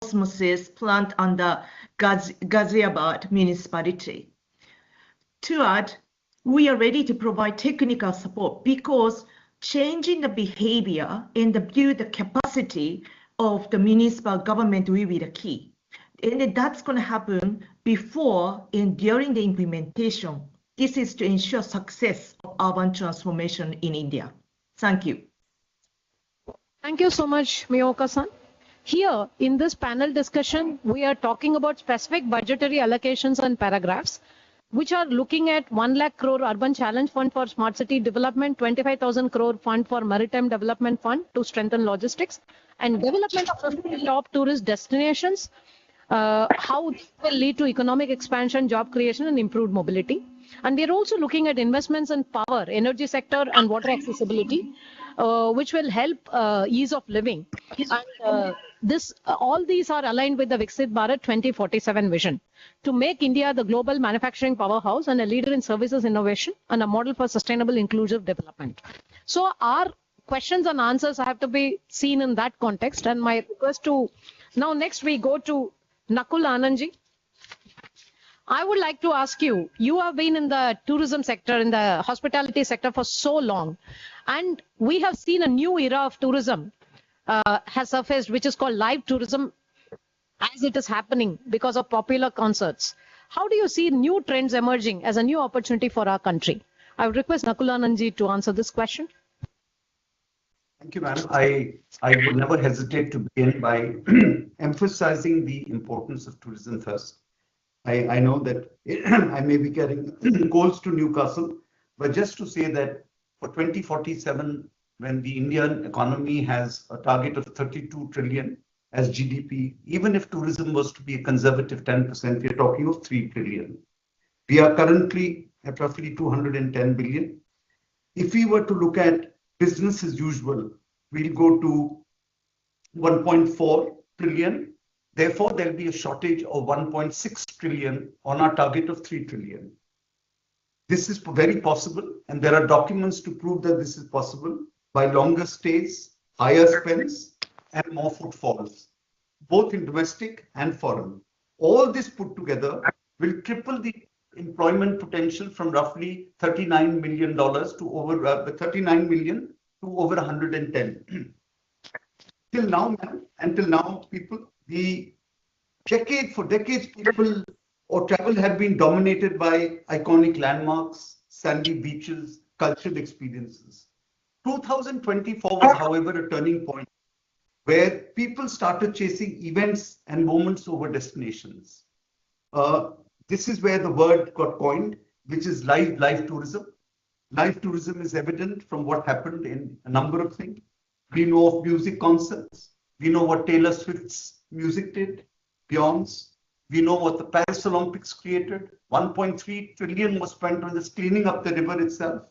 osmosis plant under Ghaziabad municipality. To add, we are ready to provide technical support because changing the behavior and build the capacity of the municipal government will be the key. And that's going to happen before and during the implementation. This is to ensure success of urban transformation in India. Thank you. Thank you so much, Miyoka-san. Here in this panel discussion, we are talking about specific budgetary allocations and paragraphs, which are looking at 1 lakh crore Urban Challenge Fund for Smart City Development, 25,000 crore Fund for Maritime Development Fund to strengthen logistics, and development of 50 top tourist destinations, how this will lead to economic expansion, job creation, and improved mobility. And we are also looking at investments in power, energy sector, and water accessibility, which will help ease of living. And all these are aligned with the Viksit Bharat 2047 vision to make India the global manufacturing powerhouse and a leader in services innovation and a model for sustainable inclusive development. So our questions and answers have to be seen in that context. And my request to now next we go to Nakul Anandji. I would like to ask you, you have been in the tourism sector, in the hospitality sector for so long, and we have seen a new era of tourism has surfaced, which is called live tourism, as it is happening because of popular concerts. How do you see new trends emerging as a new opportunity for our country? I would request Nakul Anandji to answer this question. Thank you, madam. I would never hesitate to begin by emphasizing the importance of tourism first. I know that I may be carrying coals to Newcastle, but just to say that for 2047, when the Indian economy has a target of 32 trillion as GDP, even if tourism was to be a conservative 10%, we are talking of 3 trillion. We are currently at roughly 210 billion. If we were to look at business as usual, we'll go to 1.4 trillion. Therefore, there'll be a shortage of 1.6 trillion on our target of 3 trillion. This is very possible, and there are documents to prove that this is possible by longer stays, higher spends, and more footfalls, both in domestic and foreign. All this put together will triple the employment potential from roughly $39 million to over 39 million to over 110. Till now, until now, people, for decades, people or travel had been dominated by iconic landmarks, sandy beaches, cultural experiences. 2024 was, however, a turning point where people started chasing events and moments over destinations. This is where the word got coined, which is live tourism. Live tourism is evident from what happened in a number of things. We know of music concerts. We know what Taylor Swift's music did, Beyonce. We know what the Paris Olympics created. 1.3 trillion was spent on just cleaning up the river itself.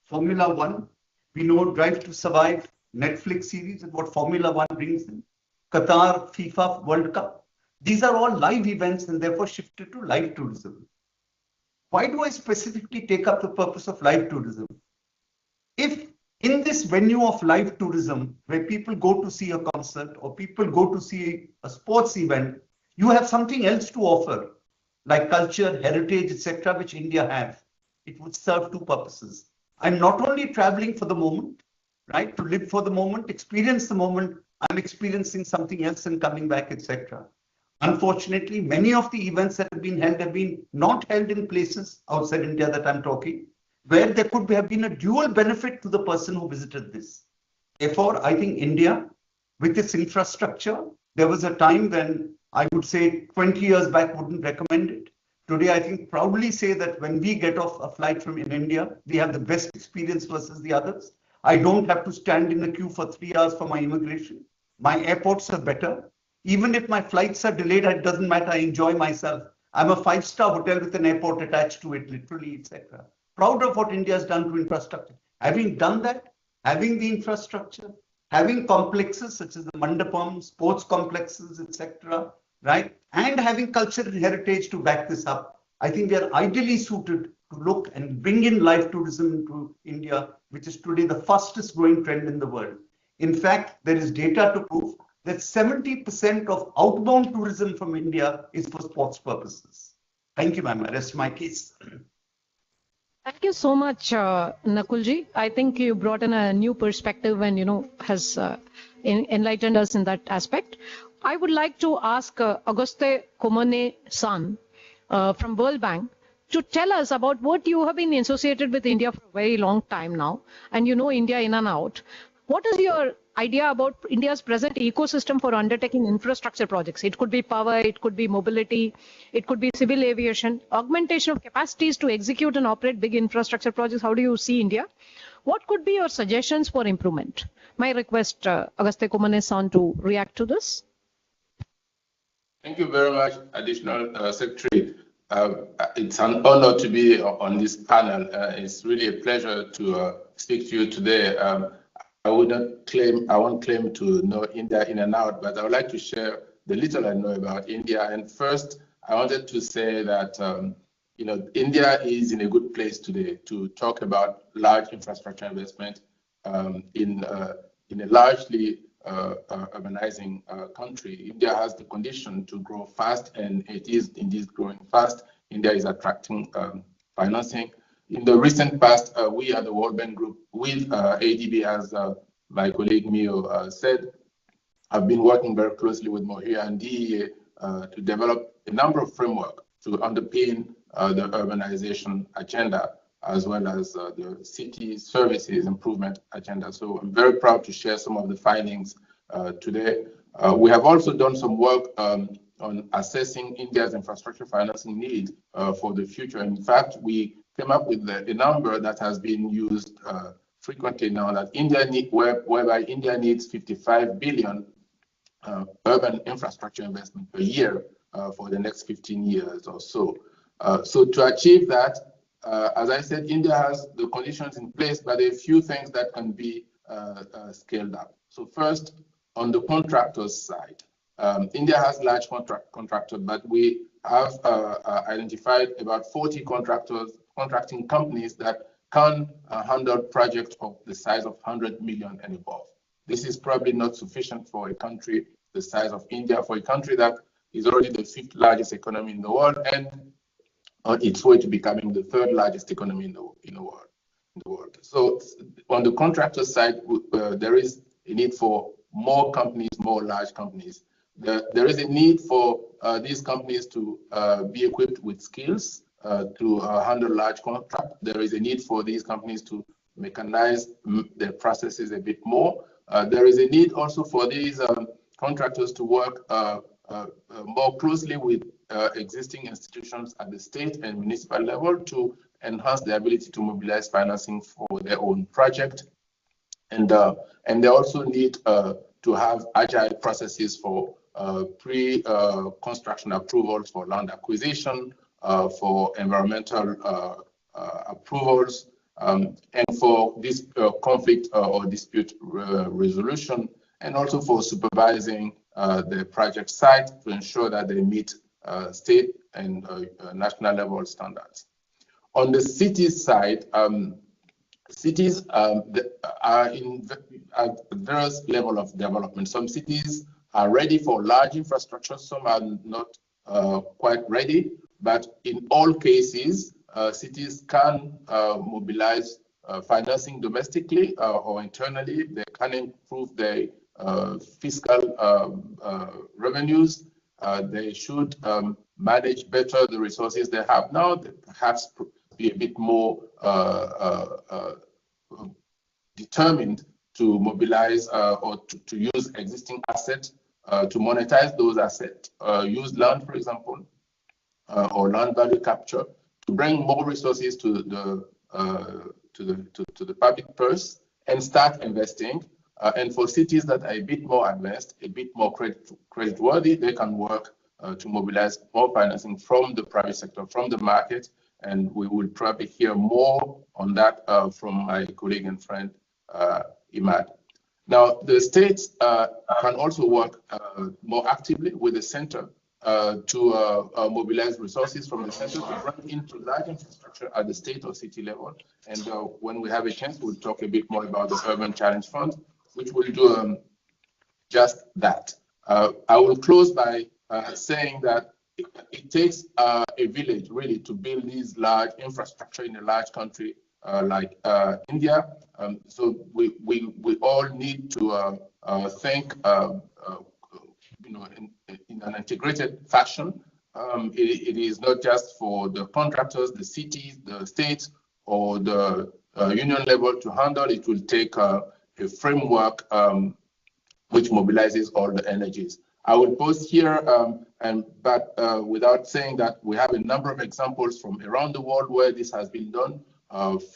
Formula One. We know Drive to Survive, Netflix series, and what Formula One brings in. Qatar, FIFA World Cup. These are all live events and therefore shifted to live tourism. Why do I specifically take up the purpose of live tourism? If in this venue of live tourism, where people go to see a concert or people go to see a sports event, you have something else to offer, like culture, heritage, etc., which India has. It would serve two purposes. I'm not only traveling for the moment, right, to live for the moment, experience the moment, I'm experiencing something else and coming back, etc. Unfortunately, many of the events that have been not held in places outside India that I'm talking, where there could have been a dual benefit to the person who visited this. Therefore, I think India, with its infrastructure, there was a time when I would say 20 years back wouldn't recommend it. Today, I think proudly say that when we get off a flight from in India, we have the best experience versus the others. I don't have to stand in the queue for 3 hours for my immigration. My airports are better. Even if my flights are delayed, it doesn't matter. I enjoy myself. I'm a 5-star hotel with an airport attached to it, literally, etc. Proud of what India has done to infrastructure. Having done that, having the infrastructure, having complexes such as the Mandapam, sports complexes, etc., right? And having cultural heritage to back this up, I think we are ideally suited to look and bring in live tourism into India, which is today the fastest growing trend in the world. In fact, there is data to prove that 70% of outbound tourism from India is for sports purposes. Thank you, ma'am. I rest my case. Thank you so much, Nakulji. I think you brought in a new perspective and, has enlightened us in that aspect. I would like to ask Auguste Komane-san from World Bank to tell us about what you have been associated with India for a very long time now, and you know India in and out. What is your idea about India's present ecosystem for undertaking infrastructure projects? It could be power, it could be mobility, it could be civil aviation, augmentation of capacities to execute and operate big infrastructure projects. How do you see India? What could be your suggestions for improvement? My request, Auguste Komane-san, to react to this. Thank you very much, Additional Secretary. It's an honor to be on this panel. It's really a pleasure to speak to you today. I won't claim to know India in and out, but I would like to share the little I know about India. And first, I wanted to say that India is in a good place today to talk about large infrastructure investment in a largely urbanizing country. India has the condition to grow fast, and it is indeed growing fast. India is attracting financing. In the recent past, we at the World Bank Group, with ADB, as my colleague Mio said, have been working very closely with MOHIA and DEA to develop a number of frameworks to underpin the urbanization agenda, as well as the city services improvement agenda. So I'm very proud to share some of the findings today. We have also done some work on assessing India's infrastructure financing need for the future. In fact, we came up with a number that has been used frequently now, that whereby India needs 55 billion urban infrastructure investment per year for the next 15 years or so. So to achieve that, as I said, India has the conditions in place, but there are a few things that can be scaled up. So first, on the contractors side, India has large contractors, but we have identified about 40 contracting companies that can handle projects of the size of 100 million and above. This is probably not sufficient for a country the size of India, for a country that is already the 5th largest economy in the world and on its way to becoming the 3rd largest economy in the world. So on the contractor side, there is a need for more companies, more large companies. There is a need for these companies to be equipped with skills to handle large contracts. There is a need for these companies to mechanize their processes a bit more. There is a need also for these contractors to work more closely with existing institutions at the state and municipal level to enhance their ability to mobilize financing for their own project. And they also need to have agile processes for pre-construction approvals for land acquisition, for environmental approvals, and for this conflict or dispute resolution, and also for supervising the project site to ensure that they meet state and national level standards. On the cities side, cities are at various levels of development. Some cities are ready for large infrastructure, some are not quite ready, but in all cases, cities can mobilize financing domestically or internally. They can improve their fiscal revenues. They should manage better the resources they have now. They perhaps be a bit more determined to mobilize or to use existing assets, to monetize those assets, use land, for example, or land value capture to bring more resources to the public purse and start investing. And for cities that are a bit more advanced, a bit more creditworthy, they can work to mobilize more financing from the private sector, from the market. And we will probably hear more on that from my colleague and friend, Imad. Now, the states can also work more actively with the center to mobilize resources from the center to bring into large infrastructure at the state or city level. And when we have a chance, we'll talk a bit more about the Urban Challenge Fund, which will do just that. I will close by saying that it takes a village really to build these large infrastructure in a large country like India. So we all need to think in an integrated fashion. It is not just for the contractors, the cities, the states, or the union level to handle. It will take a framework which mobilizes all the energies. I will pause here, but without saying that we have a number of examples from around the world where this has been done,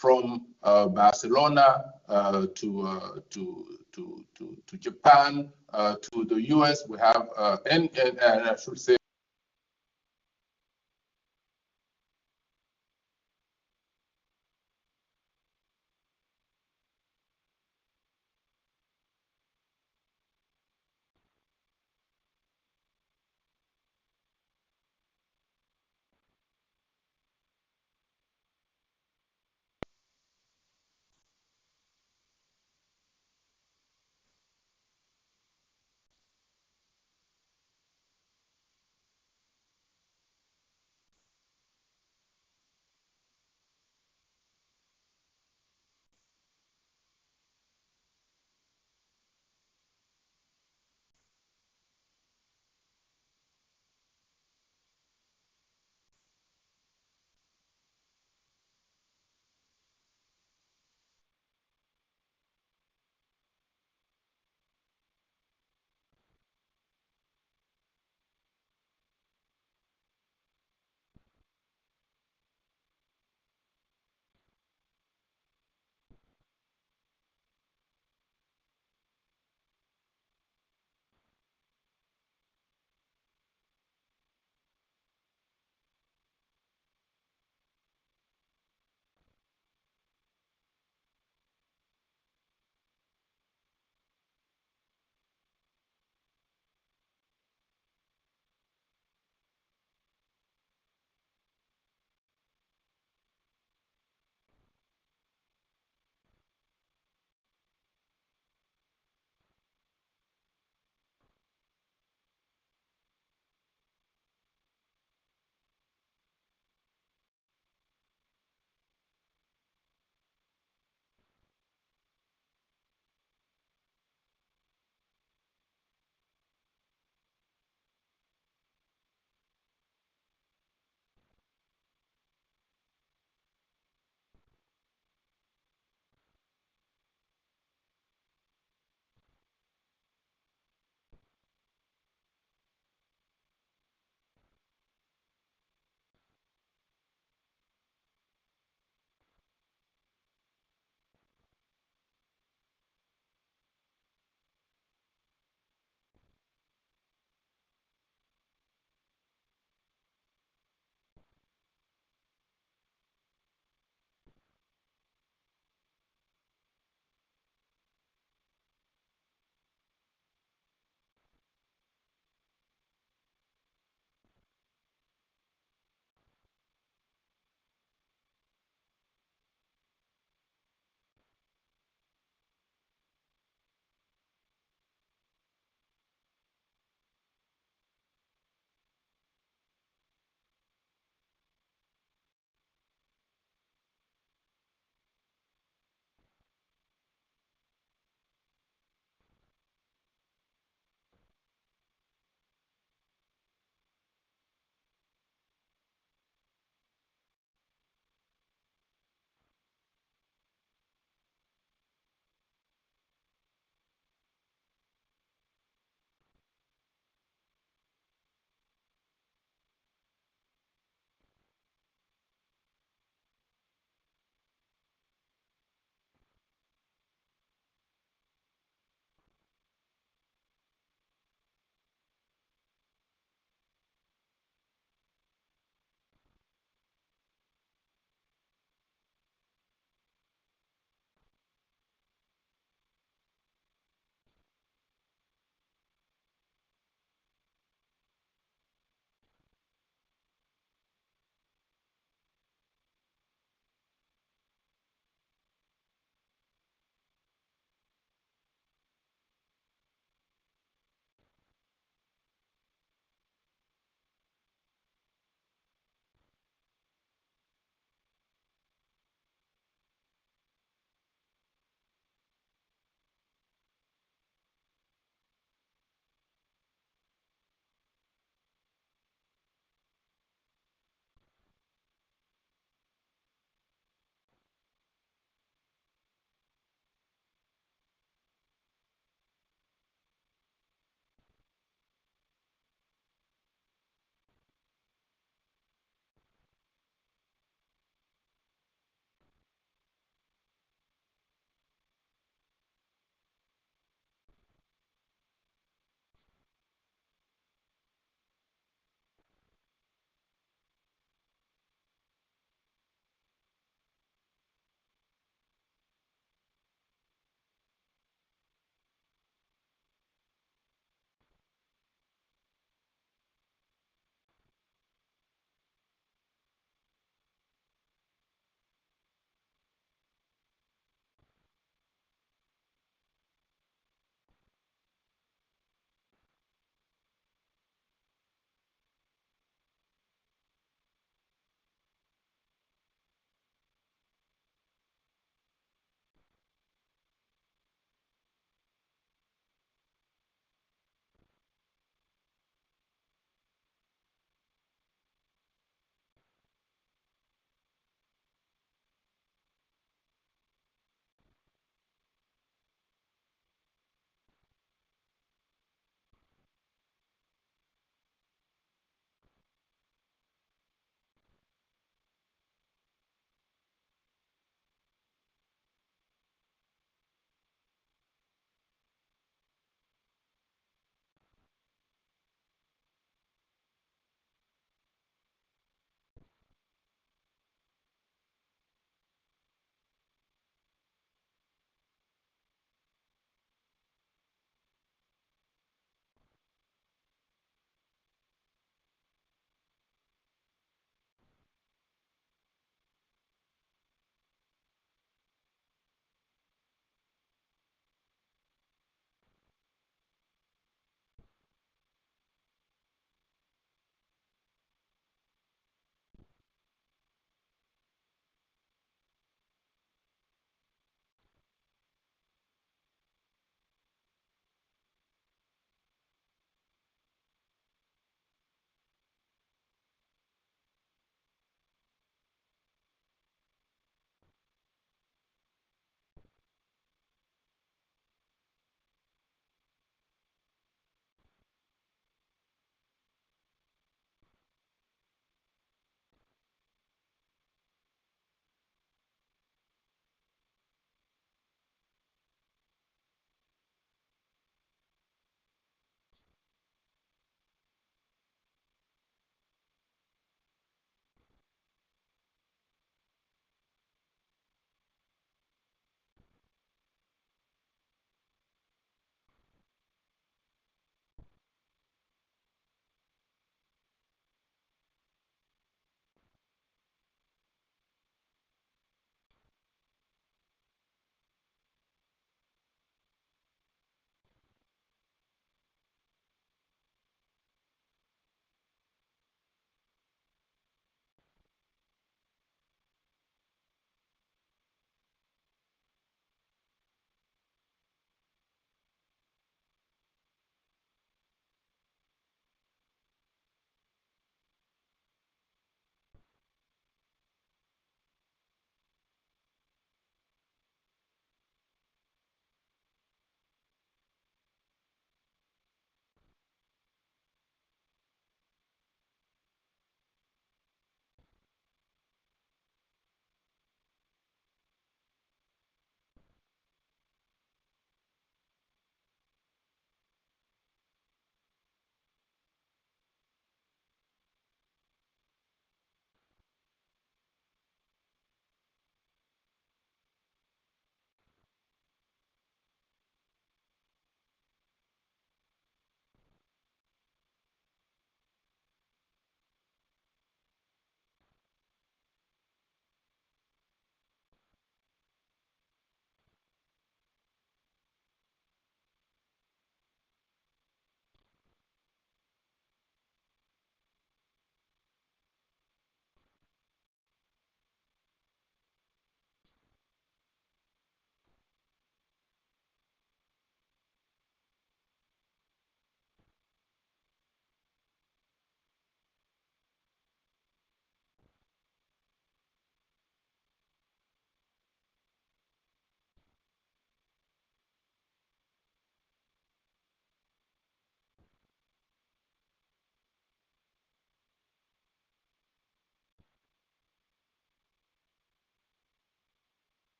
from Barcelona to Japan to the US. We have, and I should say,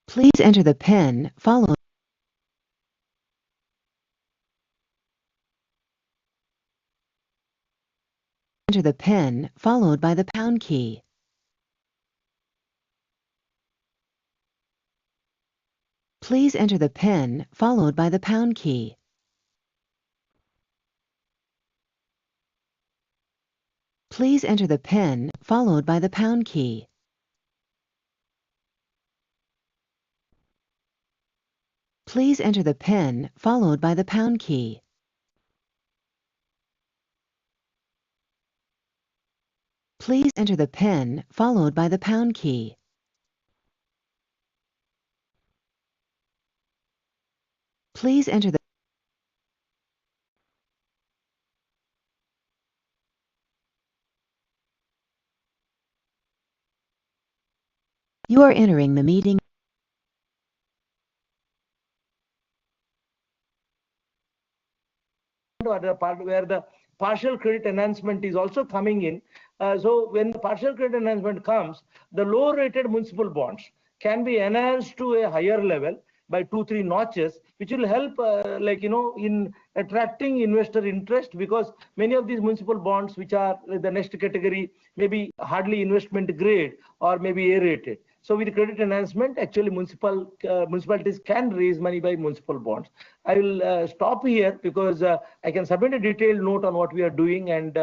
Please enter the PIN followed enter the PIN followed by the pound key. Please enter the PIN followed by the pound key. Please enter the PIN followed by the pound key. Please enter the PIN followed by the pound key. Please enter the PIN followed by the pound key. Please enter the You are entering the meeting. Other part where the partial credit enhancement is also coming in. So when the partial credit enhancement comes, the low rated municipal bonds can be enhanced to a higher level by 2-3 notches, which will help in attracting investor interest, because many of these municipal bonds, which are the next category, maybe hardly investment grade or maybe A rated. So with credit enhancement, actually municipalities can raise money by municipal bonds. I will stop here because I can submit a detailed note on what we are doing and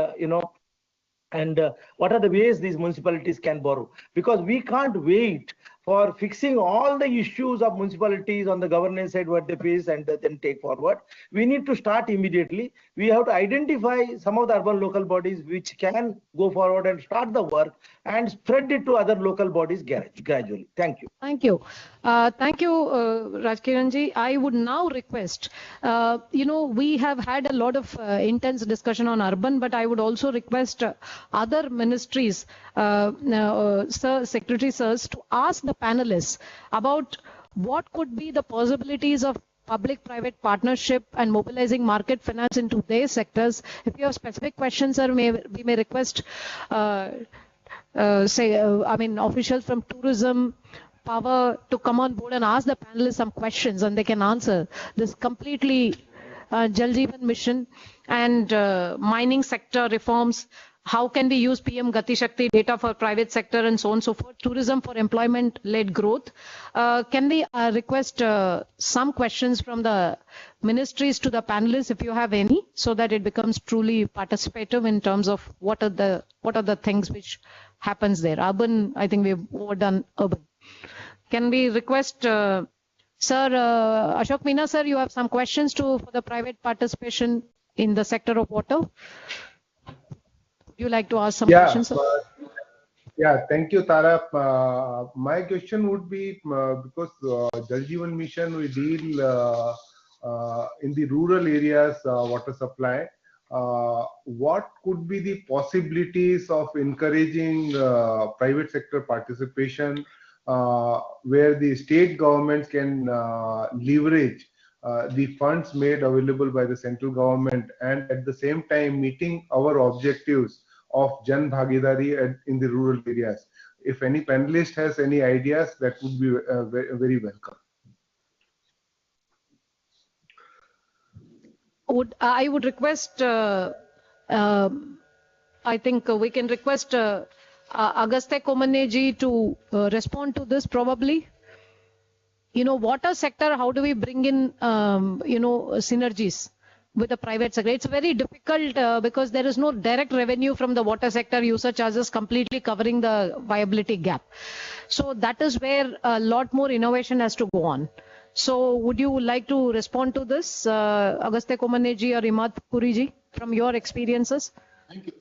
what are the ways these municipalities can borrow, because we can't wait for fixing all the issues of municipalities on the governance side what they face and then take forward. We need to start immediately. We have to identify some of the urban local bodies which can go forward and start the work and spread it to other local bodies gradually. Thank you. Thank you. Thank you, Rajkiranji. I would now request, we have had a lot of intense discussion on urban, but I would also request other ministries, Secretary Sirs, to ask the panelists about what could be the possibilities of public-private partnership and mobilizing market finance into their sectors. If you have specific questions, sir, we may request, officials from tourism, power to come on board and ask the panelists some questions, and they can answer this completely Jal Jeevan mission and mining sector reforms. How can we use PM Gati Shakti data for private sector and so on and so forth? Tourism for employment-led growth. Can we request some questions from the ministries to the panelists, if you have any, so that it becomes truly participative in terms of what are the things which happens there? Urban, I think we've overdone urban. Can we request, Sir Ashok Meena, sir, you have some questions for the private participation in the sector of water? Would you like to ask some questions, sir? Yeah, thank you, Tara. My question would be, because Jal Jeevan Mission, we deal in the rural areas water supply. What could be the possibilities of encouraging private sector participation, where the state governments can leverage the funds made available by the central government, and at the same time meeting our objectives of Jan Bhagidari in the rural areas? If any panelist has any ideas, that would be very welcome. I would request, I think we can request Agastya Komane ji to respond to this probably. Water sector, how do we bring in, synergies with the private sector? It's very difficult because there is no direct revenue from the water sector, user charges completely covering the viability gap. So that is where a lot more innovation has to go on. So would you like to respond to this, Agastya Komane ji or Imad Puri ji, from your experiences? Thank you.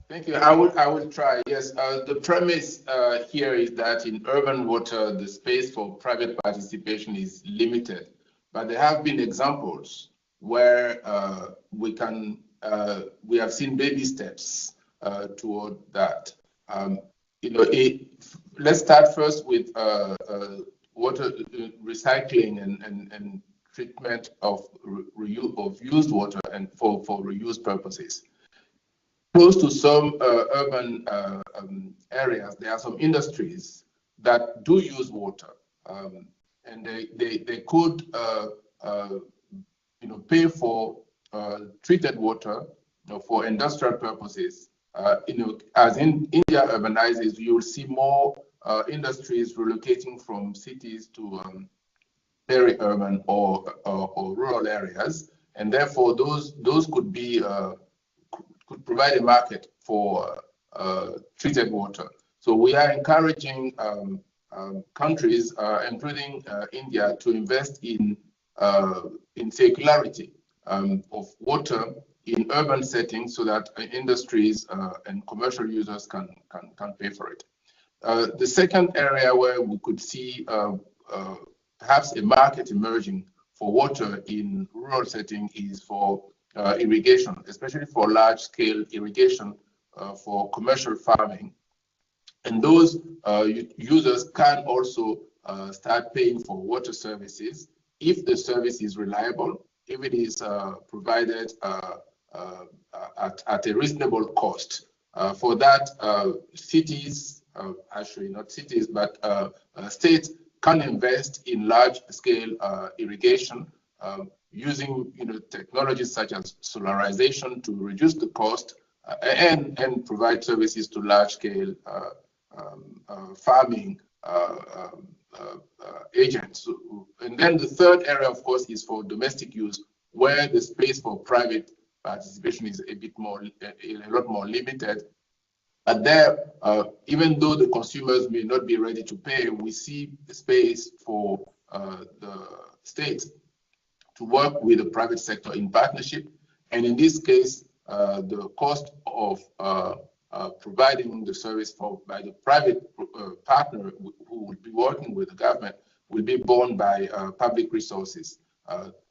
Thank you. I will try. Yes, the premise here is that in urban water, the space for private participation is limited, but there have been examples where we have seen baby steps toward that. Let's start first with water recycling and treatment of used water and for reuse purposes. Close to some urban areas, there are some industries that do use water. and they could pay for treated water for industrial purposes. As India urbanizes, you'll see more industries relocating from cities to peri-urban or rural areas, and therefore those could be could provide a market for treated water. So we are encouraging countries, including India, to invest in circularity of water in urban settings, so that industries and commercial users can pay for it. The second area where we could see perhaps a market emerging for water in rural setting is for irrigation, especially for large-scale irrigation for commercial farming. And those users can also start paying for water services if the service is reliable, if it is provided at a reasonable cost. For that, cities, actually not cities, but states can invest in large-scale irrigation using technologies such as solarization to reduce the cost and provide services to large-scale farming agents. And then the third area, of course, is for domestic use, where the space for private participation is a lot more limited. But there, even though the consumers may not be ready to pay, we see the space for the states to work with the private sector in partnership. And in this case, the cost of providing the service by the private partner who will be working with the government will be borne by public resources.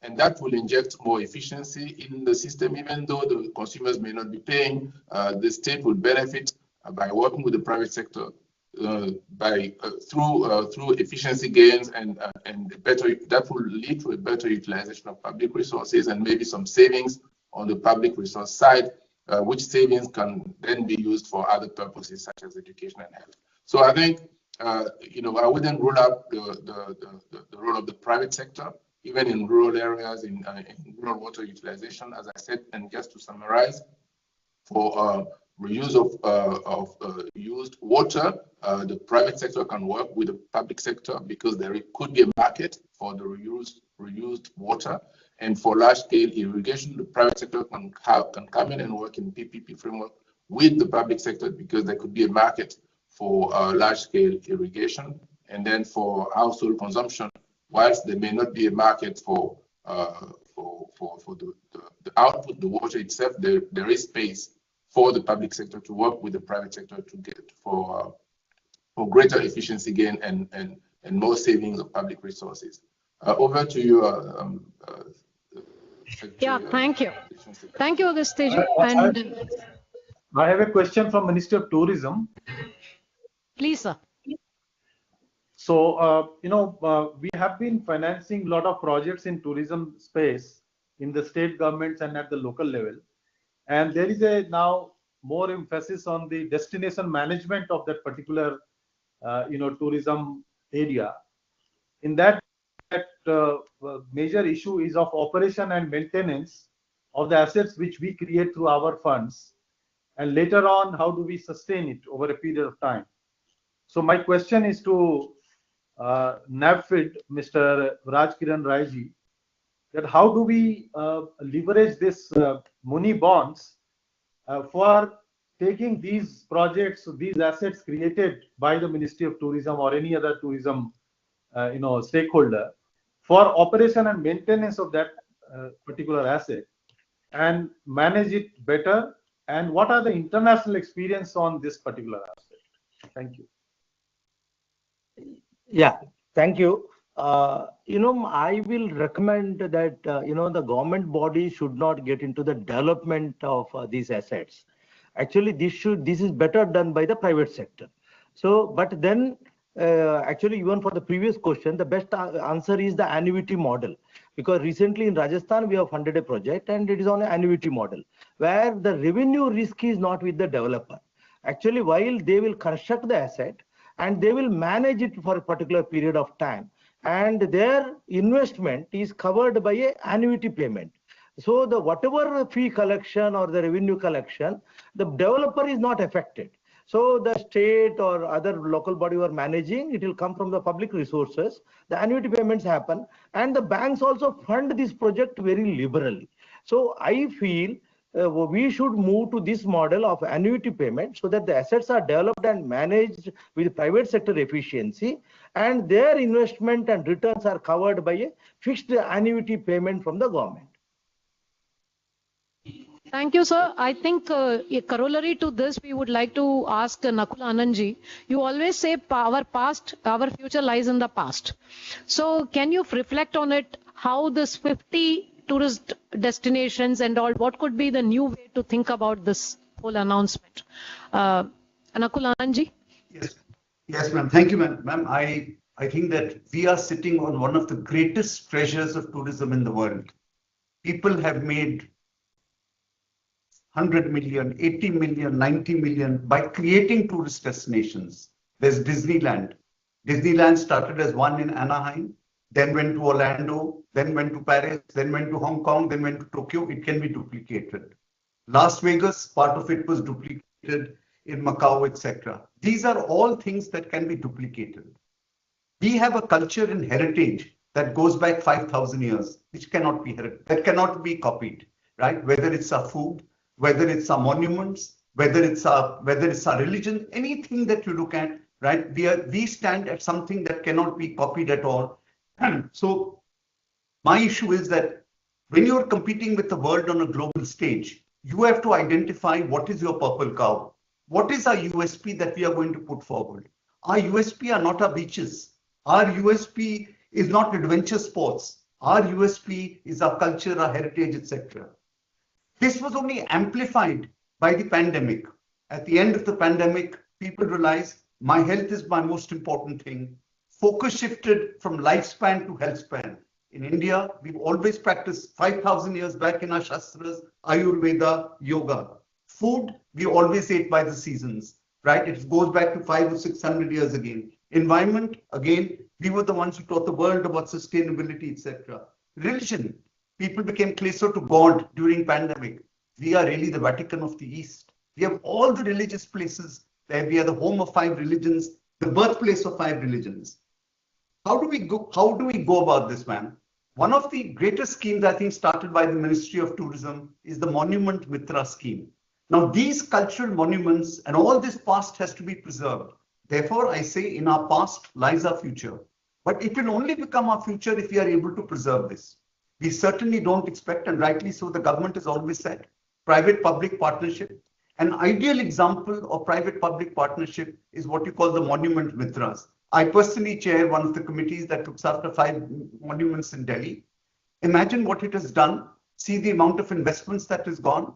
And that will inject more efficiency in the system. Even though the consumers may not be paying, the state will benefit by working with the private sector through efficiency gains and that will lead to a better utilization of public resources and maybe some savings on the public resource side, which savings can then be used for other purposes such as education and health. So I think I wouldn't rule out the role of the private sector, even in rural areas, in rural water utilization, as I said. And just to summarize, for reuse of used water, the private sector can work with the public sector because there could be a market for the reused water. And for large-scale irrigation, the private sector can come in and work in PPP framework with the public sector because there could be a market for large-scale irrigation. And then for household consumption, whilst there may not be a market for the output, the water itself, there is space for the public sector to work with the private sector to get for greater efficiency gain and more savings of public resources. Over to you. Yeah, thank you. Thank you, Agastya. And I have a question from Ministry of Tourism. Please, sir. So, we have been financing a lot of projects in tourism space in the state governments and at the local level. And there is now more emphasis on the destination management of that particular, tourism area. In that, major issue is of operation and maintenance of the assets which we create through our funds. And later on, how do we sustain it over a period of time? So my question is to NABFID, Mr. Raj Kiran Raiji, that how do we leverage this money bonds for taking these projects, these assets created by the Ministry of Tourism or any other tourism stakeholder for operation and maintenance of that particular asset and manage it better? And what are the international experience on this particular aspect? Thank you. Yeah, thank you. I will recommend that, the government body should not get into the development of these assets. Actually, this is better done by the private sector. So, but then actually, even for the previous question, the best answer is the annuity model. Because recently in Rajasthan, we have funded a project and it is on an annuity model where the revenue risk is not with the developer. Actually, while they will construct the asset, and they will manage it for a particular period of time. And their investment is covered by an annuity payment. So the whatever fee collection or the revenue collection, the developer is not affected. So the state or other local body who are managing, it will come from the public resources. The annuity payments happen, and the banks also fund this project very liberally. So I feel we should move to this model of annuity payment so that the assets are developed and managed with private sector efficiency, and their investment and returns are covered by a fixed annuity payment from the government. Thank you, sir. I think a corollary to this, we would like to ask Nakul Anandji. You always say our future lies in the past. So can you reflect on it, how this 50 tourist destinations and all, what could be the new way to think about this whole announcement? Nakul Anandji? Yes, ma'am. Thank you, ma'am. I think that we are sitting on one of the greatest treasures of tourism in the world. People have made 100 million, 80 million, 90 million by creating tourist destinations. There's Disneyland. Disneyland started as one in Anaheim, then went to Orlando, then went to Paris, then went to Hong Kong, then went to Tokyo. It can be duplicated. Las Vegas, part of it was duplicated in Macau, etc. These are all things that can be duplicated. We have a culture and heritage that goes back 5,000 years, which cannot be copied, right? Whether it's our food, whether it's our monuments, whether it's our religion, anything that you look at, right? We stand at something that cannot be copied at all. So my issue is that when you're competing with the world on a global stage, you have to identify what is your purple cow. What is our USP that we are going to put forward? Our USP are not our beaches. Our USP is not adventure sports. Our USP is our culture, our heritage, etc. This was only amplified by the pandemic. At the end of the pandemic, people realized my health is my most important thing. Focus shifted from lifespan to health span. In India, we've always practiced 5,000 years back in our Shastras, Ayurveda, Yoga. Food, we always ate by the seasons, right? It goes back to 500 or 600 years again. Environment, again, we were the ones who taught the world about sustainability, etc. Religion, people became closer to God during pandemic. We are really the Vatican of the East. We have all the religious places there. We are the home of 5 religions, the birthplace of 5 religions. How do we go about this, man? One of the greatest schemes, I think, started by the Ministry of Tourism is the Monument Mitra scheme. Now, these cultural monuments and all this past has to be preserved. Therefore, I say in our past lies our future. But it will only become our future if we are able to preserve this. We certainly don't expect, and rightly so, the government has always said, private-public partnership. An ideal example of private-public partnership is what you call the Monument Mitras. I personally chair one of the committees that looks after 5 monuments in Delhi. Imagine what it has done. See the amount of investments that has gone.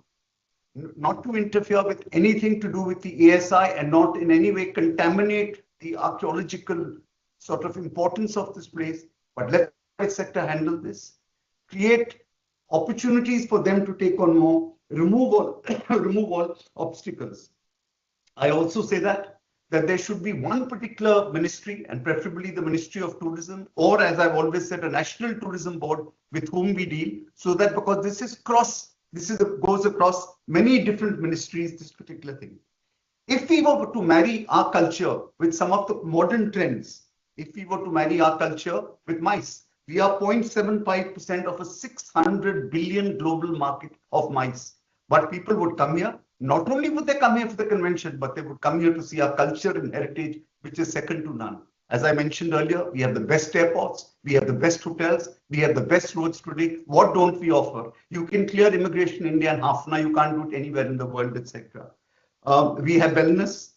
Not to interfere with anything to do with the ASI and not in any way contaminate the archaeological sort of importance of this place, but let the private sector handle this. Create opportunities for them to take on more, remove all obstacles. I also say that there should be one particular ministry, and preferably the Ministry of Tourism, or as I've always said, a National Tourism Board with whom we deal, so that because this goes across many different ministries, this particular thing. If we were to marry our culture with some of the modern trends, if we were to marry our culture with mice, we are 0.75% of a 600 billion global market of mice. But people would come here. Not only would they come here for the convention, but they would come here to see our culture and heritage, which is second to none. As I mentioned earlier, we have the best airports, we have the best hotels, we have the best roads today. What don't we offer? You can clear immigration in India in half an hour. You can't do it anywhere in the world, etc. We have wellness.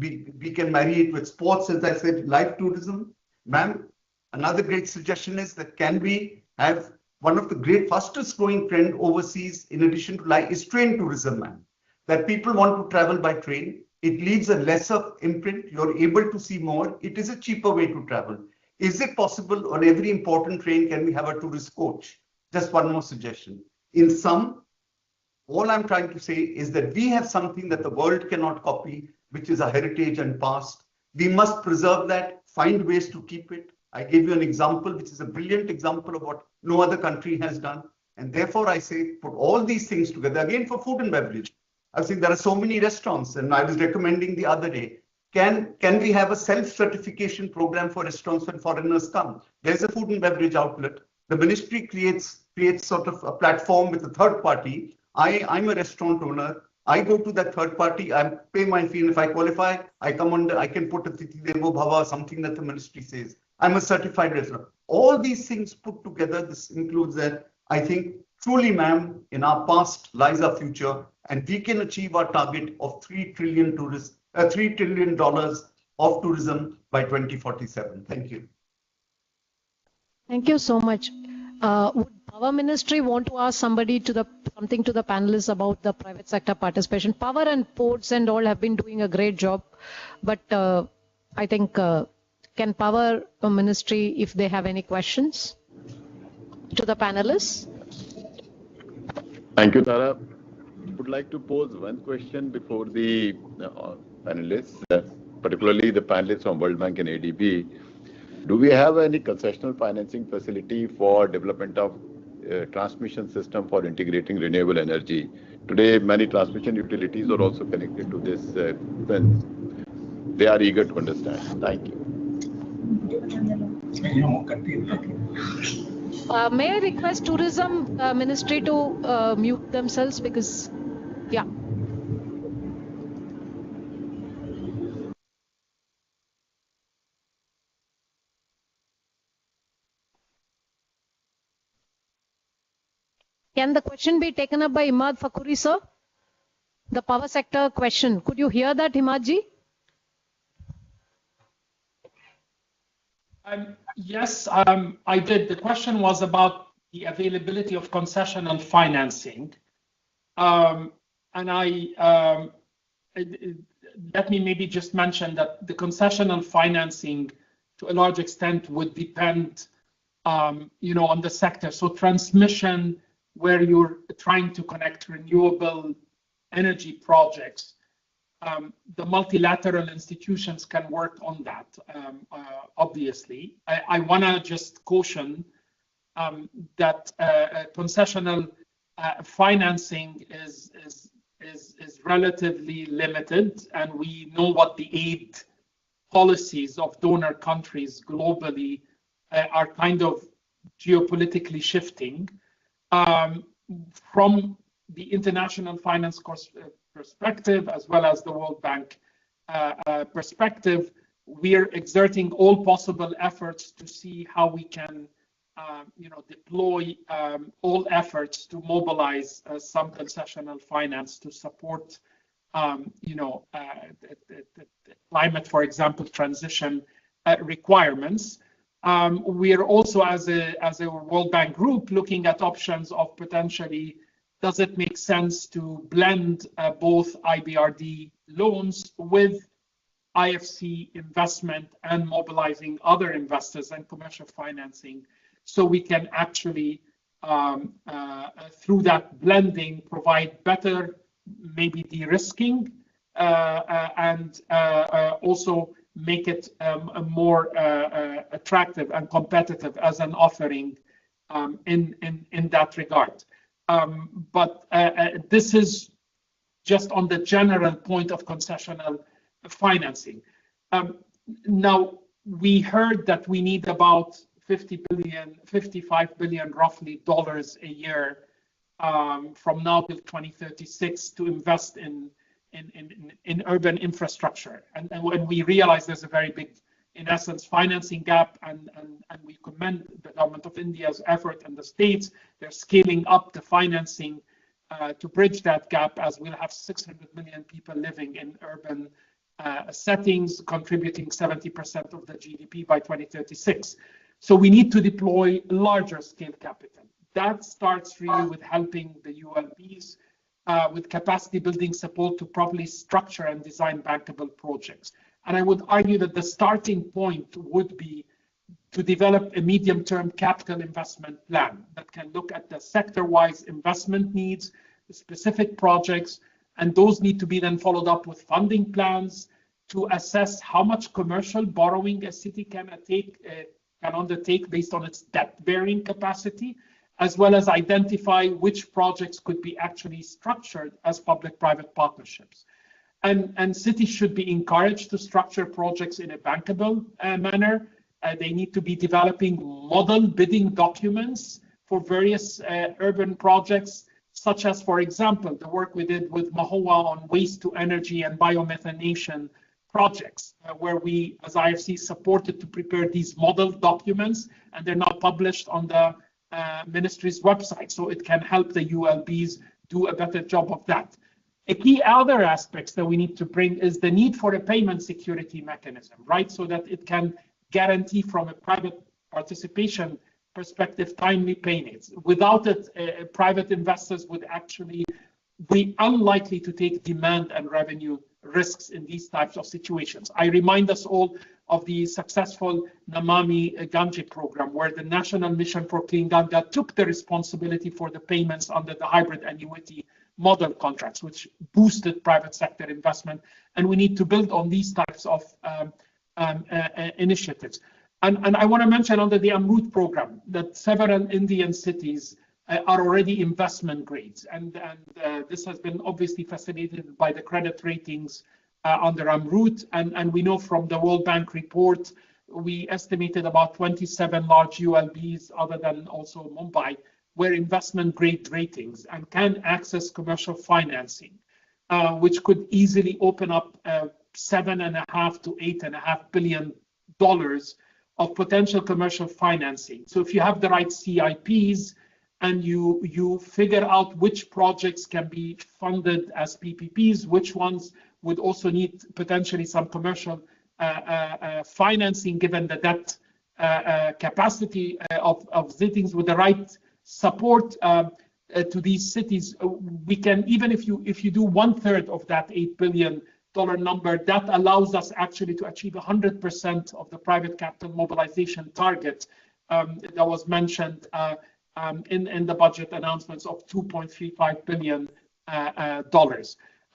We can marry it with sports, as I said, life tourism. Ma'am, another great suggestion is that can we have one of the great fastest growing trend overseas, in addition to life, is train tourism, ma'am. That people want to travel by train. It leaves a lesser imprint. You're able to see more. It is a cheaper way to travel. Is it possible on every important train can we have a tourist coach? Just one more suggestion. In sum, all I'm trying to say is that we have something that the world cannot copy, which is our heritage and past. We must preserve that, find ways to keep it. I gave you an example, which is a brilliant example of what no other country has done. And therefore, I say, put all these things together. Again, for food and beverage. I think there are so many restaurants, and I was recommending the other day, can we have a self-certification program for restaurants when foreigners come? There's a food and beverage outlet. The ministry creates sort of a platform with a third party. I'm a restaurant owner. I go to that third party, I pay my fee, and if I qualify, I come under, I can put a Titi Devo Bhava, something that the ministry says. I'm a certified restaurant. All these things put together, this includes that. I think truly, ma'am, in our past lies our future, and we can achieve our target of $3 trillion of tourism by 2047. Thank you. Thank you so much. Would Power Ministry want to ask something to the panelists about the private sector participation? Power and ports and all have been doing a great job, but I think can Power Ministry, if they have any questions to the panelists? Thank you, Tara. Would like to pose one question before the panelists, particularly the panelists from World Bank and ADB. Do we have any concessional financing facility for development of transmission system for integrating renewable energy? Today, many transmission utilities are also connected to this fence. They are eager to understand. Thank you. May I request Tourism Ministry to mute themselves because, yeah. Can the question be taken up by Imad Fakhuri, sir? The power sector question. Could you hear that, Imadji? Yes, I did. The question was about the availability of concessional financing. And let me maybe just mention that the concessional financing to a large extent would depend on the sector. So transmission, where you're trying to connect renewable energy projects, the multilateral institutions can work on that, obviously. I want to just caution that concessional financing is relatively limited, and we know what the aid policies of donor countries globally are kind of geopolitically shifting. From the international finance perspective, as well as the World Bank perspective, we're exerting all possible efforts to see how we can, deploy all efforts to mobilize some concessional finance to support, climate, for example, transition requirements. We are also, as a World Bank group, looking at options of potentially, does it make sense to blend both IBRD loans with IFC investment and mobilizing other investors and commercial financing, so we can actually, through that blending, provide better, maybe de-risking, and also make it more attractive and competitive as an offering in that regard. But this is just on the general point of concessional financing. Now, we heard that we need about $55 billion roughly a year from now till 2036 to invest in urban infrastructure. And when we realize there's a very big, in essence, financing gap, and we commend the government of India's effort and the states, they're scaling up the financing to bridge that gap, as we'll have 600 million people living in urban settings, contributing 70% of the GDP by 2036. So we need to deploy larger scale capital. That starts really with helping the ULBs with capacity building support to properly structure and design bankable projects. And I would argue that the starting point would be to develop a medium-term capital investment plan that can look at the sector-wise investment needs, the specific projects, and those need to be then followed up with funding plans, to assess how much commercial borrowing a city can undertake based on its debt-bearing capacity, as well as identify which projects could be actually structured as public-private partnerships. And cities should be encouraged to structure projects in a bankable manner. They need to be developing model bidding documents for various urban projects, such as, for example, the work we did with Mahoua on waste to energy and biomethanation projects, where we, as IFC, supported to prepare these model documents, and they're now published on the ministry's website, so it can help the ULBs do a better job of that. A key other aspects that we need to bring is the need for a payment security mechanism, right? So that it can guarantee from a private participation perspective timely payments. Without it, private investors would actually be unlikely to take demand and revenue risks in these types of situations. I remind us all of the successful Namami Gange program, where the National Mission for Clean Ganga took the responsibility for the payments under the hybrid annuity model contracts, which boosted private sector investment. And we need to build on these types of initiatives. And I want to mention under the AMRUT program that several Indian cities are already investment grades, and this has been obviously facilitated by the credit ratings under AMRUT, and we know from the World Bank report, we estimated about 27 large ULBs other than also Mumbai were investment grade ratings and can access commercial financing, which could easily open up $7.5 to $8.5 billion of potential commercial financing. So if you have the right CIPs and you figure out which projects can be funded as PPPs, which ones would also need potentially some commercial financing given the debt capacity of cities, with the right support to these cities, we can, even if you do 1/3 of that $8 billion number, that allows us actually to achieve 100% of the private capital mobilization target that was mentioned in the budget announcements of $2.35 billion.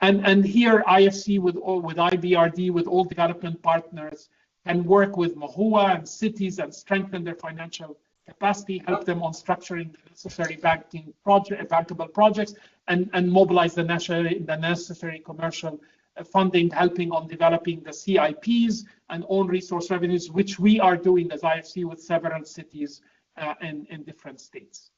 And here IFC with IBRD, with all development partners, can work with Mahoua and cities and strengthen their financial capacity, help them on structuring the necessary bankable projects, and mobilize the necessary commercial funding, helping on developing the CIPs and own resource revenues, which we are doing as IFC with several cities in different states.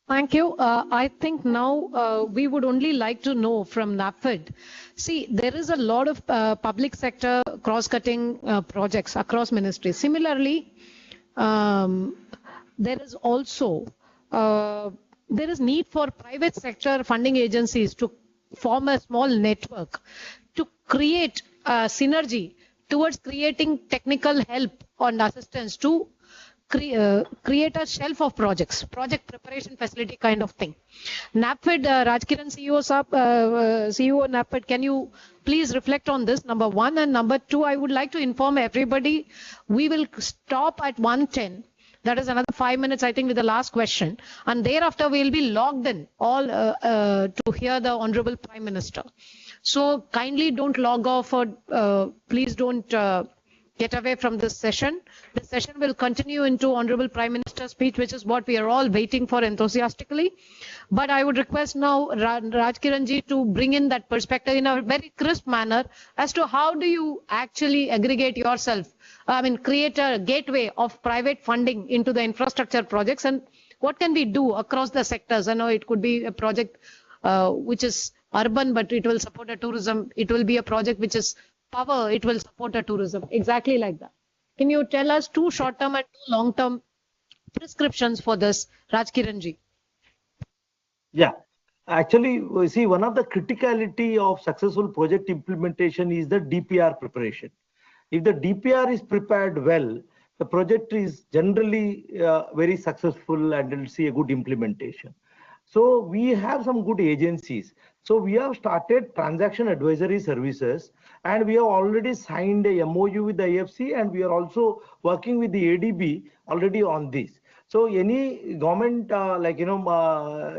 Thank you. I think now we would only like to know from NAPFID. See, there is a lot of public sector cross-cutting projects across ministries. Similarly, there is also there is need for private sector funding agencies to form a small network to create synergy towards creating technical help and assistance to create a shelf of projects, project preparation facility kind of thing. NAPFID, Rajkiran CEO NAPFID, can you please reflect on this, number one? And number two, I would like to inform everybody, we will stop at 1:10. That is another 5 minutes, I think, with the last question. And thereafter, we'll be logged in all to hear the Honorable Prime Minister. So kindly don't log off, or please don't get away from this session. The session will continue into Honorable Prime Minister's speech, which is what we are all waiting for enthusiastically. But I would request now Rajkiranji to bring in that perspective in a very crisp manner as to how do you actually aggregate yourself, create a gateway of private funding into the infrastructure projects, and what can we do across the sectors? I know it could be a project which is urban, but it will support a tourism. It will be a project which is power, it will support a tourism. Exactly like that. Can you tell us 2 short-term and 2 long-term prescriptions for this, Rajkiranji? Yeah, actually, we see one of the criticality of successful project implementation is the DPR preparation. If the DPR is prepared well, the project is generally very successful and will see a good implementation. So we have some good agencies. So we have started transaction advisory services, and we have already signed a MOU with the IFC, and we are also working with the ADB already on this. So any government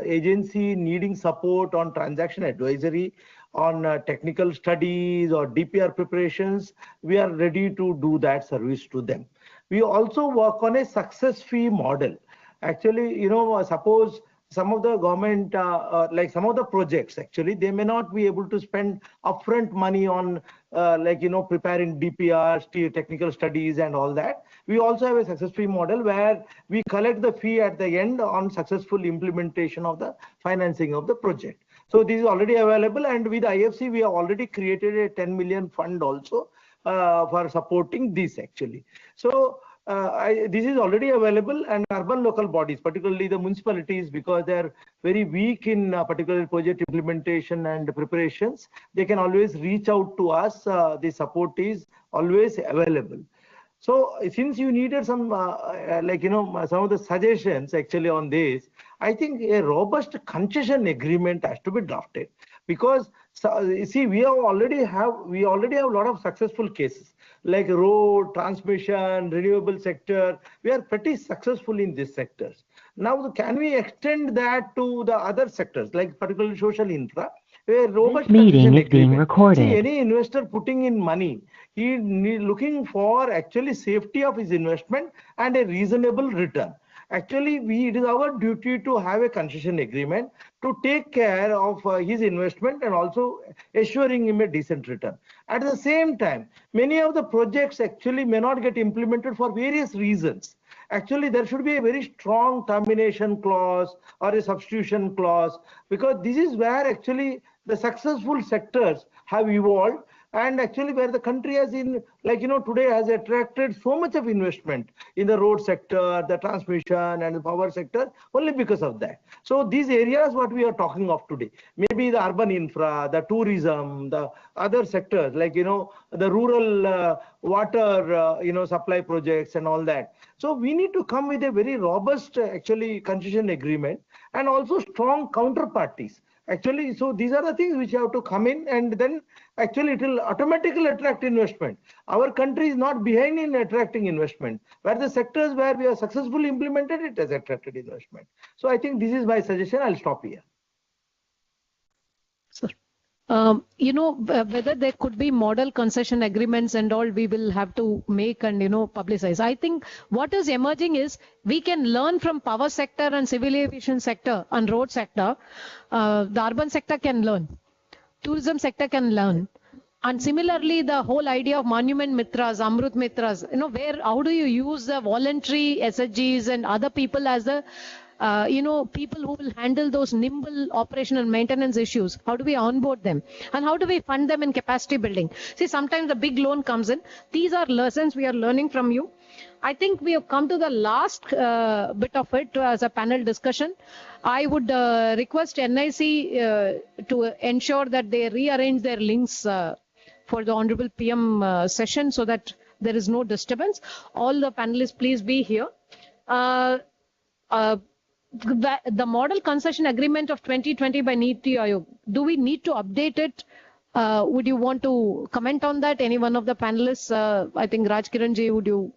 agency needing support on transaction advisory on technical studies or DPR preparations, we are ready to do that service to them. We also work on a success fee model. Actually, suppose some of the government, like some of the projects, actually, they may not be able to spend upfront money on, preparing DPRs, technical studies and all that. We also have a success fee model where we collect the fee at the end on successful implementation of the financing of the project. So this is already available, and with IFC, we have already created a 10 million fund also for supporting this actually. So this is already available, and urban local bodies, particularly the municipalities, because they are very weak in particular project implementation and preparations, they can always reach out to us. The support is always available. So since you needed some, some of the suggestions actually on this, I think a robust concession agreement has to be drafted, because you see, we already have a lot of successful cases like road, transmission, renewable sector. We are pretty successful in these sectors. Now, can we extend that to the other sectors, like particularly social infra? A robust meeting is being recorded. See, any investor putting in money, he looking for actually safety of his investment and a reasonable return. Actually, it is our duty to have a concession agreement to take care of his investment and also assuring him a decent return. At the same time, many of the projects actually may not get implemented for various reasons. Actually, there should be a very strong termination clause or a substitution clause, because this is where actually the successful sectors have evolved, and actually where the country has today has attracted so much of investment in the road sector, the transmission and the power sector, only because of that. So these areas what we are talking of today, maybe the urban infra, the tourism, the other sectors like the rural water supply projects and all that. So we need to come with a very robust actually concession agreement, and also strong counterparties. Actually, so these are the things which have to come in, and then actually it will automatically attract investment. Our country is not behind in attracting investment. Where the sectors where we are successfully implemented, it has attracted investment. So I think this is my suggestion. I'll stop here. Sir, whether there could be model concession agreements and all, we will have to make and publicize. I think what is emerging is we can learn from power sector and civil aviation sector and road sector. The urban sector can learn, tourism sector can learn, and similarly the whole idea of monument mitras, Amrut mitras, how do you use the voluntary SHGs and other people as the people who will handle those nimble operation and maintenance issues? How do we onboard them, and how do we fund them in capacity building? See, sometimes the big loan comes in. These are lessons we are learning from you. I think we have come to the last bit of it as a panel discussion. I would request NIC to ensure that they rearrange their links for the Honorable PM session, so that there is no disturbance. All the panelists, please be here. The model concession agreement of 2020 by NITI Aayog, do we need to update it? Would you want to comment on that? Any one of the panelists? I think Raj Kiran ji, would you?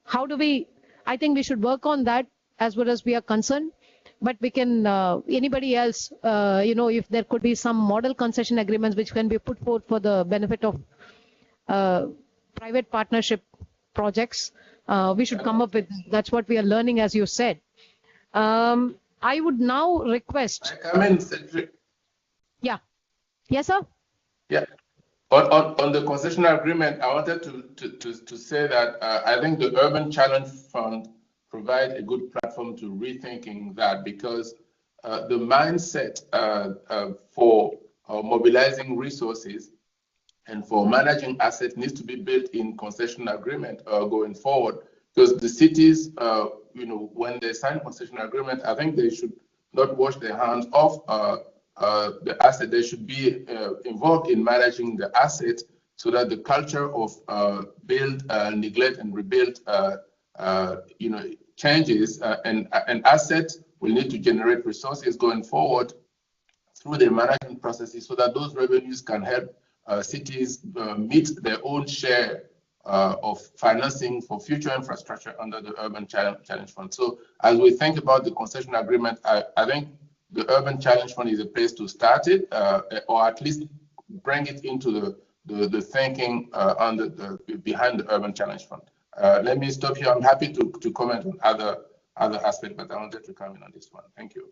How do we? I think we should work on that as far as we are concerned. But we can, anybody else, if there could be some model concession agreements which can be put forth for the benefit of private partnership projects, we should come up with. That's what we are learning, as you said. I would now request. I come in, Secretary. Yeah. Yes, sir. Yeah. On the concession agreement, I wanted to say that I think the Urban Challenge Fund provide a good platform to rethinking that, because the mindset for mobilizing resources and for managing assets needs to be built in concession agreement going forward. Because the cities, when they sign concession agreement, I think they should not wash their hands off the asset. They should be involved in managing the asset, so that the culture of build, neglect, and rebuild, changes, and assets will need to generate resources going forward through the management processes, so that those revenues can help cities meet their own share of financing for future infrastructure under the Urban Challenge Fund. So as we think about the concession agreement, I think the Urban Challenge Fund is a place to start it, or at least bring it into the thinking behind the Urban Challenge Fund. Let me stop here. I'm happy to comment on other aspects, but I wanted to comment on this one. Thank you.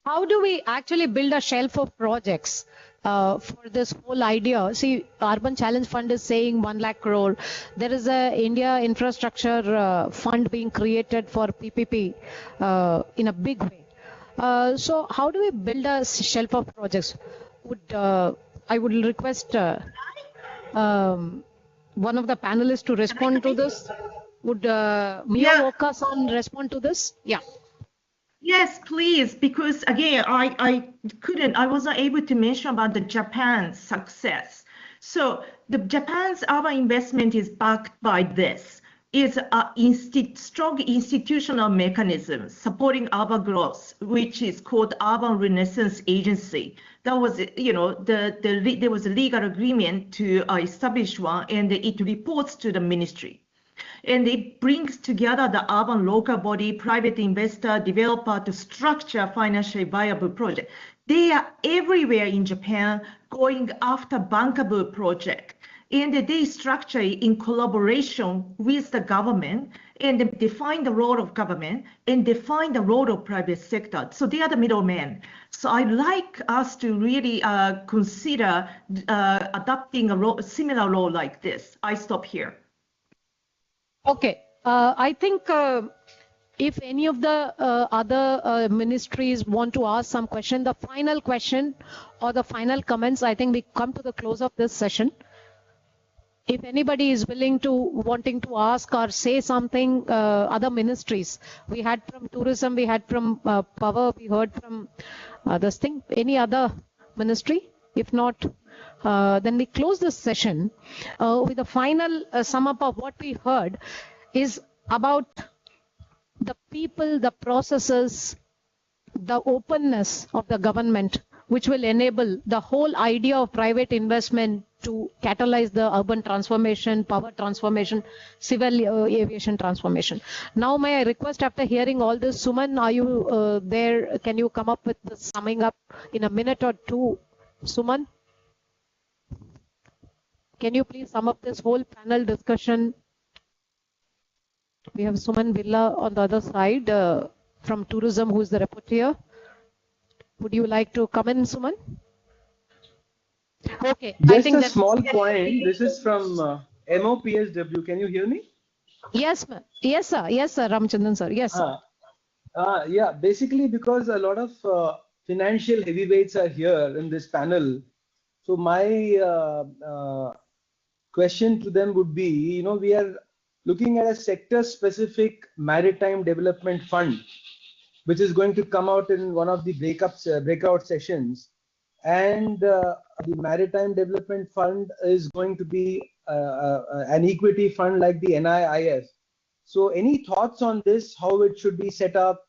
How do we actually build a shelf of projects for this whole idea? See, Urban Challenge Fund is saying 1 lakh crore. There is a India infrastructure fund being created for PPP in a big way. So how do we build a shelf of projects? I would request one of the panelists to respond to this. Would Miyaoka-san respond to this? Yeah. Yes, please, because again, I wasn't able to mention about the Japan's success. So the Japan's urban investment is backed by this. It's a strong institutional mechanism supporting urban growth, which is called Urban Renaissance Agency. That was, there was a legal agreement to establish one, and it reports to the ministry. And it brings together the urban local body, private investor, developer to structure financially viable project. They are everywhere in Japan going after bankable project. And they structure it in collaboration with the government and define the role of government and define the role of private sector. So they are the middlemen. So I'd like us to really consider adopting a similar role like this. I stop here. Okay, I think if any of the other ministries want to ask some question, the final question or the final comments, I think we come to the close of this session. If anybody is wanting to ask or say something, other ministries, we had from tourism, we had from power, we heard from this thing, any other ministry? If not, then we close this session with a final sum up of what we heard is about the people, the processes, the openness of the government, which will enable the whole idea of private investment to catalyze the urban transformation, power transformation, civil aviation transformation. Now, may I request, after hearing all this, Suman, are you there? Can you come up with the summing up in a minute or two? Suman, can you please sum up this whole panel discussion? We have Suman Villa on the other side from tourism, who is the rapporteur. Would you like to come in, Suman? Okay. Just a small point. This is from MOPSW. Can you hear me? Yes, ma'am. Yes, sir. Yes, sir. Ramchandran, sir. Yes, sir. Yeah, basically because a lot of financial heavyweights are here in this panel. So my question to them would be, we are looking at a sector-specific maritime development fund, which is going to come out in one of the breakout sessions. And the Maritime Development Fund is going to be an equity fund like the NIIF. So any thoughts on this, how it should be set up?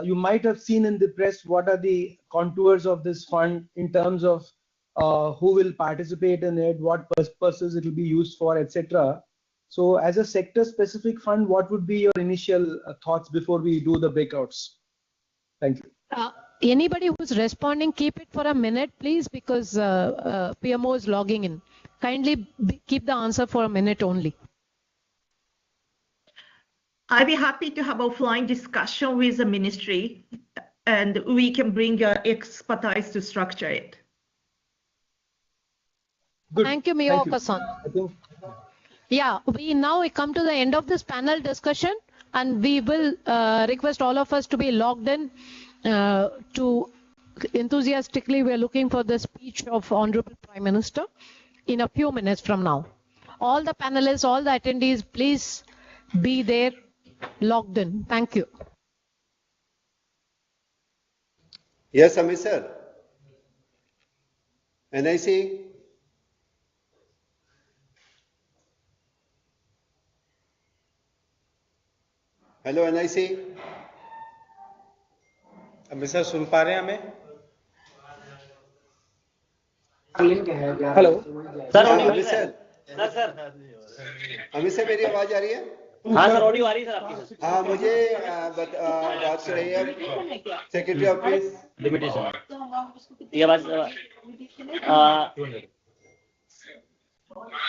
You might have seen in the press what are the contours of this fund in terms of who will participate in it, what purposes it will be used for, etc. So as a sector-specific fund, what would be your initial thoughts before we do the breakouts? Thank you. Anybody who's responding, keep it for a minute, please, because PMO is logging in. Kindly keep the answer for a minute only. I'd be happy to have a offline discussion with the ministry, and we can bring expertise to structure it. Good. Thank you, Miyaoka-san. Yeah, we now come to the end of this panel discussion, and we will request all of us to be logged in to enthusiastically. We are looking for the speech of Honorable Prime Minister in a few minutes from now. All the panelists, all the attendees, please be there logged in. Thank you. Yes, Amit sir. NIC. Hello NIC. Amit sir सुन पा रहे हैं हमें? Hello sir. Amit sir Amit sir मेरी आवाज आ रही है? हाँ सर, ऑडियो आ रही है सर आपकी। हाँ, मुझे बात कर रही है सेक्रेटरी ऑफिस। लिमिटेशन ये बात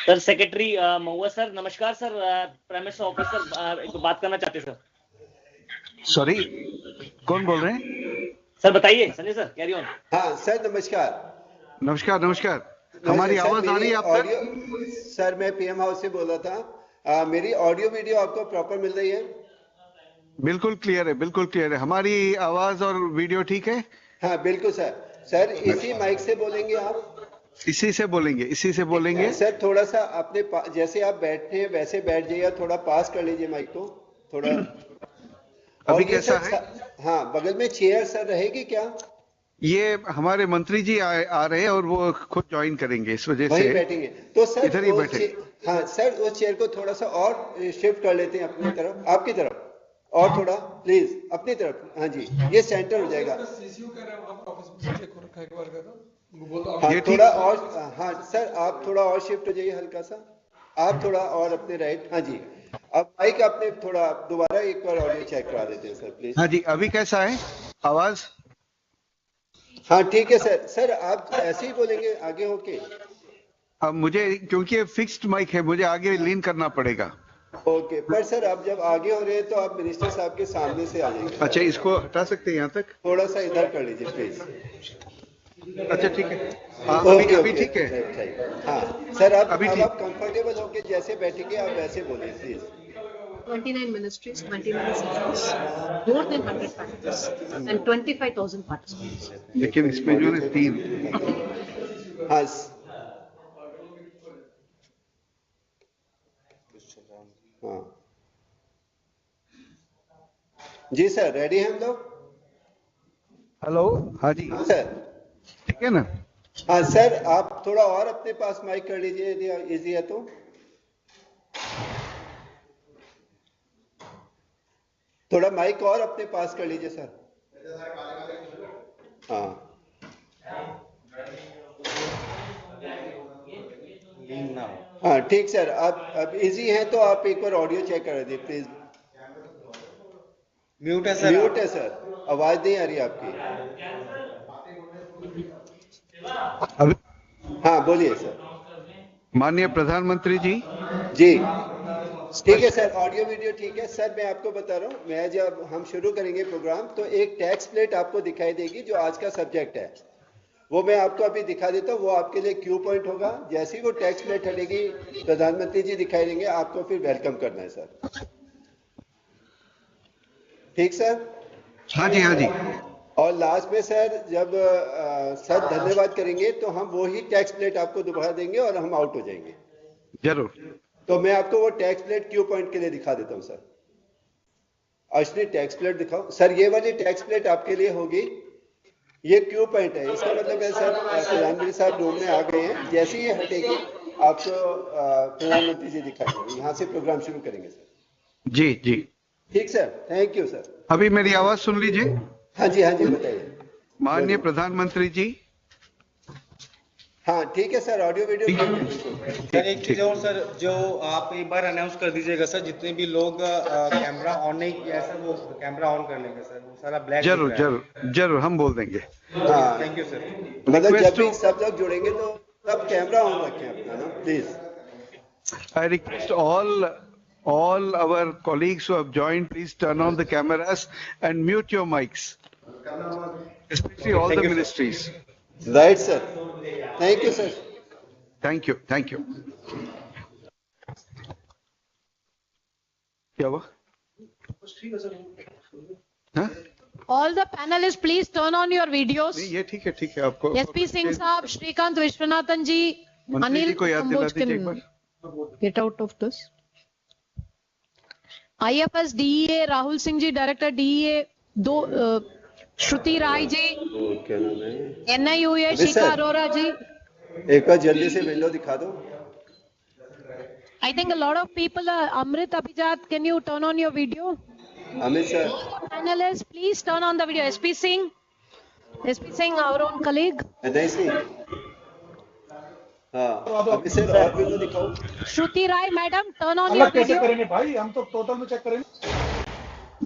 सर सेक्रेटरी महुआ सर, नमस्कार sir, prime minister office sir एक बात करना चाहते सर। सॉरी, कौन बोल रहे हैं? सर बताइए, संजय सर, कैरी ऑन। हाँ सर, नमस्कार। नमस्कार नमस्कार, हमारी आवाज आ रही है आप तक? सर मैं पीएम हाउस से बोल रहा था, मेरी ऑडियो वीडियो आपको प्रॉपर मिल रही है? बिल्कुल क्लियर है, बिल्कुल क्लियर है। हमारी आवाज और वीडियो ठीक है? हाँ बिल्कुल सर। सर इसी माइक से बोलेंगे आप? इसी से बोलेंगे, इसी से बोलेंगे। सर थोड़ा सा अपने जैसे आप बैठते हैं वैसे बैठ जाइए, थोड़ा पास कर लीजिए माइक को थोड़ा। अभी कैसा है? हाँ, बगल में चेयर सर रहेगी क्या? ये हमारे मंत्री जी आ रहे हैं और वो खुद ज्वाइन करेंगे, इस वजह से बैठेंगे। तो सर इधर ही बैठे। हाँ सर, उस चेयर को थोड़ा सा और शिफ्ट कर लेते हैं अपनी तरफ, आपकी तरफ, और थोड़ा प्लीज अपनी तरफ। हाँ जी, ये सेंटर हो जाएगा। हाँ थोड़ा और, हाँ सर आप थोड़ा और शिफ्ट हो जाइए हल्का सा, आप थोड़ा और अपने राइट। हाँ जी, अब माइक आपने थोड़ा दोबारा एक बार ऑडियो चेक करा देते हैं सर प्लीज। हाँ जी, अभी कैसा है आवाज? हाँ ठीक है सर। सर आप ऐसे ही बोलेंगे आगे होके? अब मुझे, क्योंकि फिक्स्ड माइक है, मुझे आगे लीन करना पड़ेगा। ओके, पर सर आप जब आगे हो रहे हैं तो आप मिनिस्टर साहब के सामने से आ जाएंगे। अच्छा, इसको हटा सकते हैं यहाँ तक? थोड़ा सा इधर कर लीजिए प्लीज। अच्छा ठीक है, अभी ठीक है। हाँ सर, अब आप कंफर्टेबल होके जैसे बैठेंगे आप वैसे बोलिए please. 29 ministries, 20 ministries, more than 100 packages, and 25,000 participants. लेकिन इसमें जो है 3। हाँ हाँ जी सर, रेडी हैं हम लोग? हेलो, हाँ जी सर, ठीक है ना? हाँ सर, आप थोड़ा और अपने पास माइक कर लीजिए यदि इजी है तो। थोड़ा माइक और अपने पास कर लीजिए सर। हाँ हाँ ठीक सर, अब इजी है तो आप एक बार ऑडियो चेक कर दीजिए प्लीज। म्यूट है सर। म्यूट है सर, आवाज नहीं आ रही आपकी। अभी हाँ बोलिए सर। माननीय प्रधानमंत्री जी। जी ठीक है सर, ऑडियो वीडियो ठीक है सर। मैं आपको बता रहा हूँ, मैं जब हम शुरू करेंगे प्रोग्राम तो एक टेक्स्ट प्लेट आपको दिखाई देगी जो आज का सब्जेक्ट है, वो मैं आपको अभी दिखा देता हूँ। वो आपके लिए क्यू पॉइंट होगा। जैसे ही वो टेक्स्ट प्लेट हटेगी प्रधानमंत्री जी दिखाई देंगे, आपको फिर वेलकम करना है सर। ठीक सर? हाँ जी, हाँ जी। और लास्ट में सर जब सर धन्यवाद करेंगे तो हम वो ही टेक्स्ट प्लेट आपको दोबारा देंगे और हम आउट हो जाएंगे। जरूर। तो मैं आपको वो टेक्स्ट प्लेट क्यू पॉइंट के लिए दिखा देता हूँ सर। अश्विनी टेक्स्ट प्लेट दिखाओ सर। ये वाली टेक्स्ट प्लेट आपके लिए होगी, ये क्यू पॉइंट है। इसका मतलब है सर प्रधानमंत्री साहब रूम में आ गए हैं। जैसे ही हटेगी आपको प्रधानमंत्री जी दिखाएंगे। यहाँ से प्रोग्राम शुरू करेंगे सर। जी जी ठीक सर, थैंक यू सर। अभी मेरी आवाज सुन लीजिए। हाँ जी, हाँ जी बताइए। माननीय प्रधानमंत्री जी। हाँ ठीक है सर, ऑडियो वीडियो ठीक है। सर एक चीज और सर, जो आप एक बार अनाउंस कर दीजिएगा सर, जितने भी लोग कैमरा ऑन नहीं किया है सर वो कैमरा ऑन कर लेंगे सर। वो सारा ब्लैक जरूर जरूर जरूर हम बोल देंगे। हाँ थैंक यू सर। मतलब जब भी सब लोग जुड़ेंगे तो सब कैमरा ऑन रखें अपना ना please. I request all our colleagues who have joined, please turn on the cameras and mute your mics, especially all the ministries. Right, sir. Thank you, sir. Thank you. Thank you. क्या हुआ? हाँ? All the panelists, please turn on your videos. नहीं, ये ठीक है आपको। SP Singh साहब, Srikanth Vishwanathan ji, Anil Kamboj, get out of this. IFS DEA Rahul Singh ji, director DEA, Shruti Rai ji, क्या नाम है? NIUA शिखा अरोरा जी। एक बार जल्दी से विंडो दिखा दो। I think a lot of people are. Amrit Abhijat, can you turn on your video? Amit sir. Panelists, please turn on the video. SP Singh, our own colleague. नहीं सिंह। हाँ, अभी सर और video दिखाओ। श्रुति राय madam, turn on your video. कैसे करेंगे भाई, हम तो टोटल में चेक करेंगे।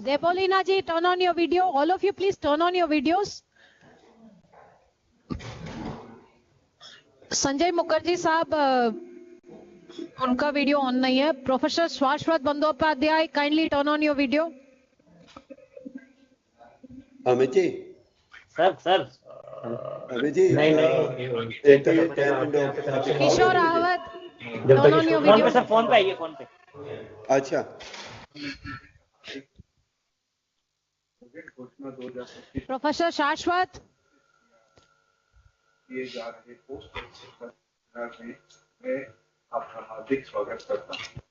Depolina ji, turn on your video. All of you, please turn on your videos. Sanjay Mukherjee साहब उनका वीडियो ऑन नहीं है. Professor Shashwat Bandyopadhyay, kindly turn on your video. Amit ji sir Amit ji नहीं एक तो ये चैट विंडो आप दिखाओगे किशोर मुझे? Rawat, turn on your phone पे वीडियो. सर, फोन पे आइए, फोन पे. अच्छा प्रोफेसर शाश्वत. किए जा रहे पोस्ट में मैं आपका हार्दिक स्वागत करता हूं.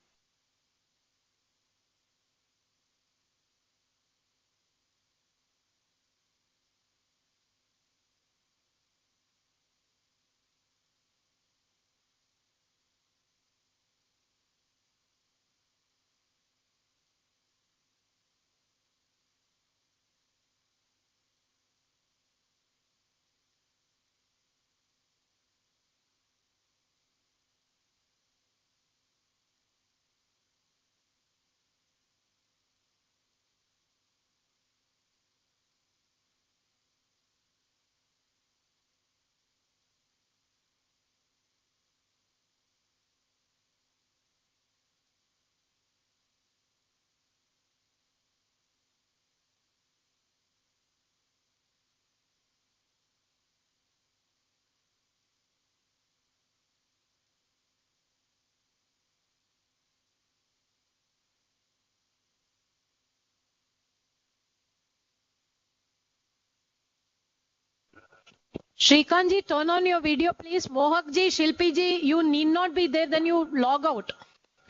Shrikant ji, turn on your video, please. Mohak ji, Shilpi ji, you need not be there, then you log out.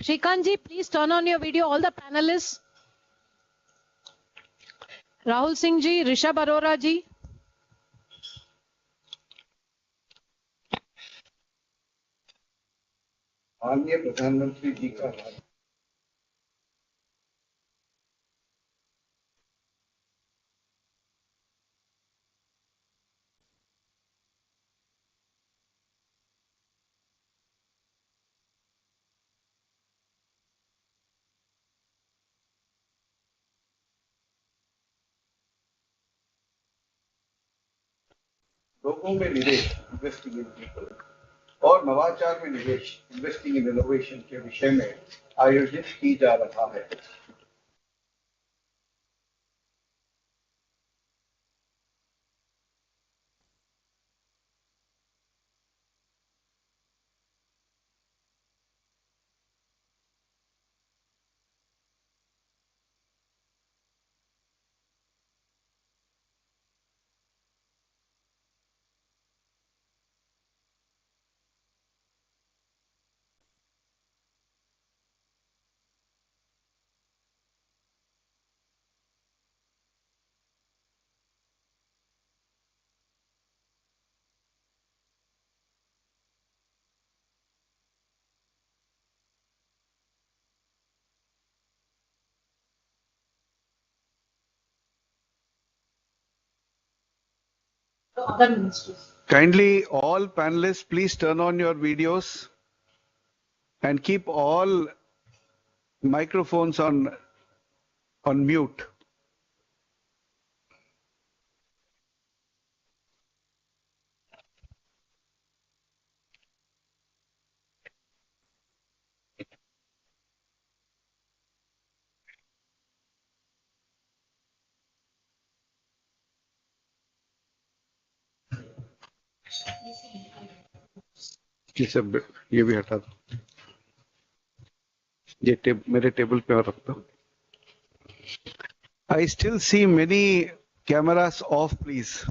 Shrikant ji, please turn on your video, all the panelists. Rahul Singh ji, Rishabh Arora ji. माननीय प्रधानमंत्री जी का लोगों में निवेश, investing in people, और नवाचार में निवेश, इन्वेस्टिंग इन इनोवेशन के विषय में आयोजित की जा रहा है. Kindly, all panelists, please turn on your videos and keep all microphones on mute. ये सब ये भी हटा दो. ये मेरे टेबल पे और रख दो. I still see many cameras off, please.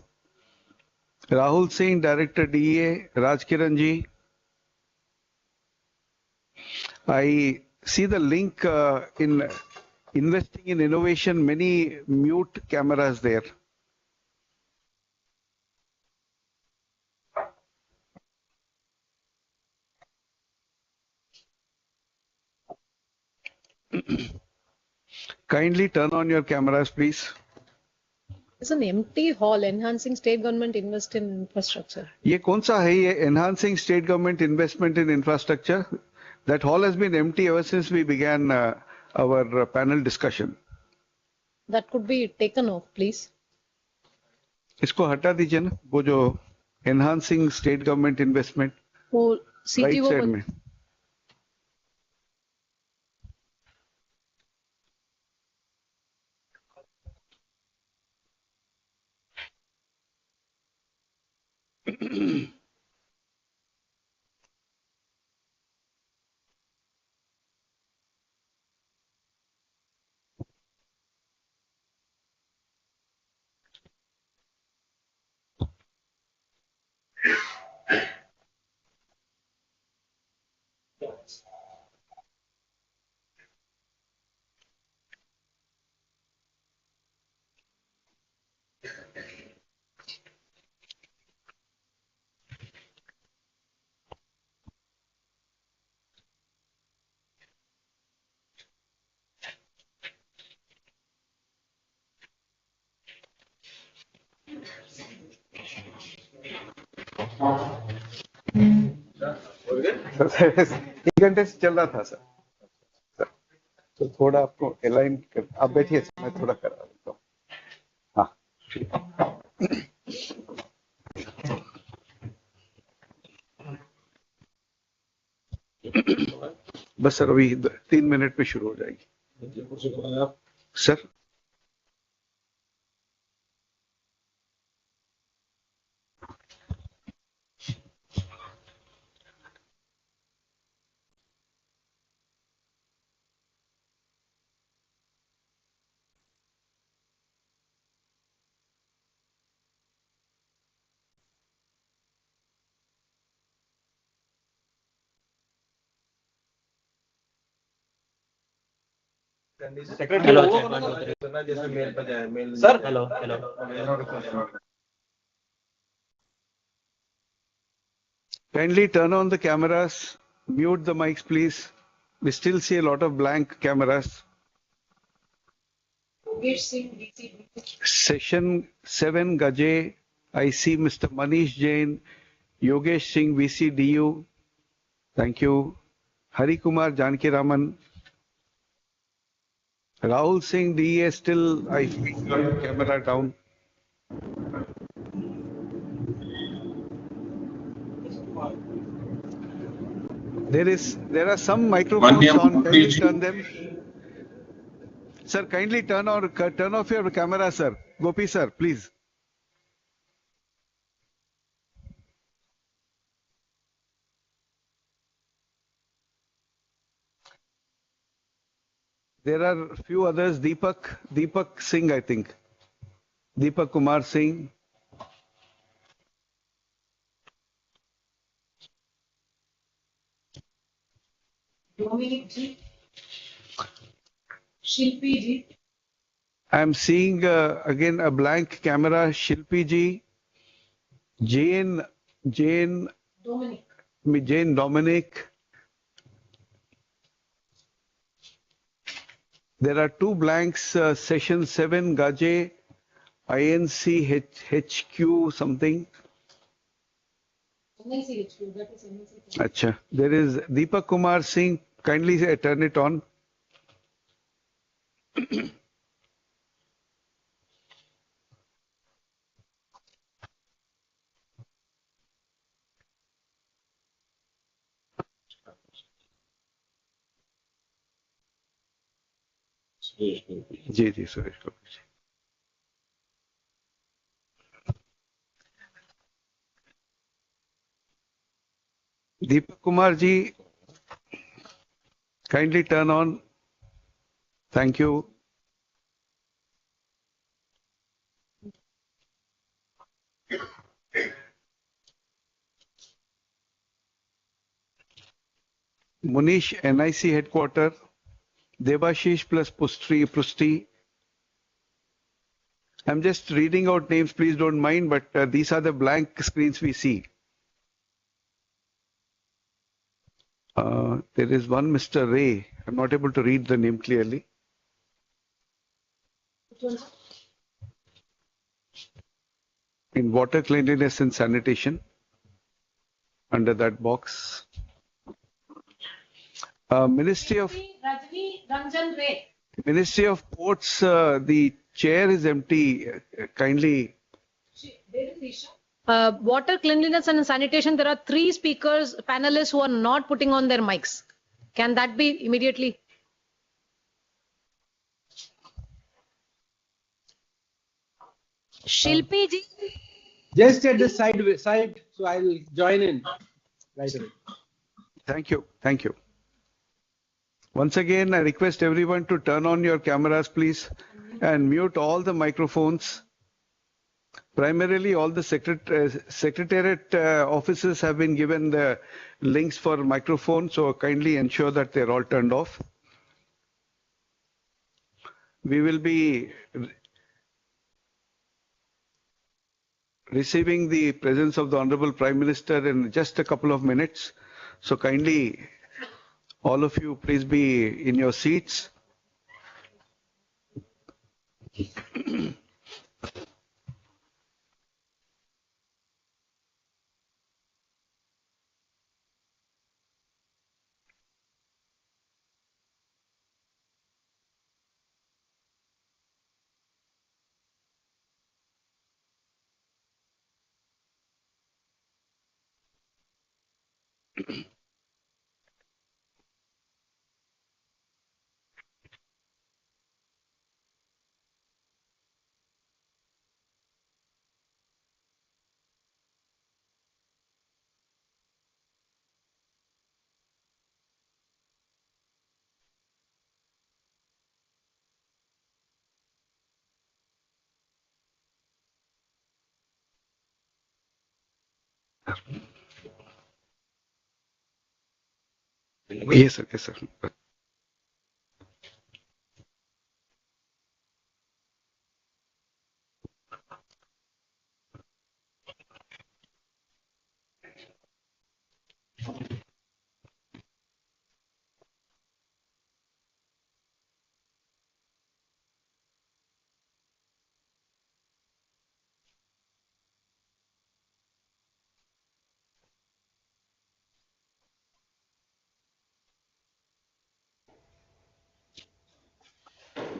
Rahul Singh, Director DA, Rajkiran ji. I see the link in investing in innovation, many mute cameras there. Kindly turn on your cameras, please. It's an empty hall, enhancing state government invest in infrastructure. ये कौन सा है ये enhancing state government investment in infrastructure? That hall has been empty ever since we began our panel discussion. That could be taken off, please. इसको हटा दीजिए ना, वो जो enhancing state government investment. वो right CTO side को में. एक घंटे से चल रहा था सर. तो थोड़ा आपको अलाइन कर, आप बैठिए, मैं थोड़ा करा देता हूँ. हाँ ठीक है. बस सर अभी 3 मिनट में शुरू हो जाएगी sir. Sir hello hello. Kindly turn on the cameras, mute the mics, please. We still see a lot of blank cameras. Session 7 Gaje, I see Mr. Manish Jain, Yogesh Singh, VCDU. Thank you. Hari Kumar Janki Raman. Rahul Singh, DEA, still I think camera down. There are some microphones on. Kindly turn them. Sir, kindly turn off your camera, sir. Gopi sir, please. There are a few others. Deepak Singh, I think. Deepak Kumar Singh. Dominic Ji. Shilpi Ji. I am seeing again a blank camera. Shilpi Ji. Jane Dominic. There are two blanks. Session 7 Gaje. INC HQ something. Acha. There is Deepak Kumar Singh. Kindly turn it on. जी Suresh Babu ji. Deepak Kumar ji, kindly turn on. Thank you. Munish, NIC headquarter. Devashish plus Prusti. I'm just reading out names, please don't mind, but these are the blank screens we see. There is one Mr. Ray. I'm not able to read the name clearly. In water cleanliness and sanitation, under that box. Ministry of Ports, the chair is empty. Kindly. There is Isha. Water, cleanliness and sanitation, there are 3 speakers, panelists who are not putting on their mics. Can that be immediately? Shilpi ji? Just at the side, so I'll join in right away. Thank you. Thank you. Once again, I request everyone to turn on your cameras, please, and mute all the microphones. Primarily, all the secretariat offices have been given the links for microphone, so kindly ensure that they're all turned off. We will be receiving the presence of the Honorable Prime Minister in just a couple of minutes. So kindly, all of you, please be in your seats. Yes, sir. Yes, sir.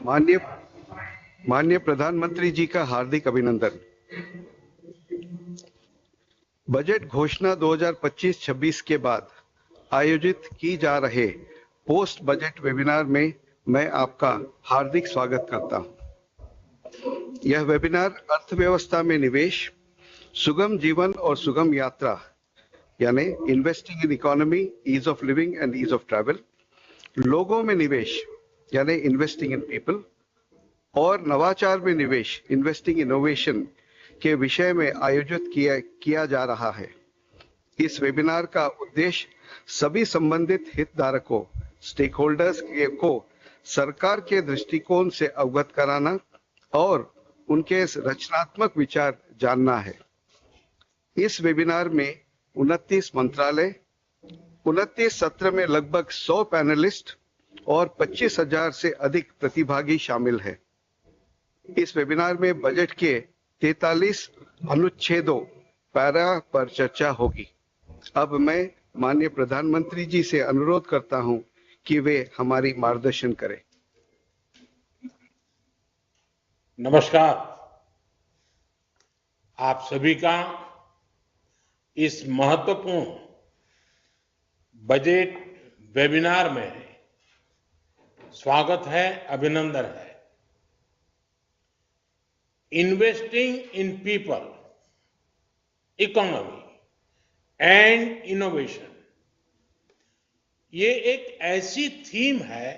माननीय प्रधानमंत्री जी का हार्दिक अभिनंदन। Budget घोषणा 2025-26 के बाद आयोजित की जा रहे पोस्ट बजट वेबिनार में मैं आपका हार्दिक स्वागत करता हूं। यह वेबिनार अर्थव्यवस्था में निवेश, सुगम जीवन और सुगम यात्रा यानी investing in economy, ease of living and ease of travel, लोगों में निवेश यानी इन्वेस्टिंग इन पीपल और नवाचार में निवेश, इन्वेस्टिंग इनोवेशन के विषय में आयोजित किया जा रहा है। इस वेबिनार का उद्देश्य सभी संबंधित हितधारकों, स्टेक होल्डर्स को सरकार के दृष्टिकोण से अवगत कराना और उनके रचनात्मक विचार जानना है। इस वेबिनार में 29 मंत्रालय, 29 सत्र में लगभग 100 पैनलिस्ट और 25,000 से अधिक प्रतिभागी शामिल हैं। इस वेबिनार में बजट के 43 अनुच्छेदों पैरा पर चर्चा होगी। अब मैं माननीय प्रधानमंत्री जी से अनुरोध करता हूं कि वे हमारी मार्गदर्शन करें। नमस्कार, आप सभी का इस महत्वपूर्ण बजट वेबिनार में स्वागत है, अभिनंदन है। Investing in people, economy and innovation, ये एक ऐसी थीम है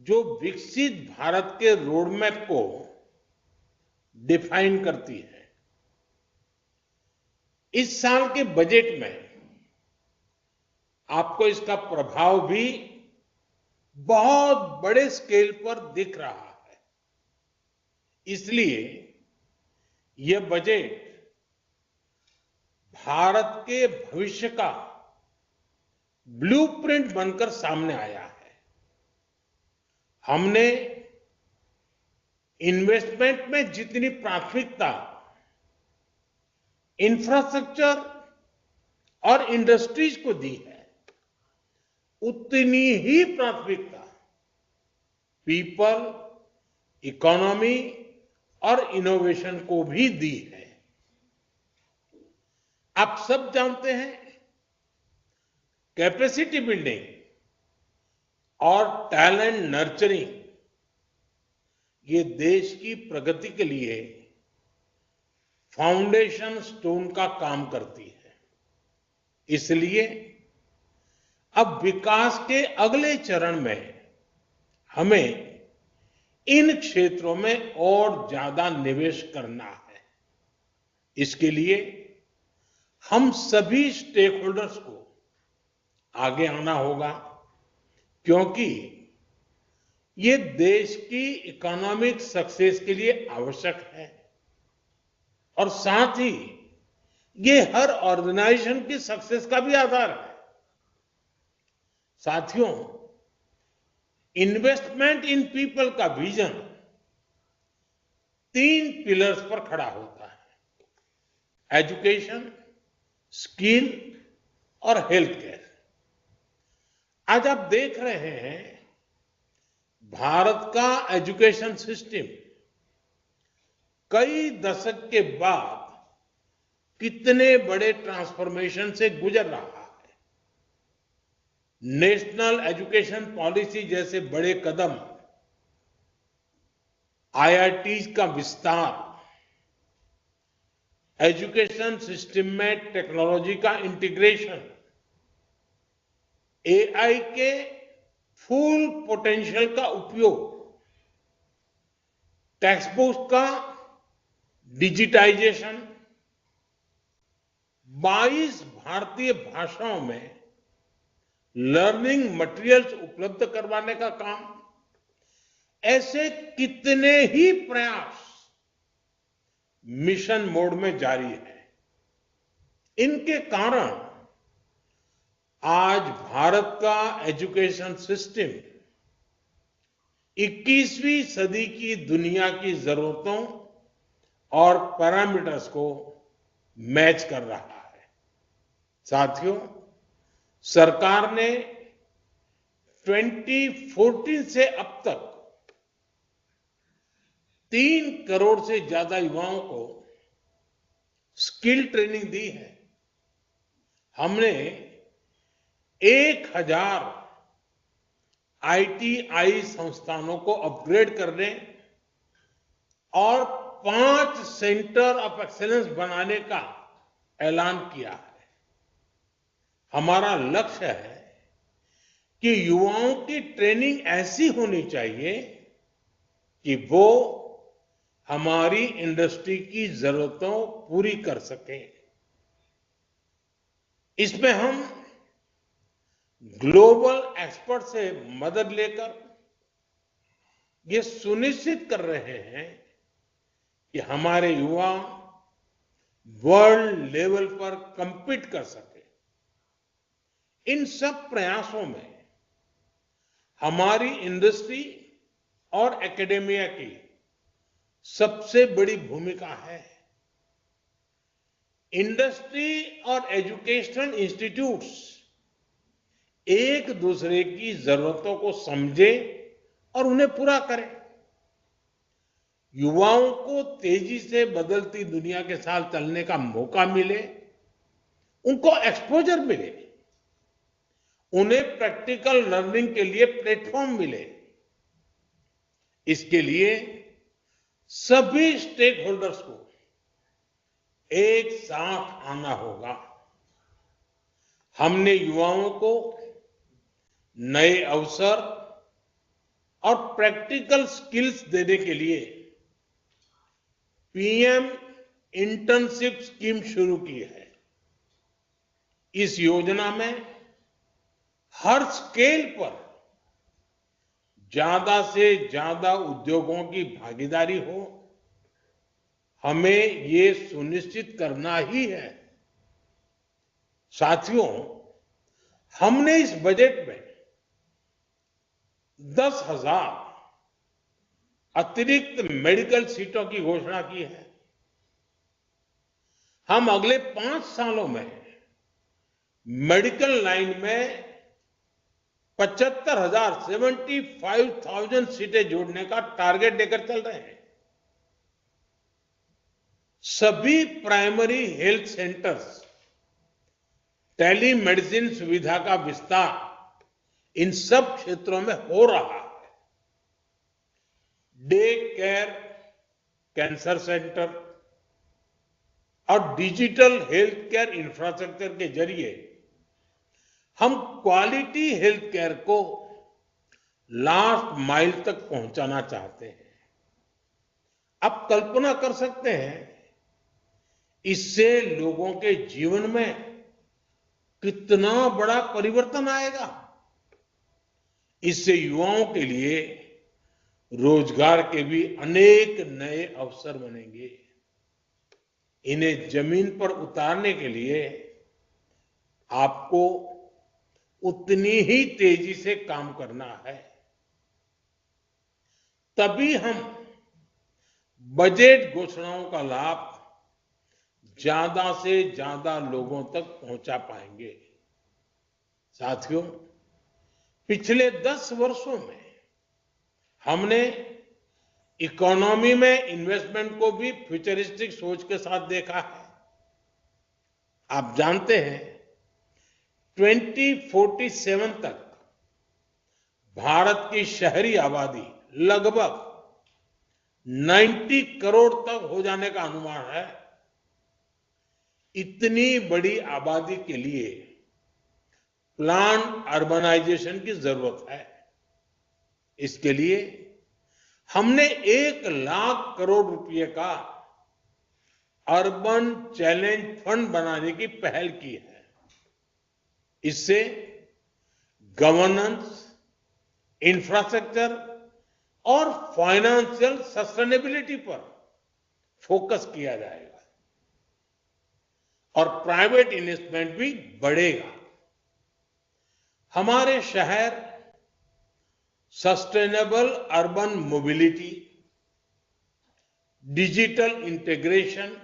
जो विकसित भारत के रोडमैप को डिफाइन करती है। इस साल के बजट में आपको इसका प्रभाव भी बहुत बड़े स्केल पर दिख रहा है। इसलिए यह बजट भारत के भविष्य का ब्लूप्रिंट बनकर सामने आया है। हमने इन्वेस्टमेंट में जितनी प्राथमिकता इंफ्रास्ट्रक्चर और इंडस्ट्रीज को दी है, उतनी ही प्राथमिकता पीपल, इकोनॉमी और इनोवेशन को भी दी है। आप सब जानते हैं कैपेसिटी बिल्डिंग और टैलेंट नर्चरिंग ये देश की प्रगति के लिए फाउंडेशन स्टोन का काम करती है। इसलिए अब विकास के अगले चरण में हमें इन क्षेत्रों में और ज्यादा निवेश करना है। इसके लिए हम सभी स्टेक होल्डर्स को आगे आना होगा, क्योंकि ये देश की इकोनॉमिक सक्सेस के लिए आवश्यक है और साथ ही ये हर ऑर्गेनाइजेशन की सक्सेस का भी आधार है। साथियों, इन्वेस्टमेंट इन पीपल का विजन 3 पिलर्स पर खड़ा होता है: एजुकेशन, स्किल और हेल्थ केयर। आज आप देख रहे हैं भारत का एजुकेशन सिस्टम कई दशक के बाद कितने बड़े ट्रांसफॉर्मेशन से गुजर रहा है। नेशनल एजुकेशन पॉलिसी जैसे बड़े कदम, आईआईटी का विस्तार, एजुकेशन सिस्टम में टेक्नोलॉजी का इंटीग्रेशन, एआई के फुल पोटेंशियल का उपयोग, टेक्स्ट बुक का डिजिटाइजेशन, 22 भारतीय भाषाओं में लर्निंग मटेरियल्स उपलब्ध करवाने का काम, ऐसे कितने ही प्रयास मिशन मोड में जारी है। इनके कारण आज भारत का एजुकेशन सिस्टम 21वीं सदी की दुनिया की जरूरतों और पैरामीटर्स को मैच कर रहा है। साथियों, सरकार ने 2014 से अब तक 3 करोड़ से ज्यादा युवाओं को स्किल ट्रेनिंग दी है। हमने 1000 आईटीआई संस्थानों को अपग्रेड करने और 5 सेंटर ऑफ एक्सीलेंस बनाने का ऐलान किया है। हमारा लक्ष्य है कि युवाओं की ट्रेनिंग ऐसी होनी चाहिए कि वो हमारी इंडस्ट्री की जरूरतों पूरी कर सकें। इसमें हम ग्लोबल एक्सपर्ट से मदद लेकर ये सुनिश्चित कर रहे हैं कि हमारे युवा वर्ल्ड लेवल पर compete कर सके। इन सब प्रयासों में हमारी इंडस्ट्री और एकेडेमिया की सबसे बड़ी भूमिका है। इंडस्ट्री और एजुकेशनल इंस्टीट्यूट्स एक दूसरे की जरूरतों को समझें और उन्हें पूरा करें। युवाओं को तेजी से बदलती दुनिया के साथ चलने का मौका मिले, उनको एक्सपोजर मिले, उन्हें प्रैक्टिकल लर्निंग के लिए प्लेटफॉर्म मिले। इसके लिए सभी स्टेक होल्डर्स को एक साथ आना होगा। हमने युवाओं को नए अवसर और प्रैक्टिकल स्किल्स देने के लिए पीएम इंटर्नशिप स्कीम शुरू की है। इस योजना में हर स्केल पर ज्यादा से ज्यादा उद्योगों की भागीदारी हो। हमें ये सुनिश्चित करना ही है। साथियों, हमने इस बजट में 10,000 अतिरिक्त मेडिकल सीटों की घोषणा की है। हम अगले 5 सालों में मेडिकल लाइन में 75,000 सीटें जोड़ने का टारगेट लेकर चल रहे हैं। सभी प्राइमरी हेल्थ सेंटर्स टेलीमेडिसिन सुविधा का विस्तार इन सब क्षेत्रों में हो रहा है। डे केयर, कैंसर सेंटर और डिजिटल हेल्थ केयर इंफ्रास्ट्रक्चर के जरिए हम क्वालिटी हेल्थ केयर को लास्ट माइल तक पहुंचाना चाहते हैं। आप कल्पना कर सकते हैं इससे लोगों के जीवन में कितना बड़ा परिवर्तन आएगा। इससे युवाओं के लिए रोजगार के भी अनेक नए अवसर बनेंगे। इन्हें जमीन पर उतारने के लिए आपको उतनी ही तेजी से काम करना है। तभी हम बजट घोषणाओं का लाभ ज्यादा से ज्यादा लोगों तक पहुंचा पाएंगे। साथियों, पिछले 10 वर्षों में हमने इकोनॉमी में इन्वेस्टमेंट को भी फ्यूचरिस्टिक सोच के साथ देखा है। आप जानते हैं 2047 तक भारत की शहरी आबादी लगभग 90 करोड़ तक हो जाने का अनुमान है। इतनी बड़ी आबादी के लिए प्लान अर्बनाइजेशन की जरूरत है। इसके लिए हमने 1 लाख करोड़ रुपए का अर्बन चैलेंज फंड बनाने की पहल की है। इससे गवर्नेंस, इंफ्रास्ट्रक्चर और फाइनेंशियल सस्टेनेबिलिटी पर फोकस किया जाएगा और प्राइवेट इन्वेस्टमेंट भी बढ़ेगा। हमारे शहर sustainable urban mobility, digital integration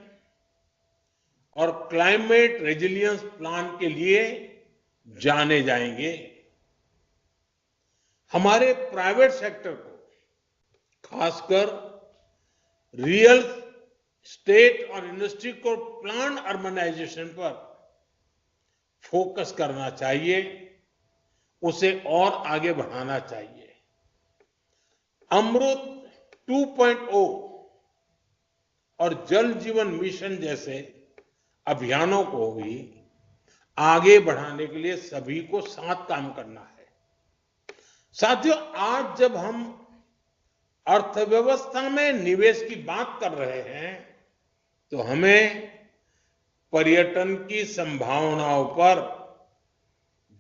और क्लाइमेट रेजिलियंस प्लान के लिए जाने जाएंगे। हमारे प्राइवेट सेक्टर को, खासकर रियल स्टेट और इंडस्ट्री को प्लान अर्बनाइजेशन पर फोकस करना चाहिए, उसे और आगे बढ़ाना चाहिए। अमृत 2.0 और जल जीवन मिशन जैसे अभियानों को भी आगे बढ़ाने के लिए सभी को साथ काम करना है। साथियों, आज जब हम अर्थव्यवस्था में निवेश की बात कर रहे हैं तो हमें पर्यटन की संभावनाओं पर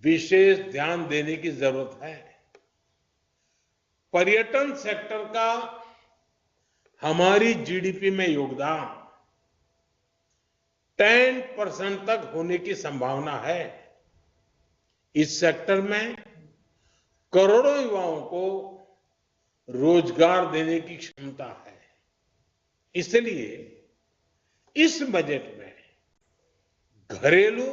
विशेष ध्यान देने की जरूरत है। पर्यटन सेक्टर का हमारी जीडीपी में योगदान 10% तक होने की संभावना है। इस सेक्टर में करोड़ों युवाओं को रोजगार देने की क्षमता है। इसलिए इस बजट में घरेलू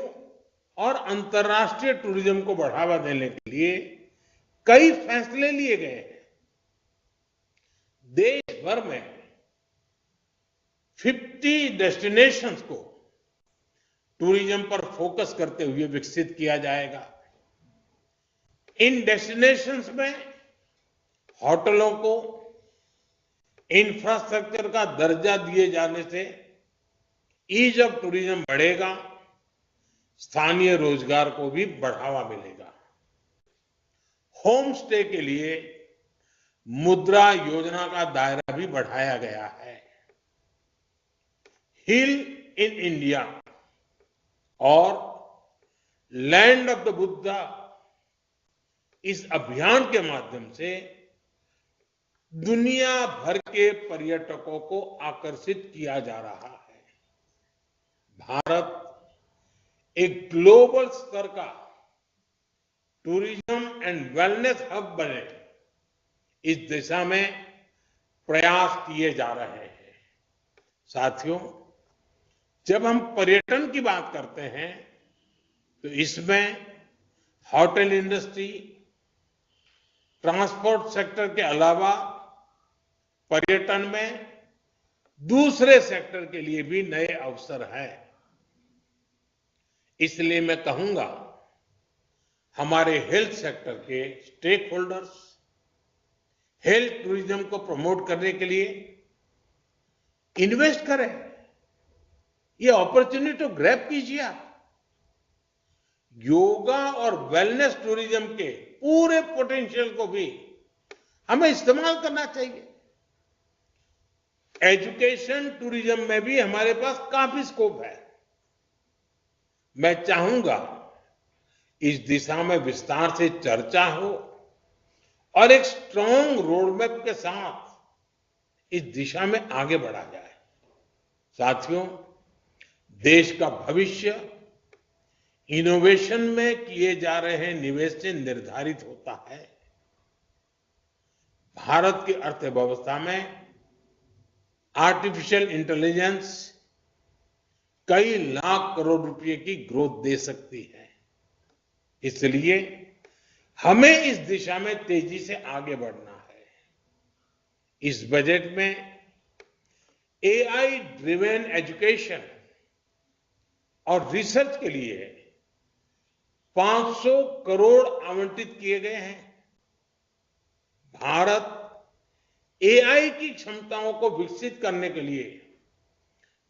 और अंतर्राष्ट्रीय टूरिज्म को बढ़ावा देने के लिए कई फैसले लिए गए हैं। देश भर में 50 डेस्टिनेशंस को टूरिज्म पर फोकस करते हुए विकसित किया जाएगा। इन डेस्टिनेशंस में होटलों को इंफ्रास्ट्रक्चर का दर्जा दिए जाने से ईज ऑफ टूरिज्म बढ़ेगा, स्थानीय रोजगार को भी बढ़ावा मिलेगा। होम स्टे के लिए मुद्रा योजना का दायरा भी बढ़ाया गया है। हिल इन इंडिया और लैंड ऑफ द बुद्धा, इस अभियान के माध्यम से दुनिया भर के पर्यटकों को आकर्षित किया जा रहा है। भारत एक ग्लोबल स्तर का टूरिज्म एंड वेलनेस हब बने, इस दिशा में प्रयास किए जा रहे हैं। साथियों, जब हम पर्यटन की बात करते हैं तो इसमें होटल इंडस्ट्री, ट्रांसपोर्ट सेक्टर के अलावा पर्यटन में दूसरे सेक्टर के लिए भी नए अवसर हैं। इसलिए मैं कहूंगा हमारे हेल्थ सेक्टर के स्टेक होल्डर्स हेल्थ टूरिज्म को प्रमोट करने के लिए इन्वेस्ट करें। ये अपॉर्चुनिटी तो ग्रैब कीजिए आप। योगा और वेलनेस टूरिज्म के पूरे पोटेंशियल को भी हमें इस्तेमाल करना चाहिए। एजुकेशन टूरिज्म में भी हमारे पास काफी स्कोप है। मैं चाहूंगा इस दिशा में विस्तार से चर्चा हो और एक स्ट्रांग रोडमैप के साथ इस दिशा में आगे बढ़ा जाए। साथियों, देश का भविष्य इनोवेशन में किए जा रहे निवेश से निर्धारित होता है। भारत की अर्थव्यवस्था में आर्टिफिशियल इंटेलिजेंस कई लाख करोड़ रुपए की ग्रोथ दे सकती है। इसलिए हमें इस दिशा में तेजी से आगे बढ़ना है। इस बजट में एआई ड्रिवेन एजुकेशन और रिसर्च के लिए 500 करोड़ आवंटित किए गए हैं। भारत एआई की क्षमताओं को विकसित करने के लिए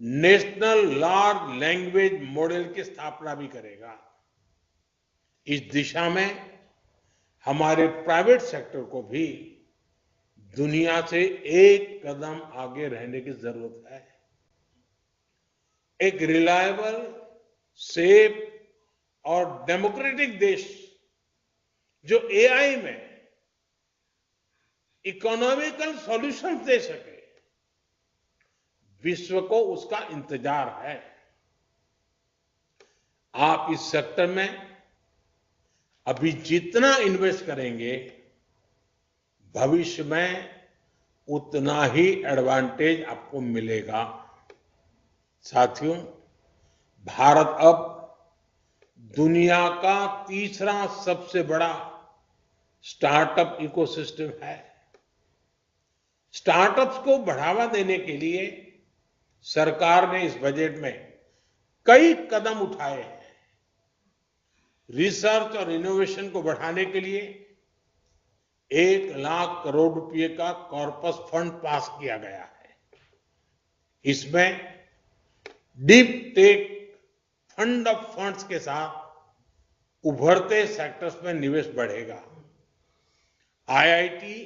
नेशनल लार्ज लैंग्वेज मॉडल की स्थापना भी करेगा। इस दिशा में हमारे प्राइवेट सेक्टर को भी दुनिया से एक कदम आगे रहने की जरूरत है। एक रिलायबल, सेफ और डेमोक्रेटिक देश जो एआई में इकोनॉमिकल सॉल्यूशंस दे सके, विश्व को उसका इंतजार है। आप इस सेक्टर में अभी जितना इन्वेस्ट करेंगे, भविष्य में उतना ही एडवांटेज आपको मिलेगा। साथियों, भारत अब दुनिया का तीसरा सबसे बड़ा स्टार्टअप इकोसिस्टम है। स्टार्टअप्स को बढ़ावा देने के लिए सरकार ने इस बजट में कई कदम उठाए हैं। रिसर्च और इनोवेशन को बढ़ाने के लिए 1 लाख करोड़ रुपए का कॉर्पस फंड पास किया गया है। इसमें deep tech fund of funds के साथ उभरते सेक्टर्स में निवेश बढ़ेगा। आईआईटी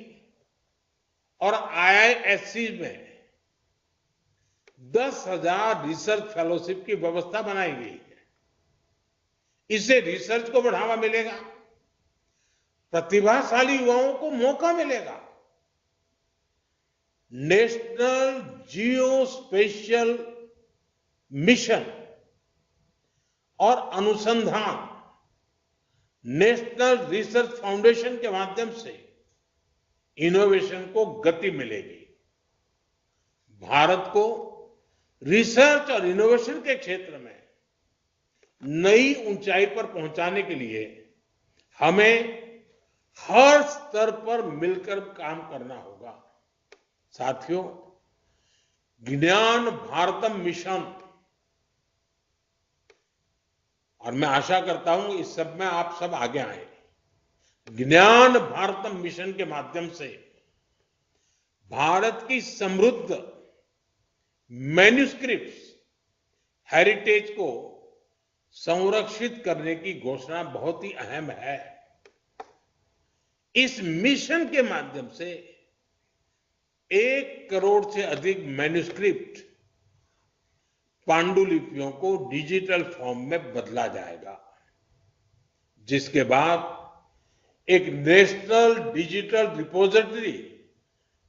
और आईआईएससी में 10,000 रिसर्च फेलोशिप की व्यवस्था बनाई गई है। इससे रिसर्च को बढ़ावा मिलेगा, प्रतिभाशाली युवाओं को मौका मिलेगा। नेशनल जियो स्पेशियल मिशन और अनुसंधान नेशनल रिसर्च फाउंडेशन के माध्यम से इनोवेशन को गति मिलेगी। भारत को रिसर्च और इनोवेशन के क्षेत्र में नई ऊंचाई पर पहुंचाने के लिए हमें हर स्तर पर मिलकर काम करना होगा। साथियों, ज्ञान भारतम मिशन, और मैं आशा करता हूं इस सब में आप सब आगे आए। ज्ञान भारतम मिशन के माध्यम से भारत की समृद्ध मैन्युस्क्रिप्ट्स हेरिटेज को संरक्षित करने की घोषणा बहुत ही अहम है। इस मिशन के माध्यम से 1 करोड़ से अधिक मैन्युस्क्रिप्ट पांडुलिपियों को डिजिटल फॉर्म में बदला जाएगा, जिसके बाद एक नेशनल डिजिटल रिपोजिटरी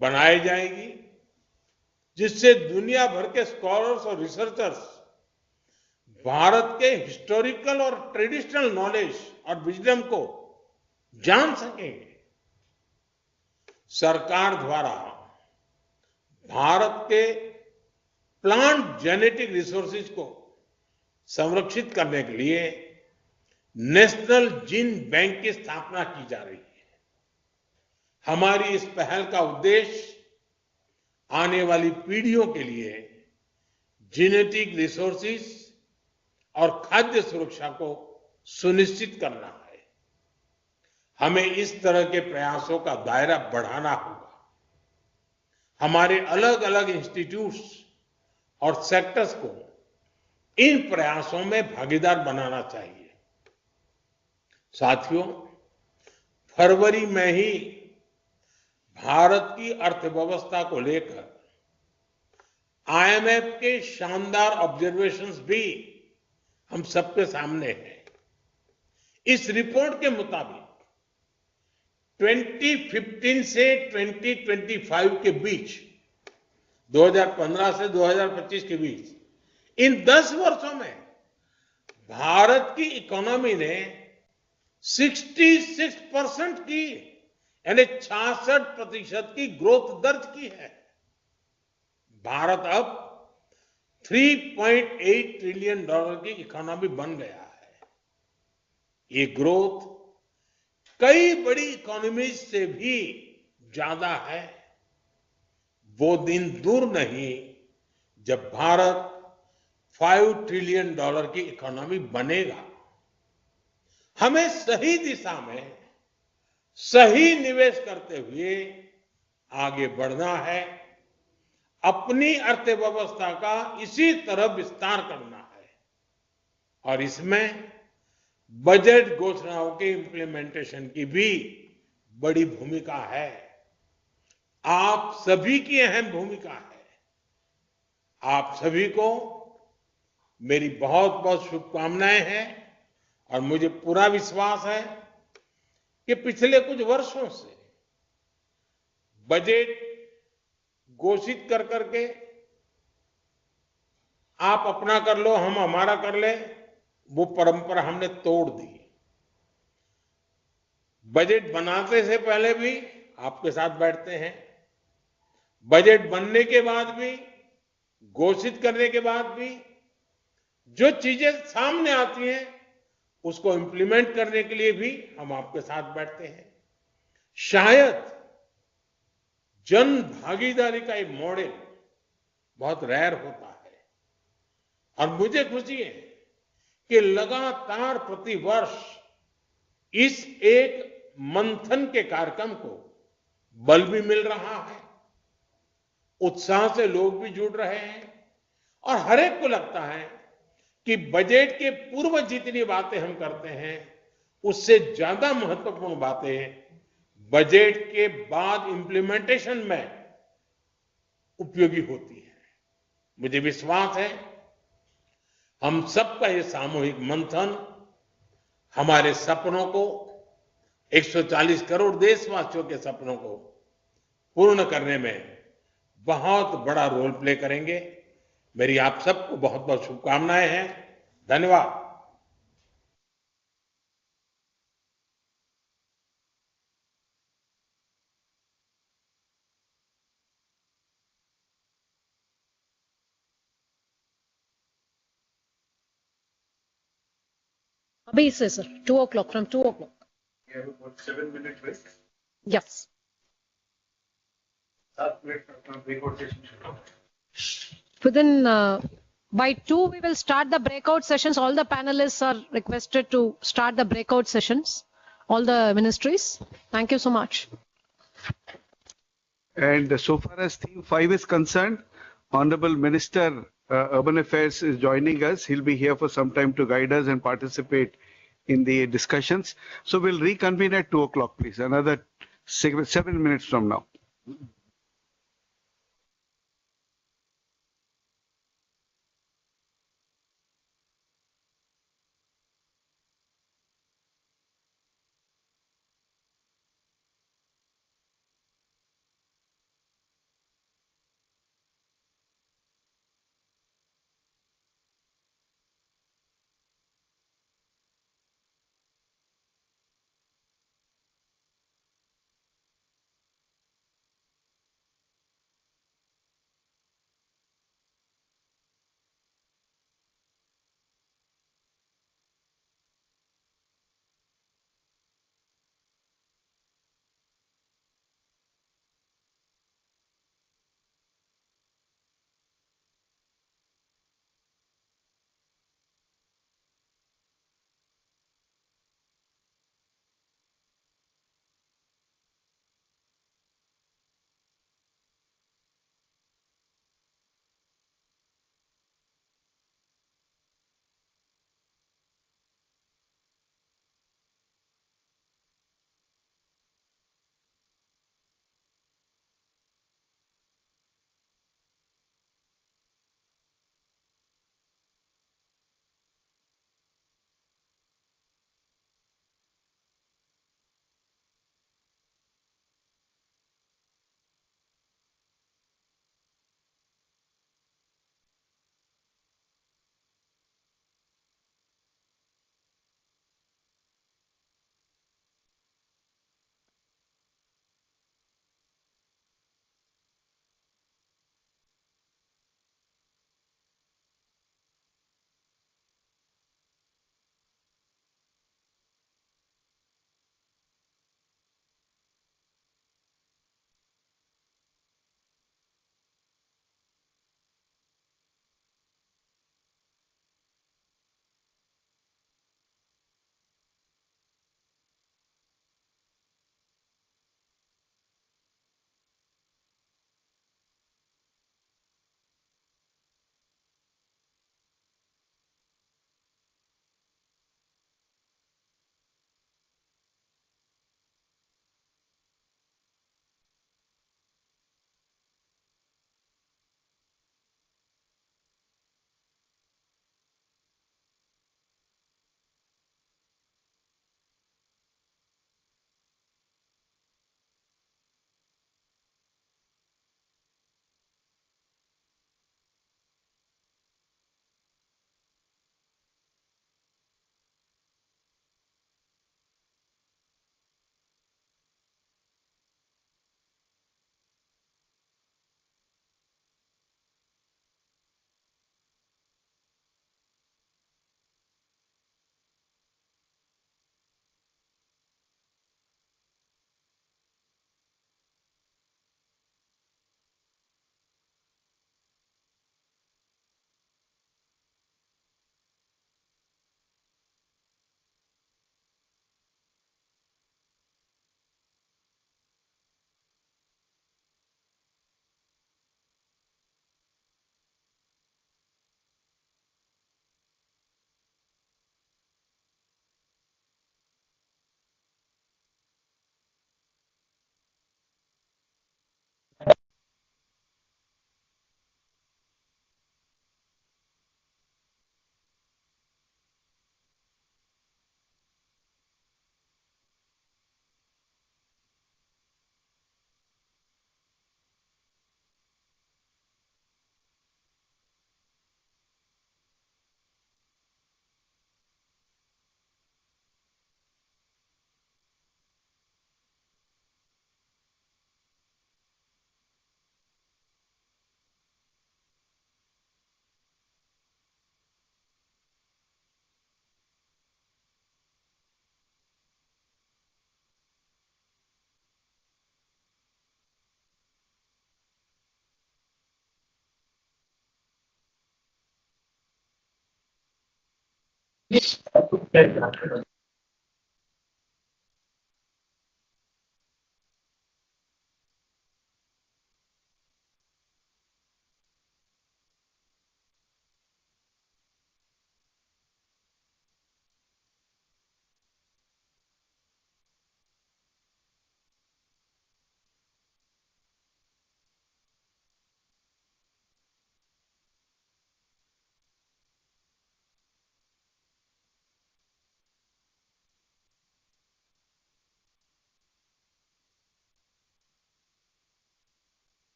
बनाई जाएगी, जिससे दुनिया भर के स्कॉलर्स और रिसर्चर्स भारत के हिस्टोरिकल और ट्रेडिशनल नॉलेज और विजडम को जान सकेंगे। सरकार द्वारा भारत के प्लांट जेनेटिक रिसोर्सेज को संरक्षित करने के लिए नेशनल जीन बैंक की स्थापना की जा रही है। हमारी इस पहल का उद्देश्य आने वाली पीढ़ियों के लिए जेनेटिक रिसोर्सेज और खाद्य सुरक्षा को सुनिश्चित करना है। हमें इस तरह के प्रयासों का दायरा बढ़ाना होगा। हमारे अलग अलग इंस्टीट्यूट्स और सेक्टर्स को इन प्रयासों में भागीदार बनाना चाहिए। साथियों, फरवरी में ही भारत की अर्थव्यवस्था को लेकर आईएमएफ के शानदार ऑब्जर्वेशंस भी हम सबके सामने हैं। इस रिपोर्ट के मुताबिक 2015 से 2025 के बीच, 2015 से 2025 के बीच, इन 10 वर्षों में भारत की इकोनॉमी ने 66% की, यानी 66% की ग्रोथ दर्ज की है। भारत अब $3.8 ट्रिलियन की इकोनॉमी बन गया है। ये ग्रोथ कई बड़ी इकोनॉमीज से भी ज्यादा है। वो दिन दूर नहीं जब भारत $5 ट्रिलियन की इकोनॉमी बनेगा। हमें सही दिशा में सही निवेश करते हुए आगे बढ़ना है। अपनी अर्थव्यवस्था का इसी तरह विस्तार करना है और इसमें बजट घोषणाओं के इंप्लीमेंटेशन की भी बड़ी भूमिका है। आप सभी की अहम भूमिका है। आप सभी को मेरी बहुत बहुत शुभकामनाएं हैं और मुझे पूरा विश्वास है कि पिछले कुछ वर्षों से बजट घोषित कर करके आप अपना कर लो, हम हमारा कर ले, वो परंपरा हमने तोड़ दी। बजट बनाते से पहले भी आपके साथ बैठते हैं, बजट बनने के बाद भी, घोषित करने के बाद भी जो चीजें सामने आती हैं उसको इंप्लीमेंट करने के लिए भी हम आपके साथ बैठते हैं। शायद जन भागीदारी का एक मॉडल बहुत रेयर होता है और मुझे खुशी है कि लगातार प्रतिवर्ष इस एक मंथन के कार्यक्रम को बल भी मिल रहा है, उत्साह से लोग भी जुड़ रहे हैं और हर एक को लगता है कि बजट के पूर्व जितनी बातें हम करते हैं उससे ज्यादा महत्वपूर्ण बातें बजट के बाद इंप्लीमेंटेशन में उपयोगी होती है। मुझे विश्वास है हम सबका ये सामूहिक मंथन हमारे सपनों को, 140 करोड़ देशवासियों के सपनों को पूर्ण करने में बहुत बड़ा रोल प्ले करेंगे। मेरी आप सबको बहुत बहुत शुभकामनाएं हैं। धन्यवाद। Abhi se, sir. 2 o'clock, from 2 o'clock. We have about 7 minutes break. Yes. 7 minutes breakout session. Within, by 2, we will start the breakout sessions. All the panelists are requested to start the breakout sessions. All the ministries. Thank you so much. And so far as theme 5 is concerned, Honorable Minister Urban Affairs is joining us. He'll be here for some time to guide us and participate in the discussions. So we'll reconvene at 2 o'clock, please. Another 7 minutes from now.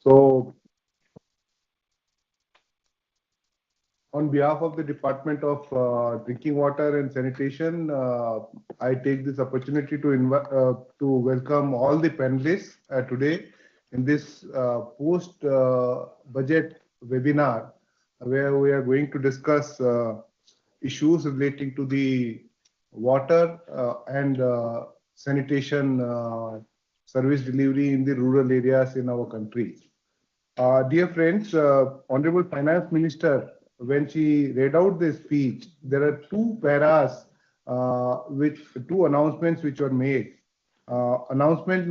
So on behalf of the Department of Drinking Water and Sanitation, I take this opportunity to welcome all the panelists today in this post-budget webinar, where we are going to discuss issues relating to the water and sanitation service delivery in the rural areas in our country. Dear friends, Honorable Finance Minister, when she read out this speech, there are two paras, two announcements which were made. Announcement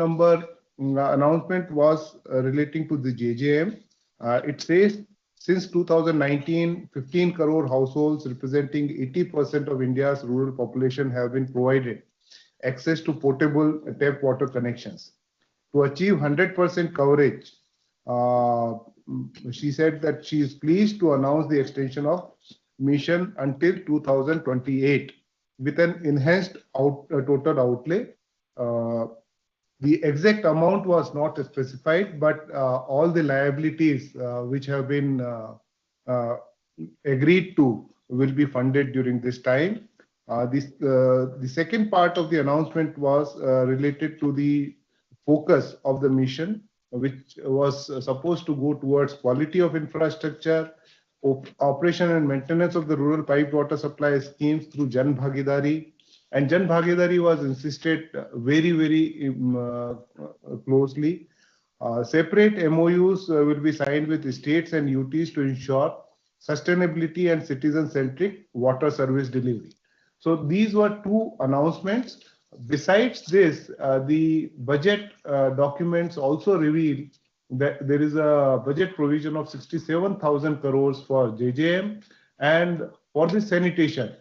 was relating to the JJM. It says since 2019, 15 crore households representing 80% of India's rural population have been provided access to potable tap water connections. To achieve 100% coverage, she said that she is pleased to announce the extension of mission until 2028 with an enhanced total outlay. The exact amount was not specified, but all the liabilities which have been agreed to will be funded during this time. The second part of the announcement was related to the focus of the mission, which was supposed to go towards quality of infrastructure, operation and maintenance of the rural piped water supply schemes through Jan Bhagidari. And Jan Bhagidari was insisted very closely. Separate MOUs will be signed with states and UTs to ensure sustainability and citizen-centric water service delivery. So these were two announcements. Besides this, the budget documents also reveal that there is a budget provision of 67,000 crores for JJM, and for the sanitation,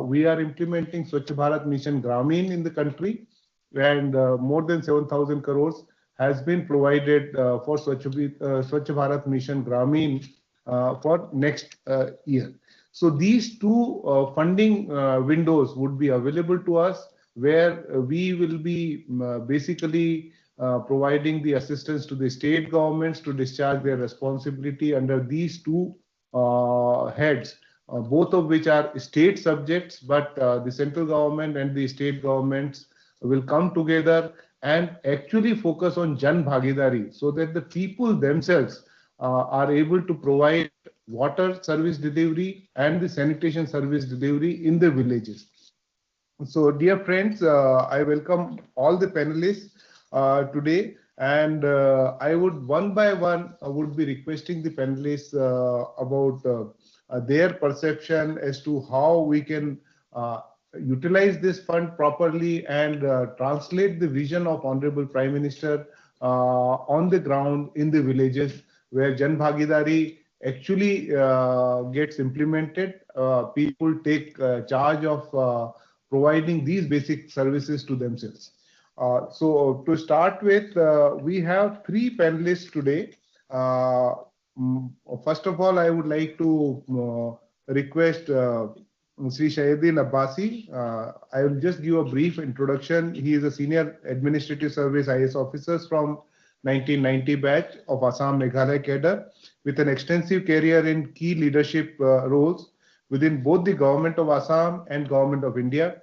we are implementing Swachh Bharat Mission Gramin in the country, and more than 7,000 crores has been provided for Swachh Bharat Mission Gramin for next year. So these two funding windows would be available to us, where we will be basically providing the assistance to the state governments to discharge their responsibility under these two heads, both of which are state subjects, but the central government and the state governments will come together and actually focus on Jan Bhagidari, so that the people themselves are able to provide water service delivery and the sanitation service delivery in the villages. So, dear friends, I welcome all the panelists today, and I would one by one would be requesting the panelists about their perception as to how we can utilize this fund properly and translate the vision of Honorable Prime Minister on the ground in the villages, where Jan Bhagidari actually gets implemented. People take charge of providing these basic services to themselves. So to start with, we have three panelists today. First of all, I would like to request Sri Shahiddin Abbasi. I will just give a brief introduction. He is a senior administrative service IS officer from 1990 batch of Assam Meghalaya cadre, with an extensive career in key leadership roles within both the Government of Assam and Government of India.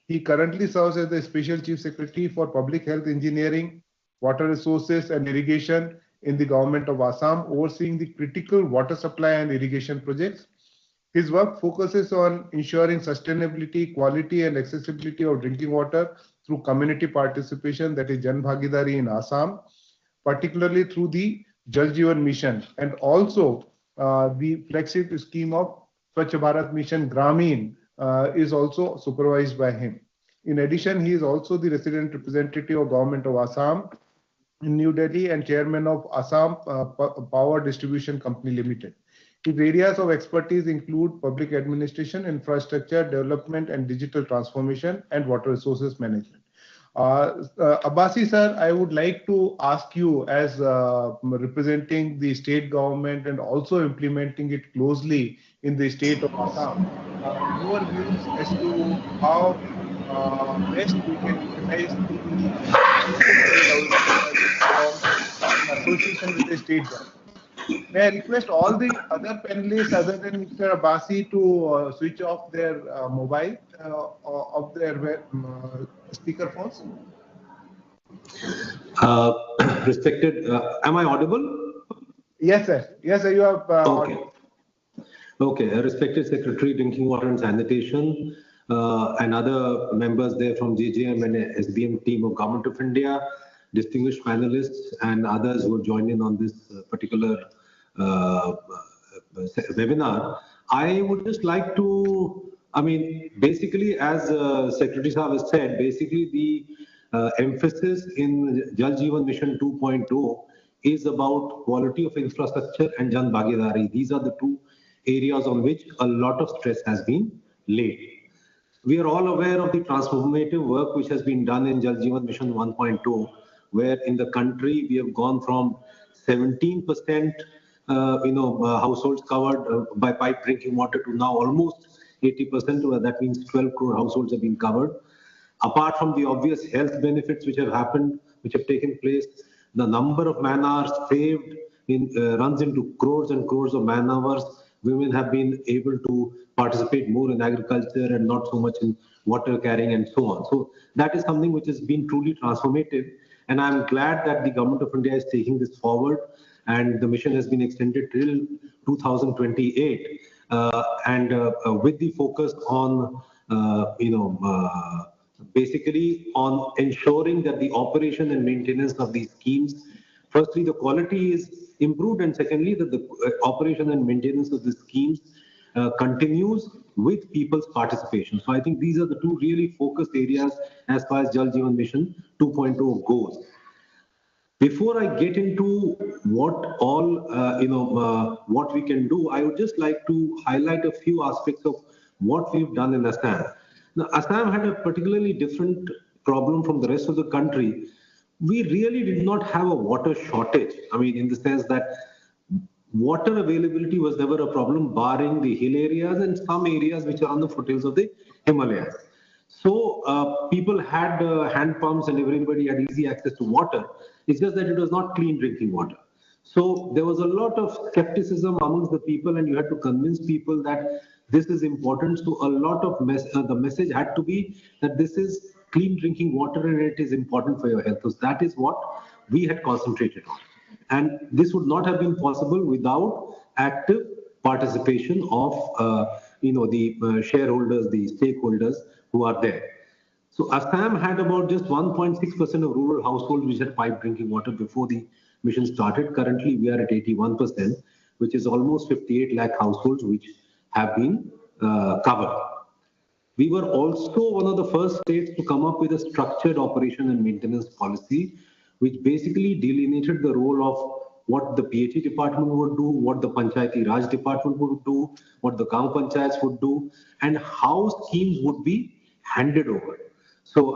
He currently serves as the Special Chief Secretary for Public Health Engineering, Water Resources and Irrigation in the Government of Assam, overseeing the critical water supply and irrigation projects. His work focuses on ensuring sustainability, quality and accessibility of drinking water through community participation, that is Jan Bhagidari in Assam, particularly through the Jal Jeevan mission, and also the flagship scheme of Swachh Bharat Mission Gramin is also supervised by him. In addition, he is also the resident representative of Government of Assam in New Delhi and chairman of Assam Power Distribution Company Limited. His areas of expertise include public administration, infrastructure development and digital transformation, and water resources management. Abbasi sir, I would like to ask you, as representing the state government and also implementing it closely in the state of Assam, your views as to how best we can utilize the association with the state government. May I request all the other panelists other than Mr. Abbasi to switch off their mobile of their speaker phones? Respected, am I audible? Yes, sir. Yes, sir. You are okay. Okay, respected Secretary, Drinking Water and Sanitation, and other members there from JJM and SBM team of Government of India, distinguished panelists, and others who joined in on this particular webinar. I would just like to, basically, as Secretary Saab has said, basically the emphasis in Jal Jeevan Mission 2.0 is about quality of infrastructure and Jan Bhagidari. These are the two areas on which a lot of stress has been laid. We are all aware of the transformative work which has been done in Jal Jeevan Mission 1.0, where in the country we have gone from 17% households covered by pipe drinking water to now almost 80%. That means 12 crore households have been covered. Apart from the obvious health benefits which have happened, which have taken place, the number of man hours saved runs into crores and crores of man hours. Women have been able to participate more in agriculture and not so much in water carrying and so on. So that is something which has been truly transformative. And I'm glad that the Government of India is taking this forward, and the mission has been extended till 2028. With the focus on, basically on ensuring that the operation and maintenance of these schemes, firstly, the quality is improved, and secondly, that the operation and maintenance of the schemes continues with people's participation. So I think these are the two really focused areas as far as Jal Jeevan Mission 2.0 goes. Before I get into what all, what we can do, I would just like to highlight a few aspects of what we've done in Assam. Now, Assam had a particularly different problem from the rest of the country. We really did not have a water shortage. In the sense that water availability was never a problem, barring the hill areas and some areas which are on the foothills of the Himalayas. So people had hand pumps and everybody had easy access to water. It's just that it was not clean drinking water. So there was a lot of skepticism amongst the people, and you had to convince people that this is important. So a lot of the message had to be that this is clean drinking water and it is important for your health. So that is what we had concentrated on. And this would not have been possible without active participation of the shareholders, the stakeholders who are there. So Assam had about just 1.6% of rural households which had pipe drinking water before the mission started. Currently, we are at 81%, which is almost 58 lakh households which have been covered. We were also one of the first states to come up with a structured operation and maintenance policy, which basically delineated the role of what the PHE department would do, what the Panchayati Raj department would do, what the Gaon Panchayats would do, and how schemes would be handed over. So,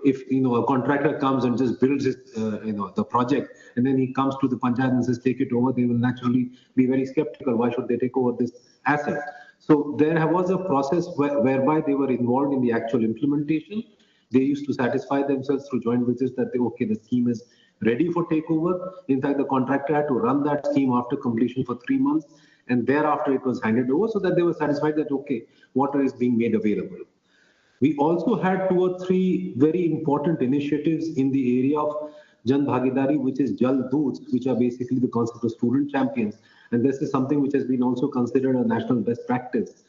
if a contractor comes and just builds his, the project, and then he comes to the Panchayat and says, take it over, they will naturally be very skeptical. Why should they take over this asset? So there was a process whereby they were involved in the actual implementation. They used to satisfy themselves through joint visits that the scheme is ready for takeover. In fact, the contractor had to run that scheme after completion for 3 months, and thereafter it was handed over so that they were satisfied that, water is being made available. We also had 2 or 3 very important initiatives in the area of Jan Bhagidari, which is Jal Doots, which are basically the concept of student champions. And this is something which has been also considered a national best practice,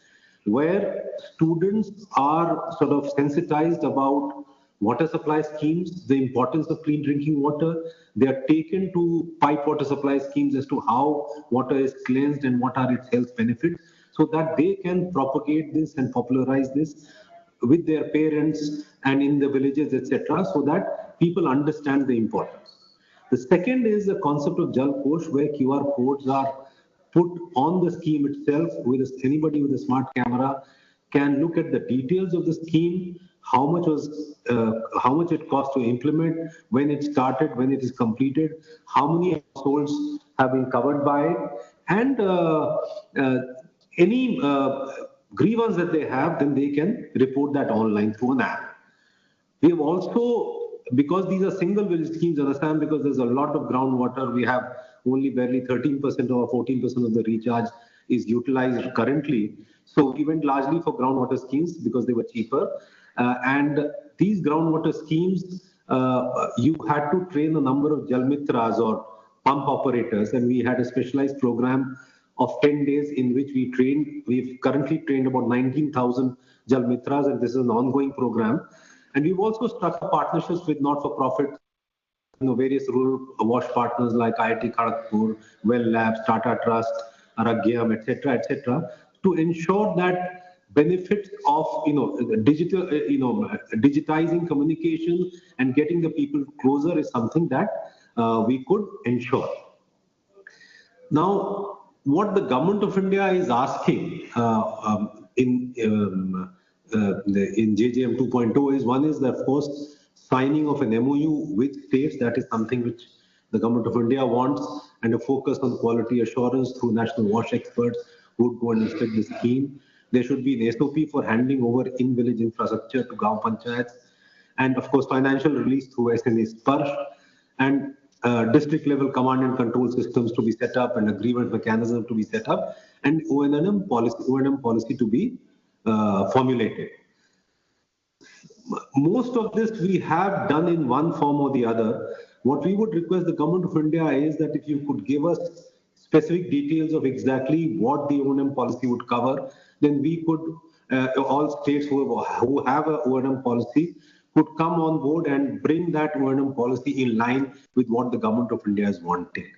where students are sort of sensitized about water supply schemes, the importance of clean drinking water. They are taken to pipe water supply schemes as to how water is cleansed and what are its health benefits, so that they can propagate this and popularize this with their parents and in the villages, etc., so that people understand the importance. The second is the concept of Jal Kosh, where QR codes are put on the scheme itself. Anybody with a smart camera can look at the details of the scheme, how much it cost to implement, when it started, when it is completed, how many households have been covered by it, and any grievance that they have, then they can report that online through an app. We have also because these are single village schemes, understand, because there's a lot of groundwater, we have only barely 13% or 14% of the recharge is utilized currently. So we went largely for groundwater schemes because they were cheaper. And these groundwater schemes, you had to train a number of Jalmitras or pump operators, and we had a specialized program of 10 days in which we've currently trained about 19,000 Jalmitras, and this is an ongoing program. And we've also struck partnerships with not-for-profit, various rural wash partners like IIT Kharagpur, Well Labs, Tata Trust, Aragyam, etc., to ensure that benefits of digitizing communication and getting the people closer is something that we could ensure. Now, what the government of India is asking in JJM 2.0 is, one is that, of course, signing of an MOU with states. That is something which the government of India wants, and a focus on quality assurance through national wash experts who would go and inspect the scheme. There should be an SOP for handing over in-village infrastructure to Gaon Panchayats, and of course financial release through SNA Sparsh, and district level command and control systems to be set up, and agreement mechanism to be set up, and O&M policy to be formulated. Most of this we have done in one form or the other. What we would request the government of India is that if you could give us specific details of exactly what the O&M policy would cover, then we could, all states who have a O&M policy could come on board and bring that O&M policy in line with what the government of India is wanting.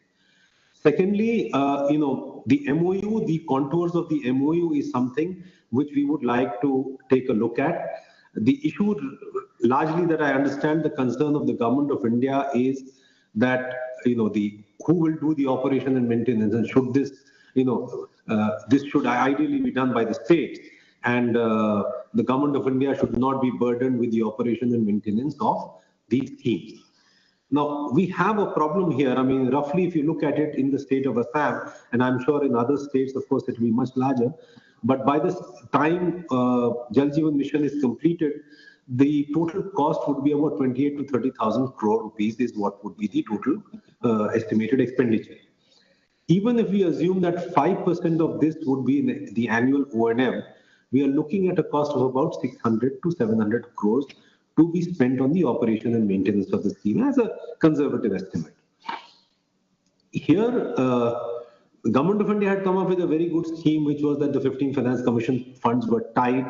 Secondly, the MOU, the contours of the MOU is something which we would like to take a look at. The issue largely that I understand, the concern of the government of India is that, who will do the operation and maintenance, and should this, this should ideally be done by the states, and the government of India should not be burdened with the operation and maintenance of these schemes. Now, we have a problem here. I mean, roughly, if you look at it in the state of Assam, and I'm sure in other states, of course, it will be much larger, but by this time Jal Jeevan mission is completed, the total cost would be about 28 to 30,000 crore rupees is what would be the total estimated expenditure. Even if we assume that 5% of this would be the annual O&M, we are looking at a cost of about 600 to 700 crores to be spent on the operation and maintenance of the scheme as a conservative estimate. Here, the government of India had come up with a very good scheme, which was that the 15 Finance Commission funds were tied,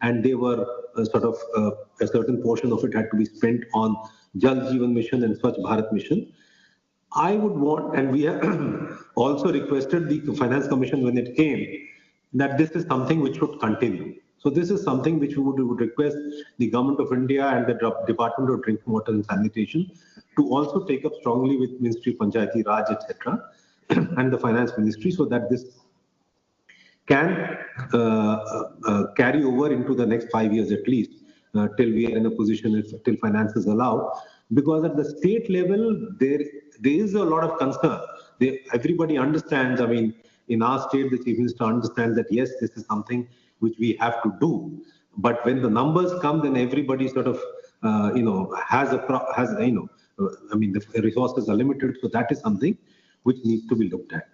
and they were a certain portion of it had to be spent on Jal Jeevan mission and Swachh Bharat mission. I would want, and we have also requested the Finance Commission when it came, that this is something which should continue. So this is something which we would request the Government of India and the Department of Drinking Water and Sanitation to also take up strongly with Ministry of Panchayati Raj, etc., and the Finance Ministry, so that this can carry over into the next 5 years at least, till we are in a position, till finances allow. Because at the state level, there is a lot of concern. Everybody understands, I mean, in our state, the Chief Minister understands that, yes, this is something which we have to do. But when the numbers come, then everybody sort of, I mean, the resources are limited. So that is something which needs to be looked at.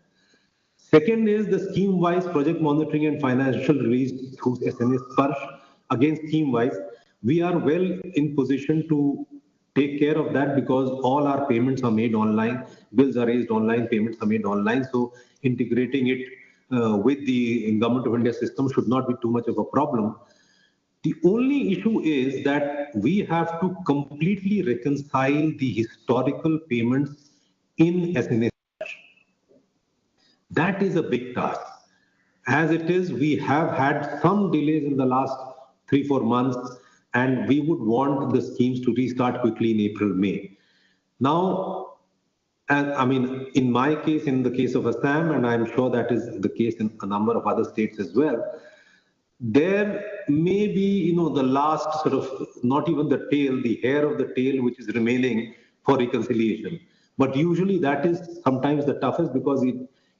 Second is the scheme-wise project monitoring and financial release through SNA Sparsh. Again, scheme-wise, we are well in position to take care of that because all our payments are made online, bills are raised online, payments are made online. So integrating it with the Government of India system should not be too much of a problem. The only issue is that we have to completely reconcile the historical payments in SNA. That is a big task. As it is, we have had some delays in the last 3-4 months, and we would want the schemes to restart quickly in April, May. Now, and I mean, in my case, in the case of Assam, and I'm sure that is the case in a number of other states as well, there may be, the last sort of, not even the tail, the hair of the tail, which is remaining for reconciliation. But usually that is sometimes the toughest because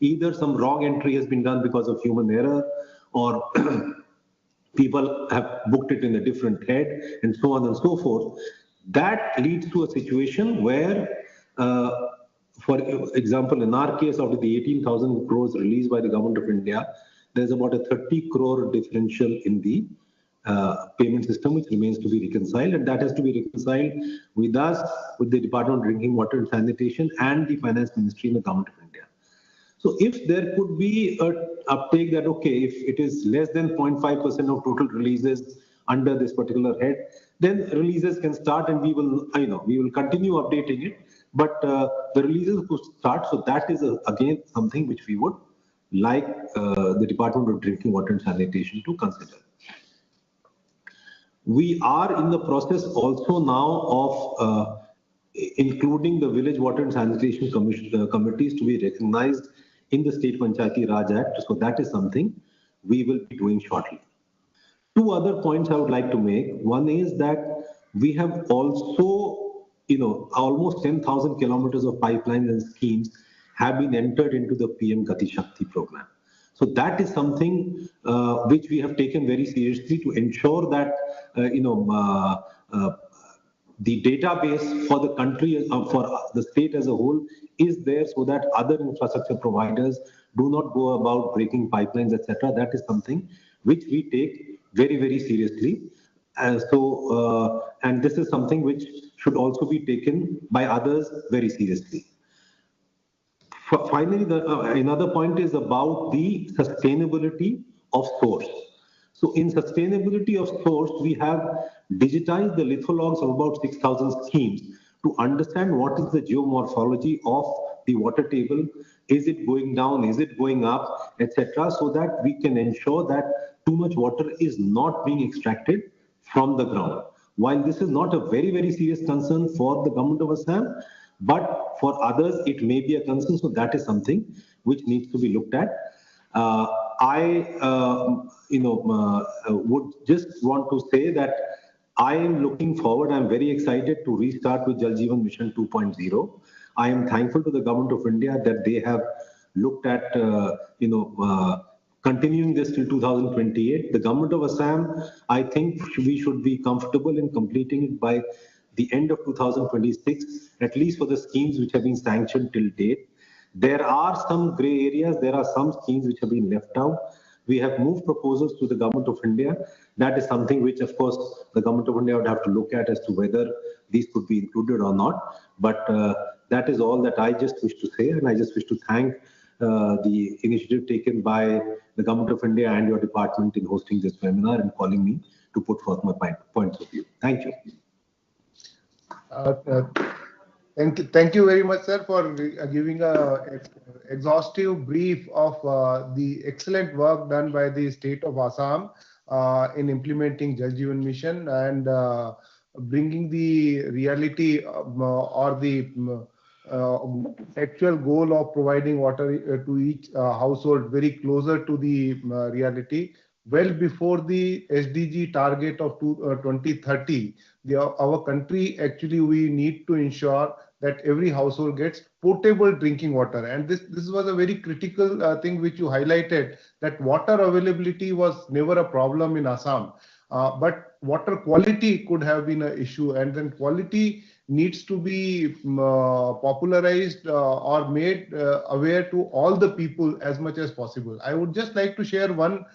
either some wrong entry has been done because of human error, or people have booked it in a different head, and so on and so forth. That leads to a situation where, for example, in our case, out of the 18,000 crores released by the government of India, there's about a 30 crore differential in the payment system, which remains to be reconciled, and that has to be reconciled with us, with the Department of Drinking Water and Sanitation, and the Finance Ministry in the government of India. So if there could be a uptake that, okay, if it is less than 0.5% of total releases under this particular head, then releases can start, and we will, we will continue updating it, but the releases could start. So that is again something which we would like the Department of Drinking Water and Sanitation to consider. We are in the process also now of including the Village Water and Sanitation committees to be recognized in the State Panchayati Raj Act. So that is something we will be doing shortly. Two other points I would like to make. One is that we have also, almost 10,000 kilometers of pipelines and schemes have been entered into the PM Gati Shakti program. So that is something which we have taken very seriously to ensure that, the database for the country, for the state as a whole, is there so that other infrastructure providers do not go about breaking pipelines, etc. That is something which we take very, very seriously. And this is something which should also be taken by others very seriously. Finally, another point is about the sustainability of source. So in sustainability of source, we have digitized the lithologs of about 6,000 schemes to understand what is the geomorphology of the water table. Is it going down? Is it going up? Etc. So that we can ensure that too much water is not being extracted from the ground. While this is not a very, very serious concern for the government of Assam, but for others, it may be a concern. So that is something which needs to be looked at. I would just want to say that I am looking forward. I'm very excited to restart with Jal Jeevan Mission 2.0. I am thankful to the government of India that they have looked at, continuing this till 2028. The government of Assam, I think we should be comfortable in completing it by the end of 2026, at least for the schemes which have been sanctioned till date. There are some gray areas. There are some schemes which have been left out. We have moved proposals to the government of India. That is something which, of course, the government of India would have to look at as to whether these could be included or not. But that is all that I just wish to say. And I just wish to thank the initiative taken by the government of India and your department in hosting this webinar and calling me to put forth my points of view. Thank you. Thank you very much, sir, for giving an exhaustive brief of the excellent work done by the state of Assam in implementing Jal Jeevan Mission and bringing the reality or the actual goal of providing water to each household very closer to the reality. Well before the SDG target of 2030, our country actually, we need to ensure that every household gets potable drinking water. And this was a very critical thing which you highlighted, that water availability was never a problem in Assam. But water quality could have been an issue, and then quality needs to be popularized or made aware to all the people as much as possible. I would just like to share one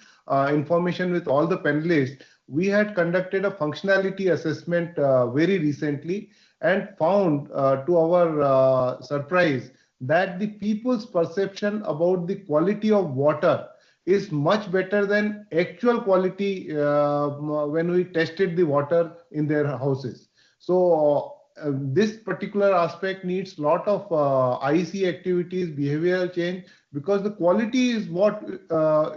information with all the panelists. We had conducted a functionality assessment very recently and found to our surprise that the people's perception about the quality of water is much better than actual quality when we tested the water in their houses. So this particular aspect needs a lot of IC activities, behavioral change, because the quality is what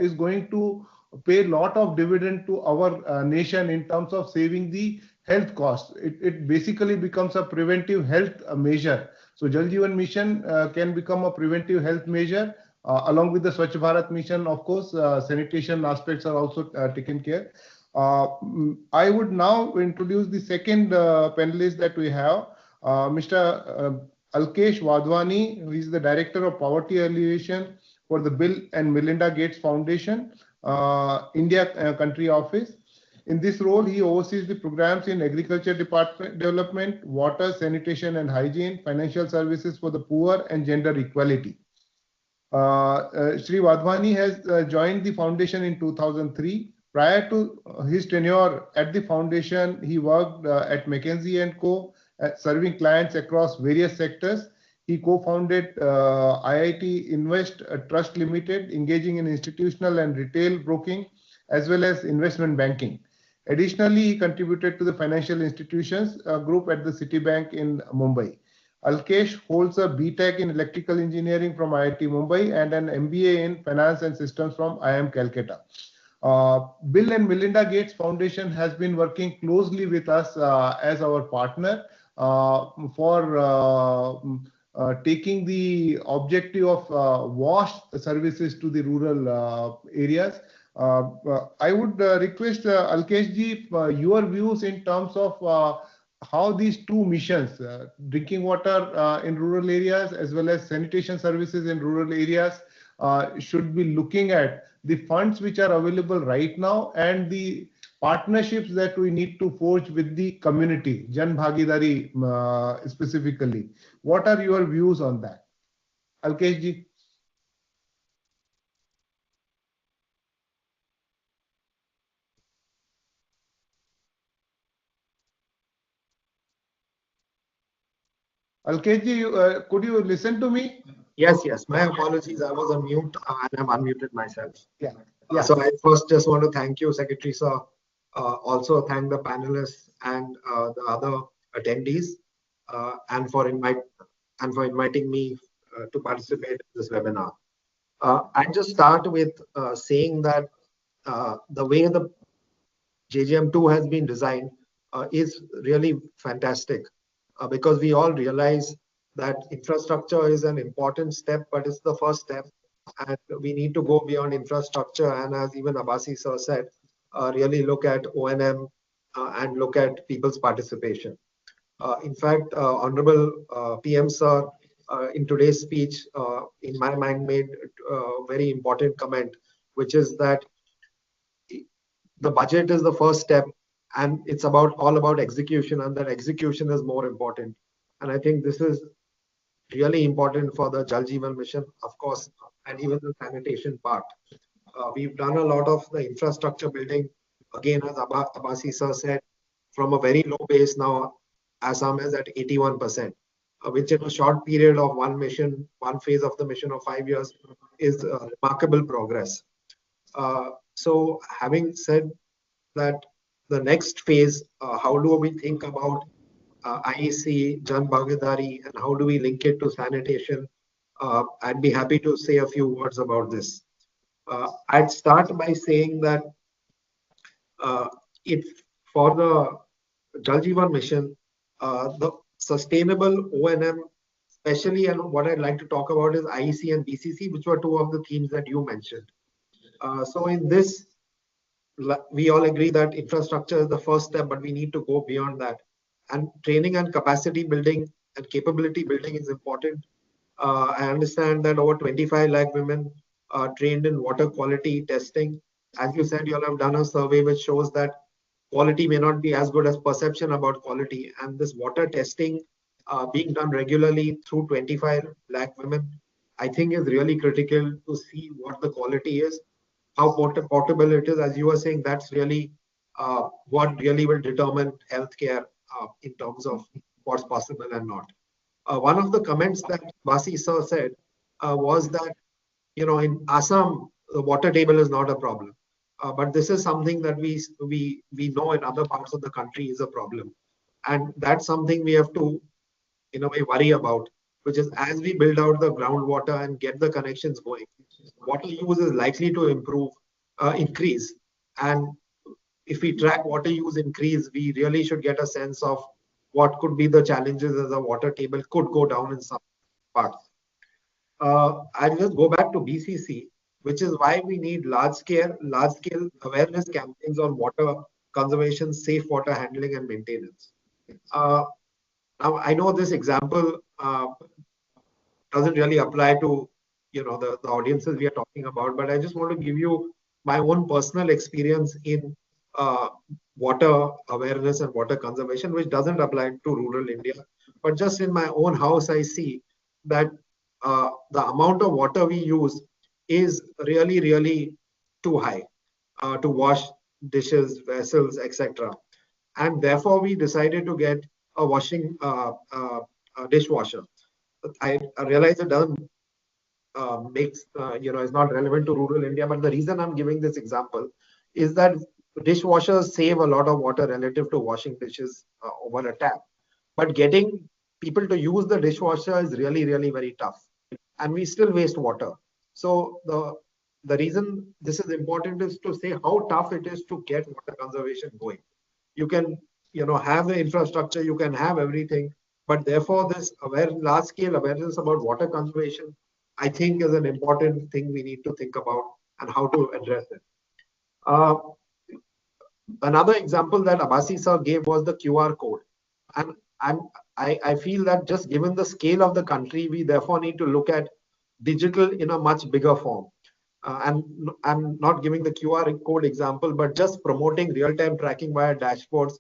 is going to pay a lot of dividend to our nation in terms of saving the health costs. It basically becomes a preventive health measure. So Jal Jeevan Mission can become a preventive health measure. Along with the Swachh Bharat mission, of course, sanitation aspects are also taken care. I would now introduce the second panelist that we have, Mr. Alkesh Wadhwani, who is the Director of Poverty Alleviation for the Bill and Melinda Gates Foundation, India Country Office. In this role, he oversees the programs in agriculture development, water, sanitation and hygiene, financial services for the poor, and gender equality. Shri Wadhwani has joined the foundation in 2003. Prior to his tenure at the foundation, he worked at McKinsey & Co., serving clients across various sectors. He co-founded IIT Invest Trust Limited, engaging in institutional and retail broking, as well as investment banking. Additionally, he contributed to the financial institutions group at the Citibank in Mumbai. Alkesh holds a BTech in electrical engineering from IIT Mumbai and an MBA in finance and systems from IIM Calcutta. Bill and Melinda Gates Foundation has been working closely with us as our partner for taking the objective of WASH services to the rural areas. I would request Alkesh ji, your views in terms of how these two missions, drinking water in rural areas as well as sanitation services in rural areas, should be looking at the funds which are available right now and the partnerships that we need to forge with the community, Jan Bhagidari specifically. What are your views on that? Alkesh ji. Alkesh ji, could you listen to me? Yes. My apologies. I was on mute and I've unmuted myself. Yeah. So I first just want to thank you, Secretary Sir. Also thank the panelists and the other attendees, and for inviting me to participate in this webinar. I just start with saying that the way the JJM2 has been designed is really fantastic, because we all realize that infrastructure is an important step, but it's the first step, and we need to go beyond infrastructure. And as even Abbasi sir said, really look at O&M and look at people's participation. In fact, Honorable PM sir in today's speech, in my mind, made a very important comment, which is that the budget is the first step, and it's all about execution, and that execution is more important. And I think this is really important for the Jal Jeevan mission, of course, and even the sanitation part. We've done a lot of the infrastructure building, again, as Abbasi sir said, from a very low base. Now Assam is at 81%, which in a short period of one phase of the mission of 5 years is remarkable progress. So having said that, the next phase, how do we think about IEC, Jan Bhagidari, and how do we link it to sanitation? I'd be happy to say a few words about this. I'd start by saying that if for the Jal Jeevan mission, the sustainable O&M, especially, and what I'd like to talk about is IEC and BCC, which were two of the themes that you mentioned. So in this, we all agree that infrastructure is the first step, but we need to go beyond that. And training and capacity building and capability building is important. I understand that over 25 lakh women are trained in water quality testing. As you said, you all have done a survey which shows that quality may not be as good as perception about quality. And this water testing being done regularly through 25 lakh women, I think is really critical to see what the quality is, how portable it is. As you were saying, that's really what really will determine healthcare in terms of what's possible and not. One of the comments that Basi sir said was that, in Assam, the water table is not a problem. But this is something that we know in other parts of the country is a problem. And that's something we have to, in a way, worry about, which is as we build out the groundwater and get the connections going, water use is likely to increase. And if we track water use increase, we really should get a sense of what could be the challenges as the water table could go down in some parts. I'll just go back to BCC, which is why we need large-scale awareness campaigns on water conservation, safe water handling, and maintenance. Now, I know this example doesn't really apply to the audiences we are talking about, but I just want to give you my own personal experience in water awareness and water conservation, which doesn't apply to rural India. But just in my own house, I see that the amount of water we use is really, really too high to wash dishes, vessels, etc. And therefore, we decided to get a a dishwasher. I realize it doesn't is not relevant to rural India, but the reason I'm giving this example is that dishwashers save a lot of water relative to washing dishes over a tap. But getting people to use the dishwasher is really, really very tough, and we still waste water. So the reason this is important is to say how tough it is to get water conservation going. You can have the infrastructure, you can have everything, but therefore this large scale awareness about water conservation, I think, is an important thing we need to think about and how to address it. Another example that Abasi sir gave was the QR code. And I feel that just given the scale of the country, we therefore need to look at digital in a much bigger form. And I'm not giving the QR code example, but just promoting real-time tracking via dashboards,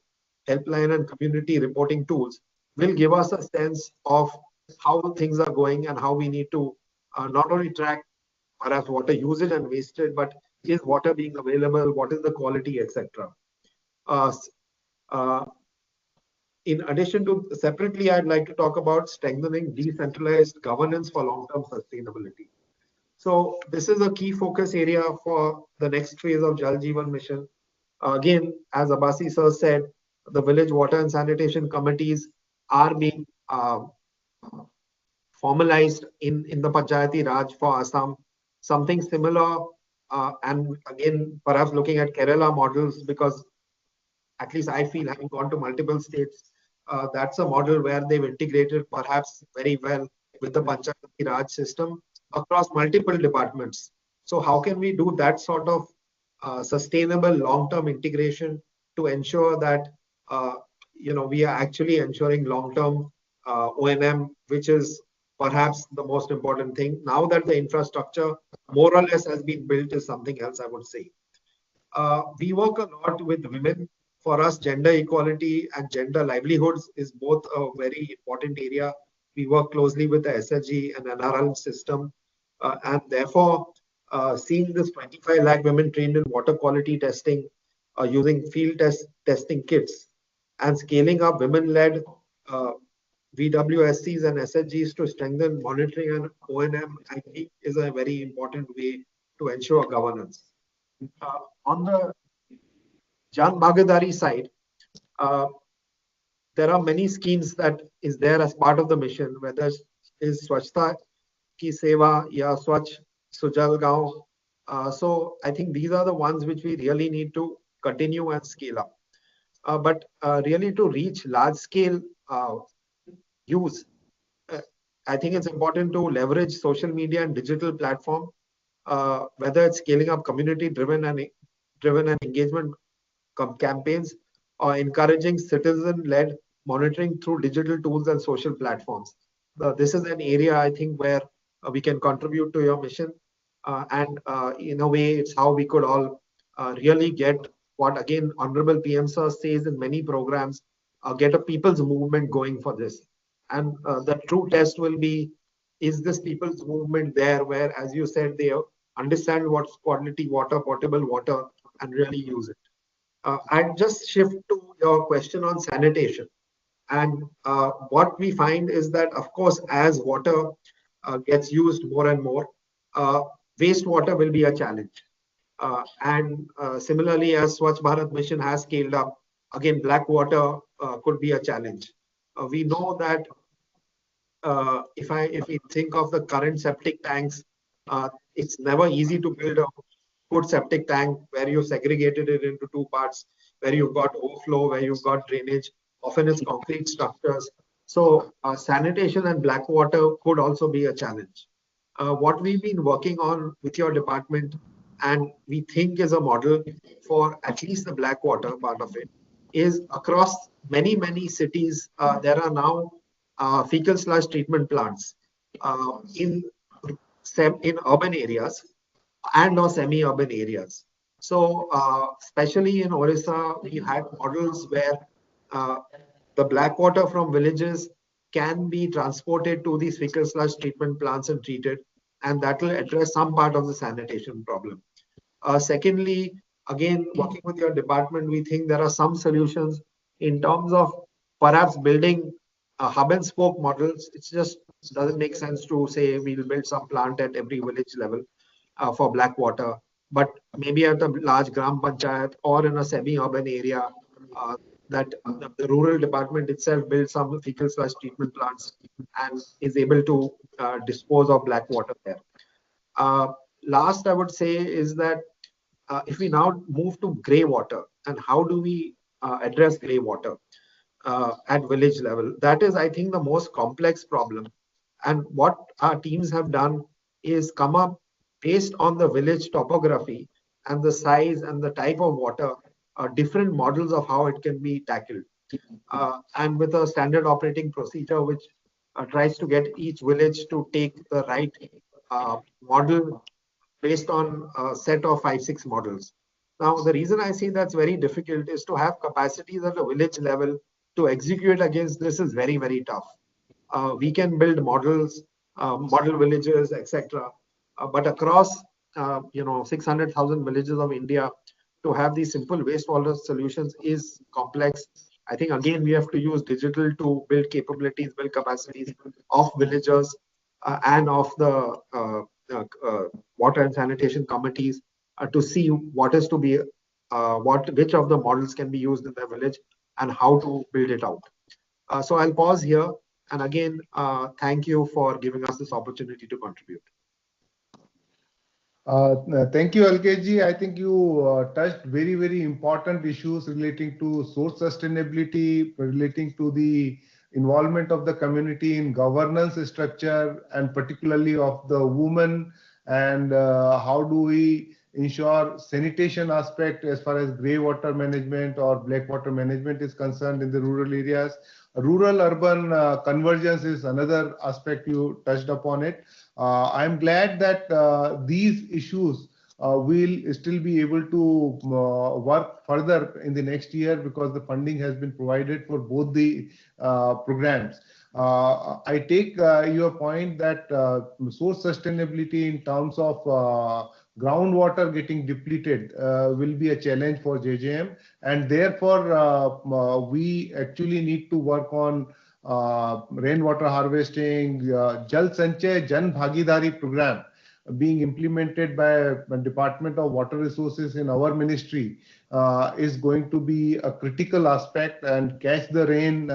helpline and community reporting tools will give us a sense of how things are going and how we need to not only track perhaps water usage and wastage, but is water being available, what is the quality, etc. In addition to separately, I'd like to talk about strengthening decentralized governance for long-term sustainability. So this is a key focus area for the next phase of Jal Jeevan mission. Again, as Abasi sir said, the village water and sanitation committees are being formalized in the Panchayati Raj for Assam. Something similar, and again, perhaps looking at Kerala models, because at least I feel, having gone to multiple states, that's a model where they've integrated perhaps very well with the Panchayati Raj system across multiple departments. So how can we do that sort of sustainable long-term integration to ensure that we are actually ensuring long-term O&M, which is perhaps the most important thing. Now that the infrastructure more or less has been built, is something else I would say. We work a lot with women. For us, gender equality and gender livelihoods is both a very important area. We work closely with the SSG and NRL system, and therefore seeing this 25 lakh women trained in water quality testing using field testing kits and scaling up women-led VWSCs and SSGs to strengthen monitoring and O&M, I think, is a very important way to ensure governance. On the Jan Bhagidari side, there are many schemes that is there as part of the mission, whether it is Swachhta Ki Seva, ya Swachh Sujal Gaon. So I think these are the ones which we really need to continue and scale up. But really to reach large scale use, I think it's important to leverage social media and digital platform, whether it's scaling up community driven and engagement campaigns, or encouraging citizen-led monitoring through digital tools and social platforms. This is an area I think where we can contribute to your mission, and in a way, it's how we could all really get what, again, Honorable PM Sir says in many programs, get a people's movement going for this. And the true test will be, is this people's movement there where, as you said, they understand what's quality water, potable water, and really use it. I'll just shift to your question on sanitation. And what we find is that, of course, as water gets used more and more, wastewater will be a challenge. And similarly, as Swachh Bharat Mission has scaled up, again, black water could be a challenge. We know that if we think of the current septic tanks, it's never easy to build a good septic tank where you segregated it into two parts, where you've got overflow, where you've got drainage. Often it's concrete structures. So sanitation and black water could also be a challenge. What we've been working on with your department, and we think is a model for at least the black water part of it, is across many, many cities, there are now fecal sludge treatment plants in urban areas and or semi-urban areas. So especially in Orissa, we had models where the black water from villages can be transported to these fecal sludge treatment plants and treated, and that will address some part of the sanitation problem. Secondly, again, working with your department, we think there are some solutions in terms of perhaps building hub and spoke models. It just doesn't make sense to say we'll build some plant at every village level for black water, but maybe at a large gram panchayat or in a semi-urban area, that the rural department itself builds some fecal sludge treatment plants and is able to dispose of black water there. Last, I would say is that if we now move to grey water, and how do we address grey water at village level? That is, I think, the most complex problem. And what our teams have done is come up based on the village topography and the size and the type of water, different models of how it can be tackled. And with a standard operating procedure, which tries to get each village to take the right model based on a set of 5-6 models. Now, the reason I see that's very difficult is to have capacities at a village level to execute against this is very, very tough. We can build models, model villages, etc. But across 600,000 villages of India, to have these simple wastewater solutions is complex. I think again we have to use digital to build capabilities, build capacities of villagers and of the water and sanitation committees to see what is to be which of the models can be used in the village and how to build it out. So I'll pause here, and again thank you for giving us this opportunity to contribute. Thank you, LKG. I think you touched very, very important issues relating to source sustainability, relating to the involvement of the community in governance structure, and particularly of the women, and how do we ensure sanitation aspect as far as grey water management or black water management is concerned in the rural areas. Rural-urban convergence is another aspect you touched upon it. I'm glad that these issues will still be able to work further in the next year because the funding has been provided for both the programs. I take your point that source sustainability in terms of groundwater getting depleted will be a challenge for JJM, and therefore we actually need to work on rainwater harvesting, Jal Sanchay Jan Bhagidari program being implemented by Department of Water Resources in our ministry is going to be a critical aspect, and catch the rain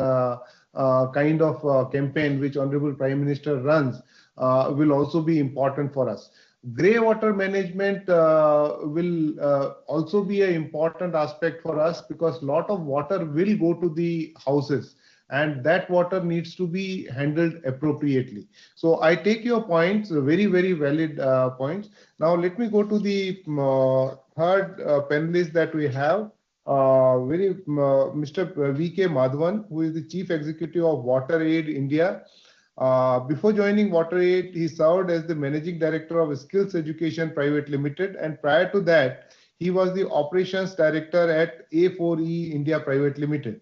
kind of campaign which Honorable Prime Minister runs will also be important for us. Grey water management will also be an important aspect for us because a lot of water will go to the houses, and that water needs to be handled appropriately. So I take your points, very, very valid points. Now let me go to the third panelist that we have, Mr. V.K. Madhavan, who is the Chief Executive of WaterAid India. Before joining WaterAid, he served as the Managing Director of Skills Education Private Limited, and prior to that, he was the Operations Director at A4E India Private Limited.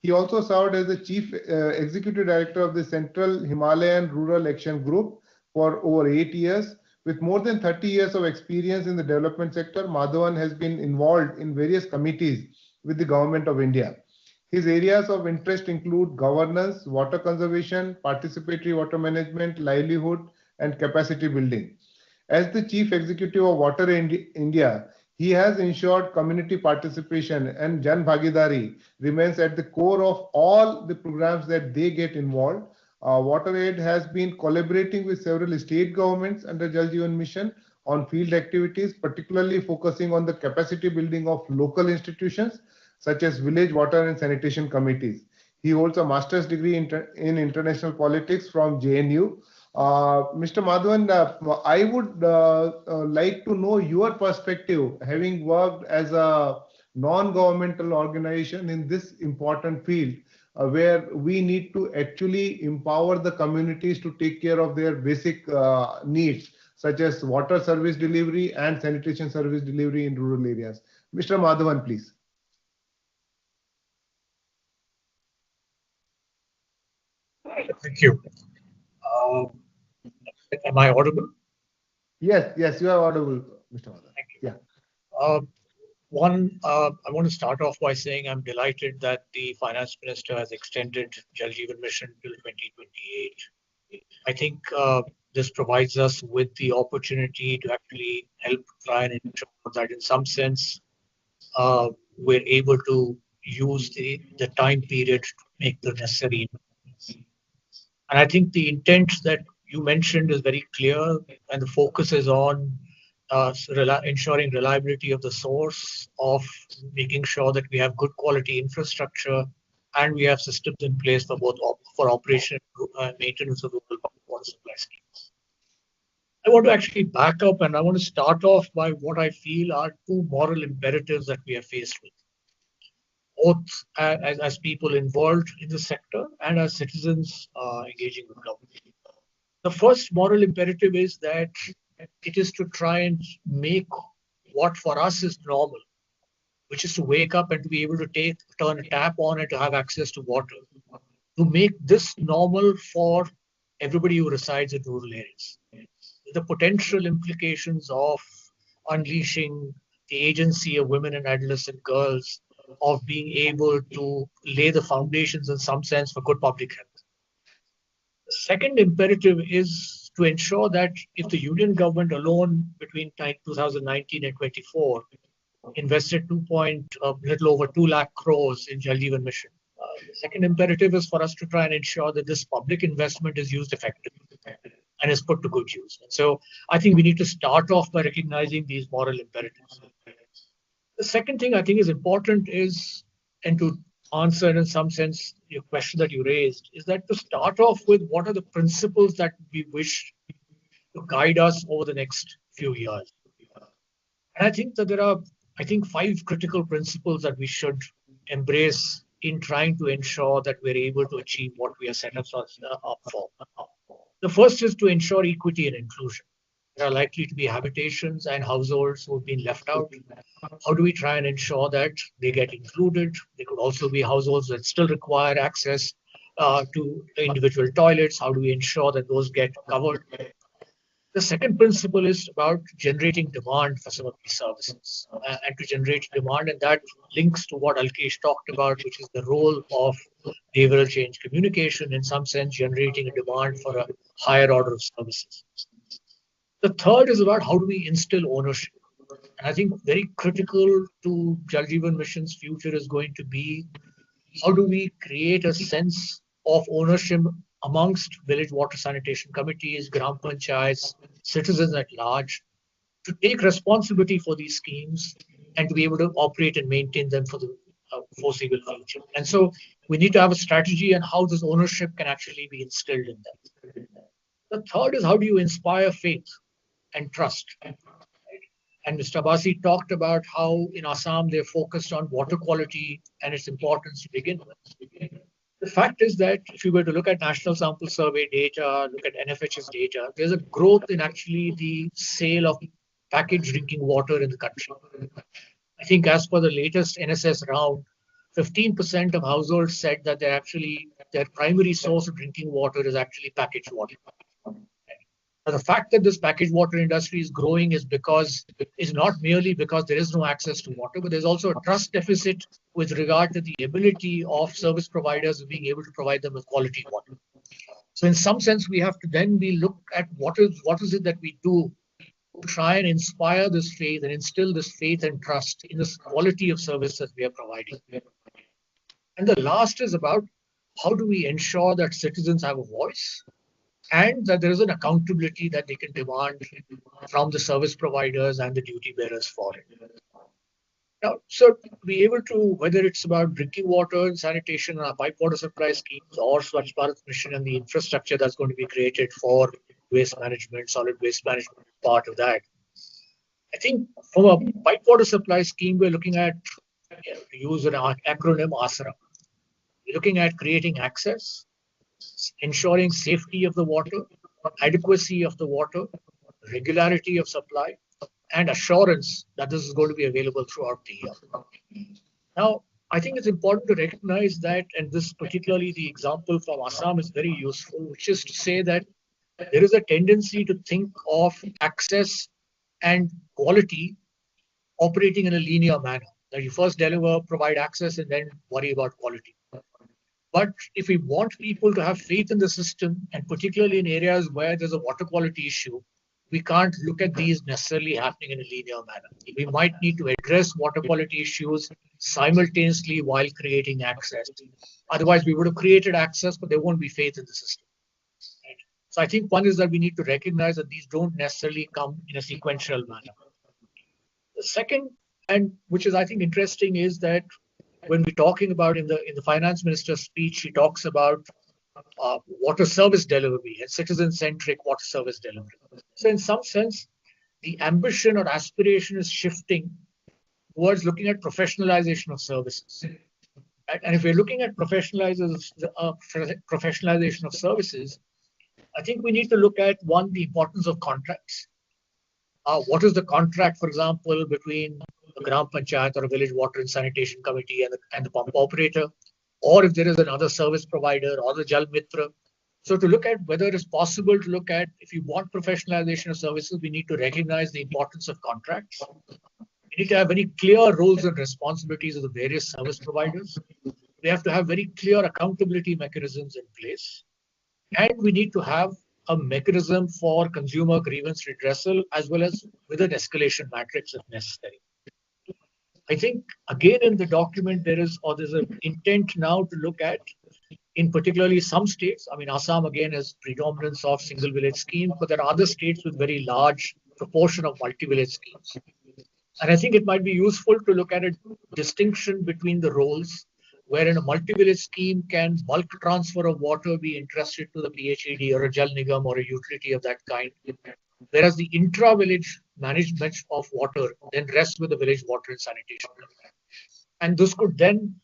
He also served as the Chief Executive Director of the Central Himalayan Rural Action Group for over 8 years. With more than 30 years of experience in the development sector, Madhavan has been involved in various committees with the Government of India. His areas of interest include governance, water conservation, participatory water management, livelihood, and capacity building. As the Chief Executive of WaterAid India, he has ensured community participation, and Jan Bhagidari remains at the core of all the programs that they get involved. WaterAid has been collaborating with several state governments under Jal Jeevan mission on field activities, particularly focusing on the capacity building of local institutions such as village water and sanitation committees. He holds a master's degree in international politics from JNU. Mr. Madhavan, I would like to know your perspective, having worked as a non-governmental organization in this important field, where we need to actually empower the communities to take care of their basic needs, such as water service delivery and sanitation service delivery in rural areas. Mr. Madhavan, please. Thank you. Am I audible? Yes, yes, you are audible, Mr. Madhavan. Thank you. Yeah. I want to start off by saying I'm delighted that the finance minister has extended Jal Jeevan mission till 2028. I think this provides us with the opportunity to actually help try and ensure that in some sense we're able to use the time period to make the necessary investments. And I think the intent that you mentioned is very clear, and the focus is on ensuring reliability of the source, of making sure that we have good quality infrastructure, and we have systems in place for both for operation and maintenance of the water supply schemes. I want to actually back up, and I want to start off by what I feel are two moral imperatives that we are faced with, both as people involved in the sector and as citizens engaging with government. The first moral imperative is that it is to try and make what for us is normal, which is to wake up and to be able to turn a tap on and to have access to water, to make this normal for everybody who resides in rural areas. The potential implications of unleashing the agency of women and adolescent girls, of being able to lay the foundations in some sense for good public health. The second imperative is to ensure that if the union government alone between 2019 and 24 invested a little over 2 lakh crores in Jal Jeevan mission, the second imperative is for us to try and ensure that this public investment is used effectively and is put to good use. And so I think we need to start off by recognizing these moral imperatives. The second thing I think is important is, and to answer in some sense your question that you raised, is that to start off with what are the principles that we wish to guide us over the next few years. And I think that there are, 5 critical principles that we should embrace in trying to ensure that we're able to achieve what we are set up for. The first is to ensure equity and inclusion. There are likely to be habitations and households who have been left out. How do we try and ensure that they get included? There could also be households that still require access to individual toilets. How do we ensure that those get covered? The second principle is about generating demand for some of these services and to generate demand. And that links to what Alkesh talked about, which is the role of behavioral change communication, in some sense, generating a demand for a higher order of services. The third is about how do we instill ownership. And I think very critical to Jal Jeevan mission's future is going to be how do we create a sense of ownership amongst village water sanitation committees, gram panchayats, citizens at large, to take responsibility for these schemes and to be able to operate and maintain them for the foreseeable future. And so we need to have a strategy on how this ownership can actually be instilled in them. The third is how do you inspire faith and trust. And Mr. Abbasi talked about how in Assam they're focused on water quality and its importance to begin with. The fact is that if you were to look at National Sample Survey data, look at NFH's data, there's a growth in actually the sale of packaged drinking water in the country. I think as per the latest NSS round, 15% of households said that their primary source of drinking water is actually packaged water. Now, the fact that this packaged water industry is growing is not merely because there is no access to water, but there's also a trust deficit with regard to the ability of service providers of being able to provide them with quality water. So in some sense, we have to then look at what is it that we do to try and inspire this faith and instill this faith and trust in this quality of service that we are providing. And the last is about how do we ensure that citizens have a voice and that there is an accountability that they can demand from the service providers and the duty bearers for it. Now, so to be able to, whether it's about drinking water and sanitation and our pipe water supply schemes or Swachh Bharat mission and the infrastructure that's going to be created for waste management, solid waste management, part of that. I think from a pipe water supply scheme, we're looking at, to use an acronym, ASRA. We're looking at creating access, ensuring safety of the water, adequacy of the water, regularity of supply, and assurance that this is going to be available throughout the year. Now, I think it's important to recognize that, and this particularly the example from Assam is very useful, which is to say that there is a tendency to think of access and quality operating in a linear manner. That you first deliver, provide access, and then worry about quality. But if we want people to have faith in the system, and particularly in areas where there's a water quality issue, we can't look at these necessarily happening in a linear manner. We might need to address water quality issues simultaneously while creating access. Otherwise, we would have created access, but there won't be faith in the system. Right? So I think one is that we need to recognize that these don't necessarily come in a sequential manner. The second, and which is I think interesting, is that when we're talking about in the finance minister's speech, she talks about water service delivery and citizen-centric water service delivery. So in some sense, the ambition or aspiration is shifting towards looking at professionalization of services. And if we're looking at professionalization of services, I think we need to look at, one, the importance of contracts. What is the contract, for example, between a Gram Panchayat or a village water and sanitation committee and the pump operator, or if there is another service provider or the Jal Mitra. So to look at whether it is possible to look at, if you want professionalization of services, we need to recognize the importance of contracts. We need to have very clear roles and responsibilities of the various service providers. We have to have very clear accountability mechanisms in place. And we need to have a mechanism for consumer grievance redressal as well as with an escalation matrix if necessary. I think again in the document there's an intent now to look at, in particularly some states, I mean Assam again has predominance of single village schemes, but there are other states with very large proportion of multi-village schemes. And I think it might be useful to look at a distinction between the roles, where in a multi-village scheme can bulk transfer of water be entrusted to the PHED or a Jal Nigam or a utility of that kind, whereas the intra-village management of water then rests with the village water and sanitation. And this could then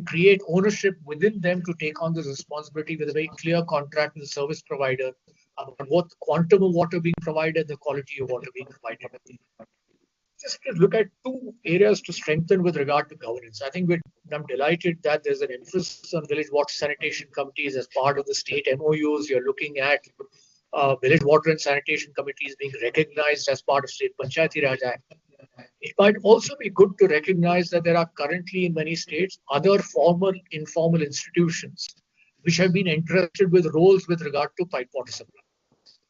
create ownership within them to take on this responsibility with a very clear contract with the service provider about both the quantum of water being provided, the quality of water being provided. Just to look at two areas to strengthen with regard to governance. I think I'm delighted that there's an emphasis on village water sanitation committees as part of the state MOUs. You're looking at village water and sanitation committees being recognized as part of state Panchayati Raj Act. It might also be good to recognize that there are currently in many states other formal, informal institutions which have been entrusted with roles with regard to pipe water supply.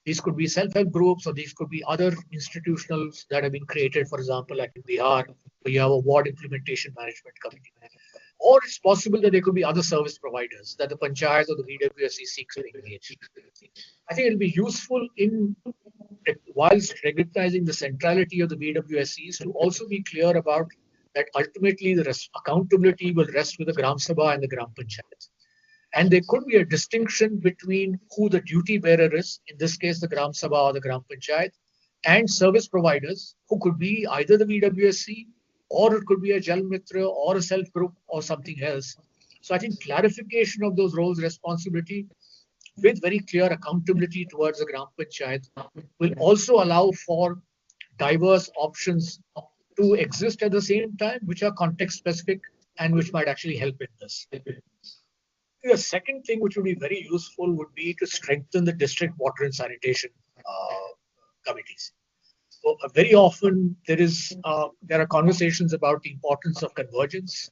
These could be self-help groups, or these could be other institutionals that have been created, for example, like in Bihar, where you have a ward implementation management committee. Or it's possible that there could be other service providers that the panchayats or the VWSE seeks to engage. I think it'll be useful whilst recognizing the centrality of the VWSEs to also be clear about that ultimately the accountability will rest with the Gram Sabha and the Gram Panchayats. And there could be a distinction between who the duty bearer is, in this case the Gram Sabha or the Gram Panchayat, and service providers who could be either the VWSE or it could be a Jal Mitra or a self-group or something else. So I think clarification of those roles responsibility with very clear accountability towards the Gram Panchayat will also allow for diverse options to exist at the same time, which are context specific and which might actually help in this. The second thing which would be very useful would be to strengthen the district water and sanitation committees. So very often there are conversations about the importance of convergence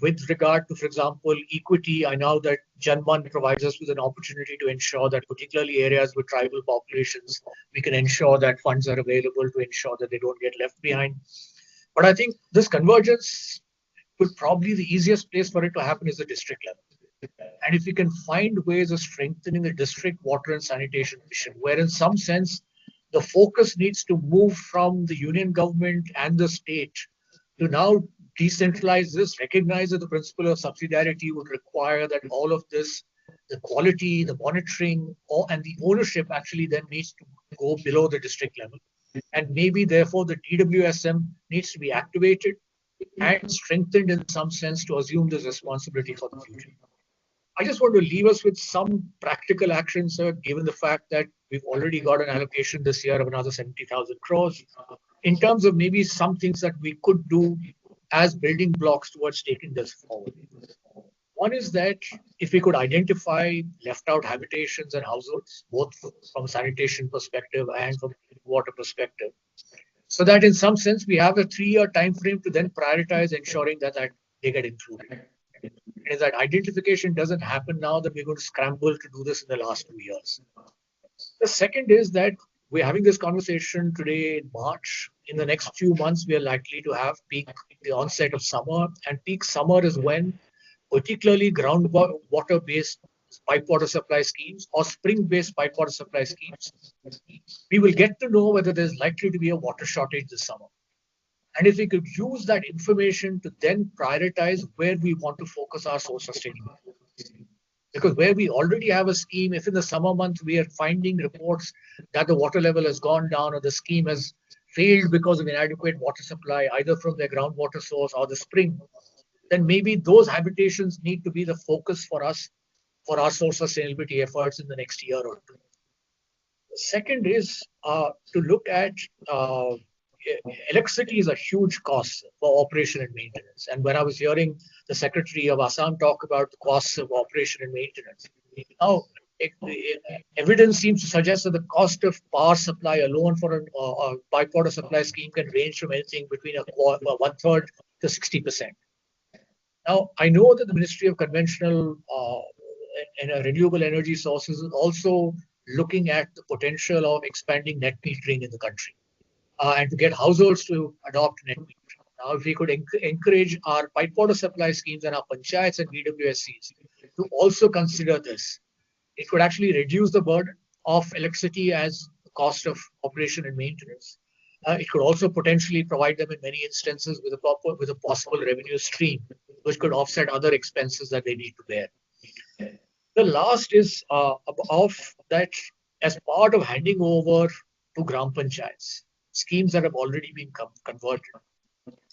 with regard to, for example, equity. I know that Janman provides us with an opportunity to ensure that particularly areas with tribal populations, we can ensure that funds are available to ensure that they don't get left behind. But I think this convergence would probably the easiest place for it to happen is the district level. And if we can find ways of strengthening the district water and sanitation mission, where in some sense the focus needs to move from the union government and the state to now decentralize this, recognize that the principle of subsidiarity would require that all of this, the quality, the monitoring, and the ownership actually then needs to go below the district level. And maybe therefore the DWSM needs to be activated and strengthened in some sense to assume this responsibility for the future. I just want to leave us with some practical action, sir, given the fact that we've already got an allocation this year of another 70,000 crores, in terms of maybe some things that we could do as building blocks towards taking this forward. One is that if we could identify left out habitations and households, both from a sanitation perspective and from a water perspective, so that in some sense we have a 3-year time frame to then prioritize ensuring that they get included. And if that identification doesn't happen now, then we're going to scramble to do this in the last 2 years. The second is that we're having this conversation today in March. In the next few months, we are likely to have the onset of summer, and peak summer is when particularly groundwater-based pipe water supply schemes or spring-based pipe water supply schemes, we will get to know whether there's likely to be a water shortage this summer. And if we could use that information to then prioritize where we want to focus our source sustainability. Because where we already have a scheme, if in the summer months we are finding reports that the water level has gone down or the scheme has failed because of inadequate water supply, either from their groundwater source or the spring, then maybe those habitations need to be the focus for us for our source sustainability efforts in the next year or two. The second is to look at electricity is a huge cost for operation and maintenance. And when I was hearing the Secretary of Assam talk about the costs of operation and maintenance, now evidence seems to suggest that the cost of power supply alone for a pipe water supply scheme can range from anything between 1/3 to 60%. Now, I know that the Ministry of Conventional and Renewable Energy Sources is also looking at the potential of expanding net metering in the country and to get households to adopt net metering. Now, if we could encourage our pipe water supply schemes and our panchayats and BWSCs to also consider this, it could actually reduce the burden of electricity as the cost of operation and maintenance. It could also potentially provide them in many instances with a possible revenue stream, which could offset other expenses that they need to bear. The last is of that as part of handing over to Gram Panchayats, schemes that have already been converted.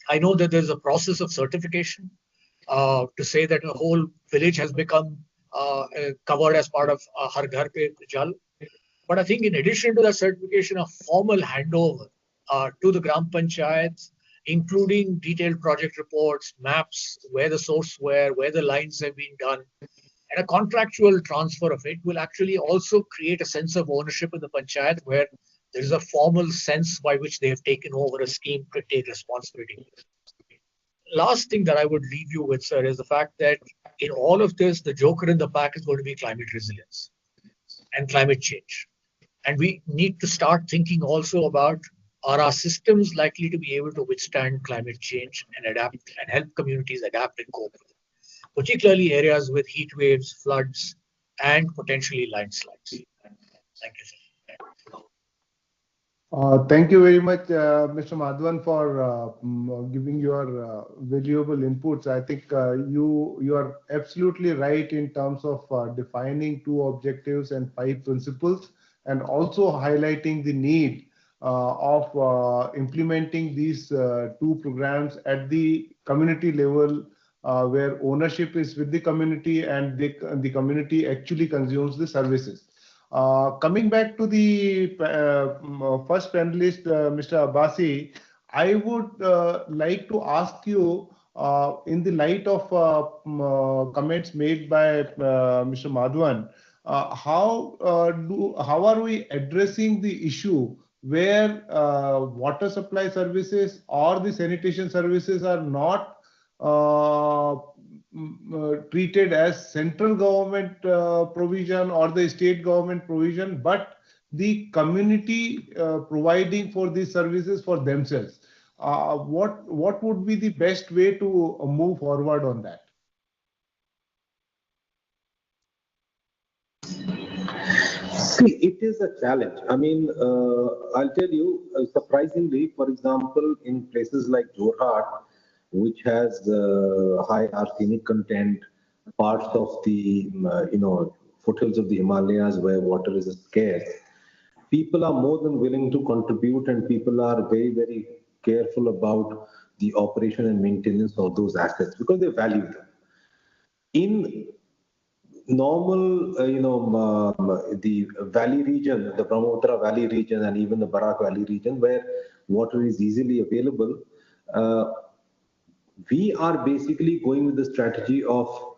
I know that there's a process of certification to say that a whole village has become covered as part of Har Ghar Pe Jal. But I think in addition to that certification, a formal handover to the Gram Panchayats, including detailed project reports, maps, where the source were, where the lines have been done, and a contractual transfer of it will actually also create a sense of ownership in the panchayat where there is a formal sense by which they have taken over a scheme to take responsibility. Last thing that I would leave you with, sir, is the fact that in all of this, the joker in the pack is going to be climate resilience and climate change. And we need to start thinking also about, are our systems likely to be able to withstand climate change and adapt and help communities adapt and cope with it, particularly areas with heat waves, floods, and potentially landslides. Thank you, sir. Thank you very much, Mr. Madhavan, for giving your valuable inputs. I think you are absolutely right in terms of defining 2 objectives and 5 principles, and also highlighting the need of implementing these 2 programs at the community level, where ownership is with the community and the community actually consumes the services. Coming back to the first panelist, Mr. Abbasi, I would like to ask you, in the light of comments made by Mr. Madhavan, how are we addressing the issue where water supply services or the sanitation services are not treated as central government provision or the state government provision, but the community providing for these services for themselves? What would be the best way to move forward on that? See, it is a challenge. I mean, I'll tell you, surprisingly, for example, in places like Jorhat, which has high arsenic content, parts of the foothills of the Himalayas where water is scarce, people are more than willing to contribute, and people are very, very careful about the operation and maintenance of those assets because they value them. In normal, the valley region, the Brahmaputra Valley region, and even the Barak Valley region, where water is easily available, we are basically going with the strategy of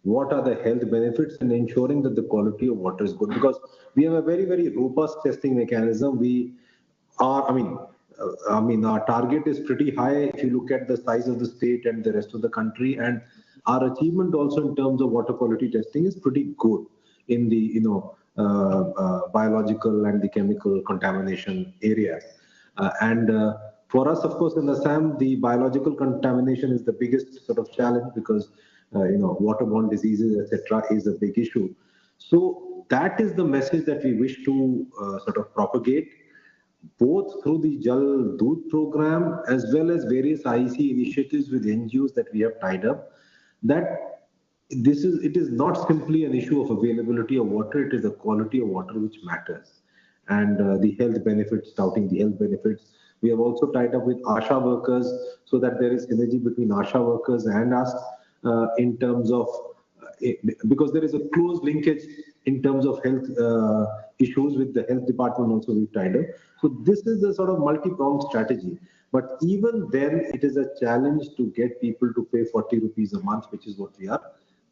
what are the health benefits and ensuring that the quality of water is good, because we have a very, very robust testing mechanism. We are, our target is pretty high if you look at the size of the state and the rest of the country, and our achievement also in terms of water quality testing is pretty good in the biological and the chemical contamination areas. For us, of course, in Assam, the biological contamination is the biggest sort of challenge, because waterborne diseases, etc., is a big issue. So that is the message that we wish to sort of propagate, both through the Jal Doodh program as well as various IEC initiatives with NGOs that we have tied up, that it is not simply an issue of availability of water, it is the quality of water which matters. And the health benefits, touting the health benefits. We have also tied up with ASHA workers so that there is synergy between ASHA workers and us in terms of, because there is a close linkage in terms of health issues with the health department also we've tied up. So this is the sort of multi-pronged strategy. But even then, it is a challenge to get people to pay 40 rupees a month, which is what we are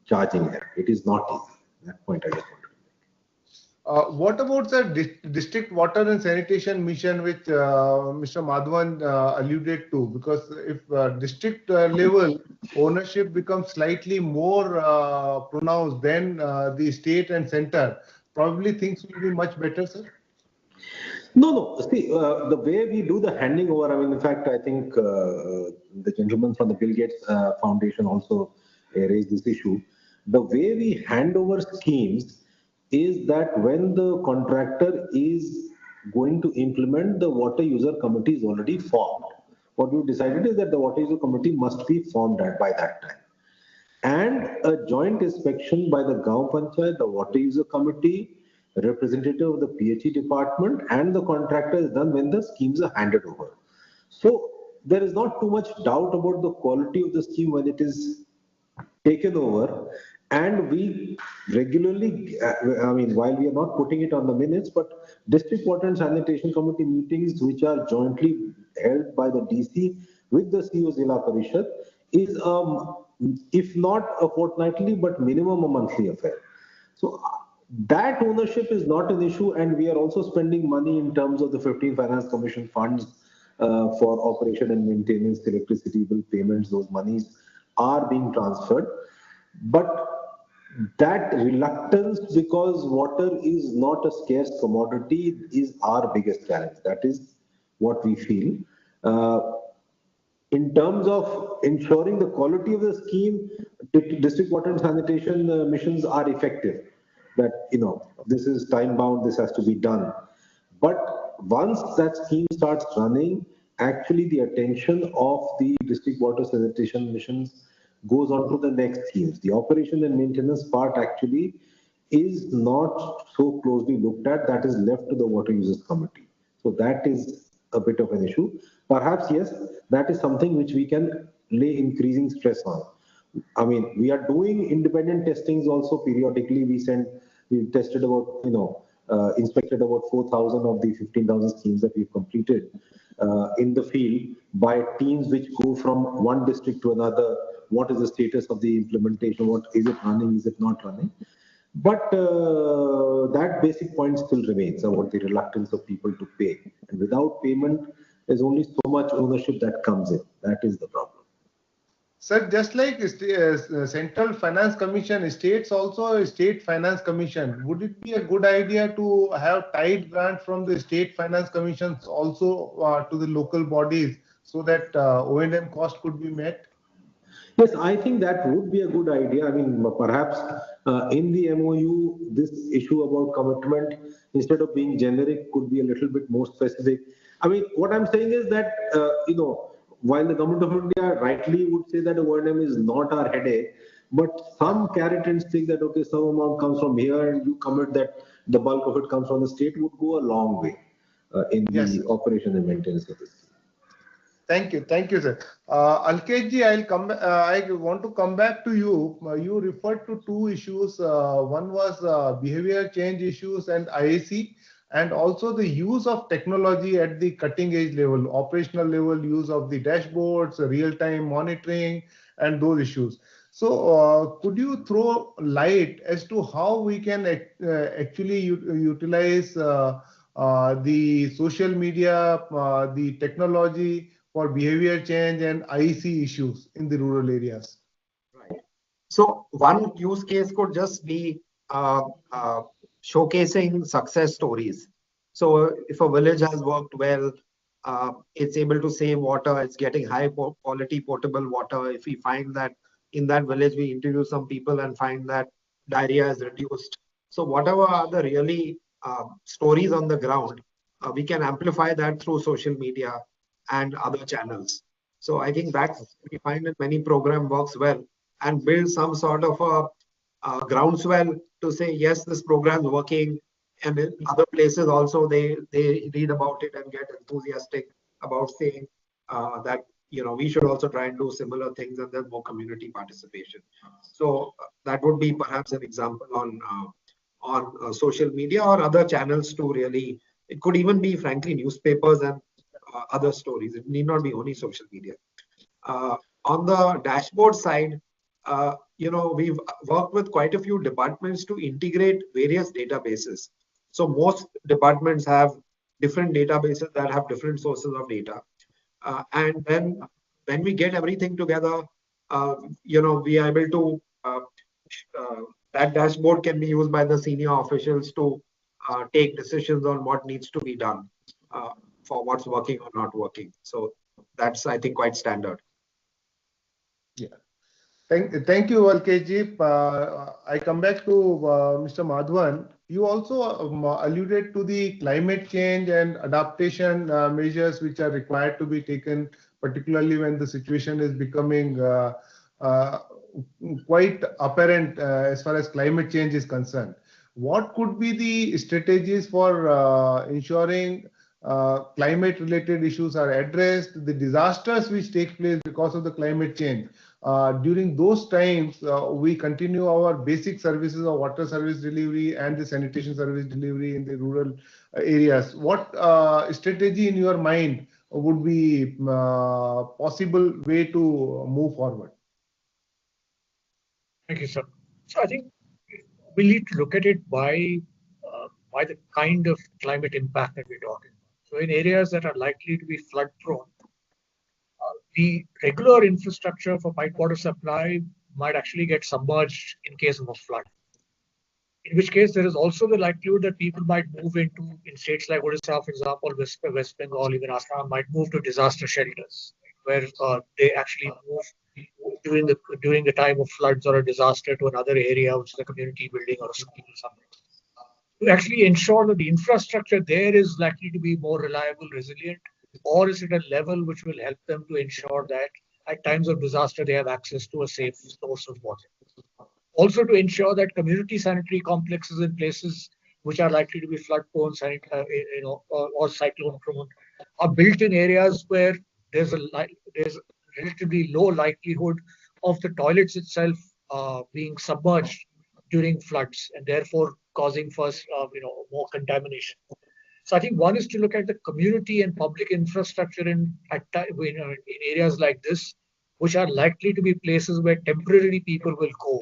charging here. It is not easy. That point I just want to make. What about the district water and sanitation mission, which Mr. Madhavan alluded to? Because if district level ownership becomes slightly more pronounced than the state and center, probably things will be much better, sir. No. See, the way we do the handing over, in fact, I think the gentleman from the Bill Gates Foundation also raised this issue. The way we hand over schemes is that when the contractor is going to implement, the water user committee is already formed. What we decided is that the water user committee must be formed by that time. And a joint inspection by the Gaon Panchayat, the water user committee, representative of the PHE department, and the contractor is done when the schemes are handed over. So there is not too much doubt about the quality of the scheme when it is taken over. And we regularly, while we are not putting it on the minutes, but district water and sanitation committee meetings, which are jointly held by the DC with the CO Zilla Parishad, is if not a fortnightly, but minimum a monthly affair. So that ownership is not an issue, and we are also spending money in terms of the 15 Finance Commission funds for operation and maintenance, electricity bill payments. Those monies are being transferred. But that reluctance, because water is not a scarce commodity, is our biggest challenge. That is what we feel. In terms of ensuring the quality of the scheme, district water and sanitation missions are effective. That, this is time bound, this has to be done. But once that scheme starts running, actually the attention of the district water sanitation missions goes on to the next schemes. The operation and maintenance part actually is not so closely looked at. That is left to the water users committee. So that is a bit of an issue. Perhaps, yes, that is something which we can lay increasing stress on. We are doing independent testings also periodically. We tested about, inspected about 4,000 of the 15,000 schemes that we've completed in the field by teams which go from one district to another. What is the status of the implementation? What is it running? Is it not running? But that basic point still remains about the reluctance of people to pay. And without payment, there's only so much ownership that comes in. That is the problem. Sir, just like Central Finance Commission, states also a State Finance Commission. Would it be a good idea to have tied grant from the State Finance Commissions also to the local bodies so that O&M cost could be met? Yes, I think that would be a good idea. Perhaps in the MOU, this issue about commitment, instead of being generic, could be a little bit more specific. What I'm saying is that, while the government of India rightly would say that O&M is not our headache, but some carrot and stick that, okay, some amount comes from here and you commit that the bulk of it comes from the state would go a long way in the operation and maintenance of this. Thank you, sir. Alkesh ji, I want to come back to you. You referred to two issues. One was behavior change issues and IAC, and also the use of technology at the cutting edge level, operational level, use of the dashboards, real-time monitoring, and those issues. So, could you throw light as to how we can actually utilize the social media, the technology for behavior change and IEC issues in the rural areas? Right. So one use case could just be showcasing success stories. So if a village has worked well, it's able to save water, it's getting high quality potable water. If we find that in that village, we interview some people and find that diarrhea is reduced. So whatever are the really stories on the ground, we can amplify that through social media and other channels. So I think that we find that many program works well and build some sort of a groundswell to say, yes, this program is working. And in other places also, they read about it and get enthusiastic about saying that, we should also try and do similar things, and there's more community participation. So that would be perhaps an example on social media or other channels to really, it could even be frankly newspapers and other stories. It need not be only social media. On the dashboard side, we've worked with quite a few departments to integrate various databases. So most departments have different databases that have different sources of data. And then when we get everything together, we are able to, that dashboard can be used by the senior officials to take decisions on what needs to be done for what's working or not working. So that's, I think, quite standard. Yeah. Thank you, Alkesh ji. I come back to Mr. Madhavan. You also alluded to the climate change and adaptation measures which are required to be taken, particularly when the situation is becoming quite apparent as far as climate change is concerned. What could be the strategies for ensuring climate-related issues are addressed, the disasters which take place because of the climate change? During those times, we continue our basic services of water service delivery and the sanitation service delivery in the rural areas. What strategy in your mind would be possible way to move forward? Thank you, sir. So I think we need to look at it by the kind of climate impact that we're talking about. So in areas that are likely to be flood prone, the regular infrastructure for pipe water supply might actually get submerged in case of a flood. In which case, there is also the likelihood that people might move in states like Odisha, for example, West Bengal, even Assam, might move to disaster shelters, where they actually move during the time of floods or a disaster to another area, which is a community building or a school or something, to actually ensure that the infrastructure there is likely to be more reliable, resilient, or is at a level which will help them to ensure that at times of disaster they have access to a safe source of water. Also to ensure that community sanitary complexes in places which are likely to be flood prone, or cyclone prone, are built in areas where there's relatively low likelihood of the toilets itself being submerged during floods and therefore causing more contamination. So I think one is to look at the community and public infrastructure in areas like this, which are likely to be places where temporarily people will go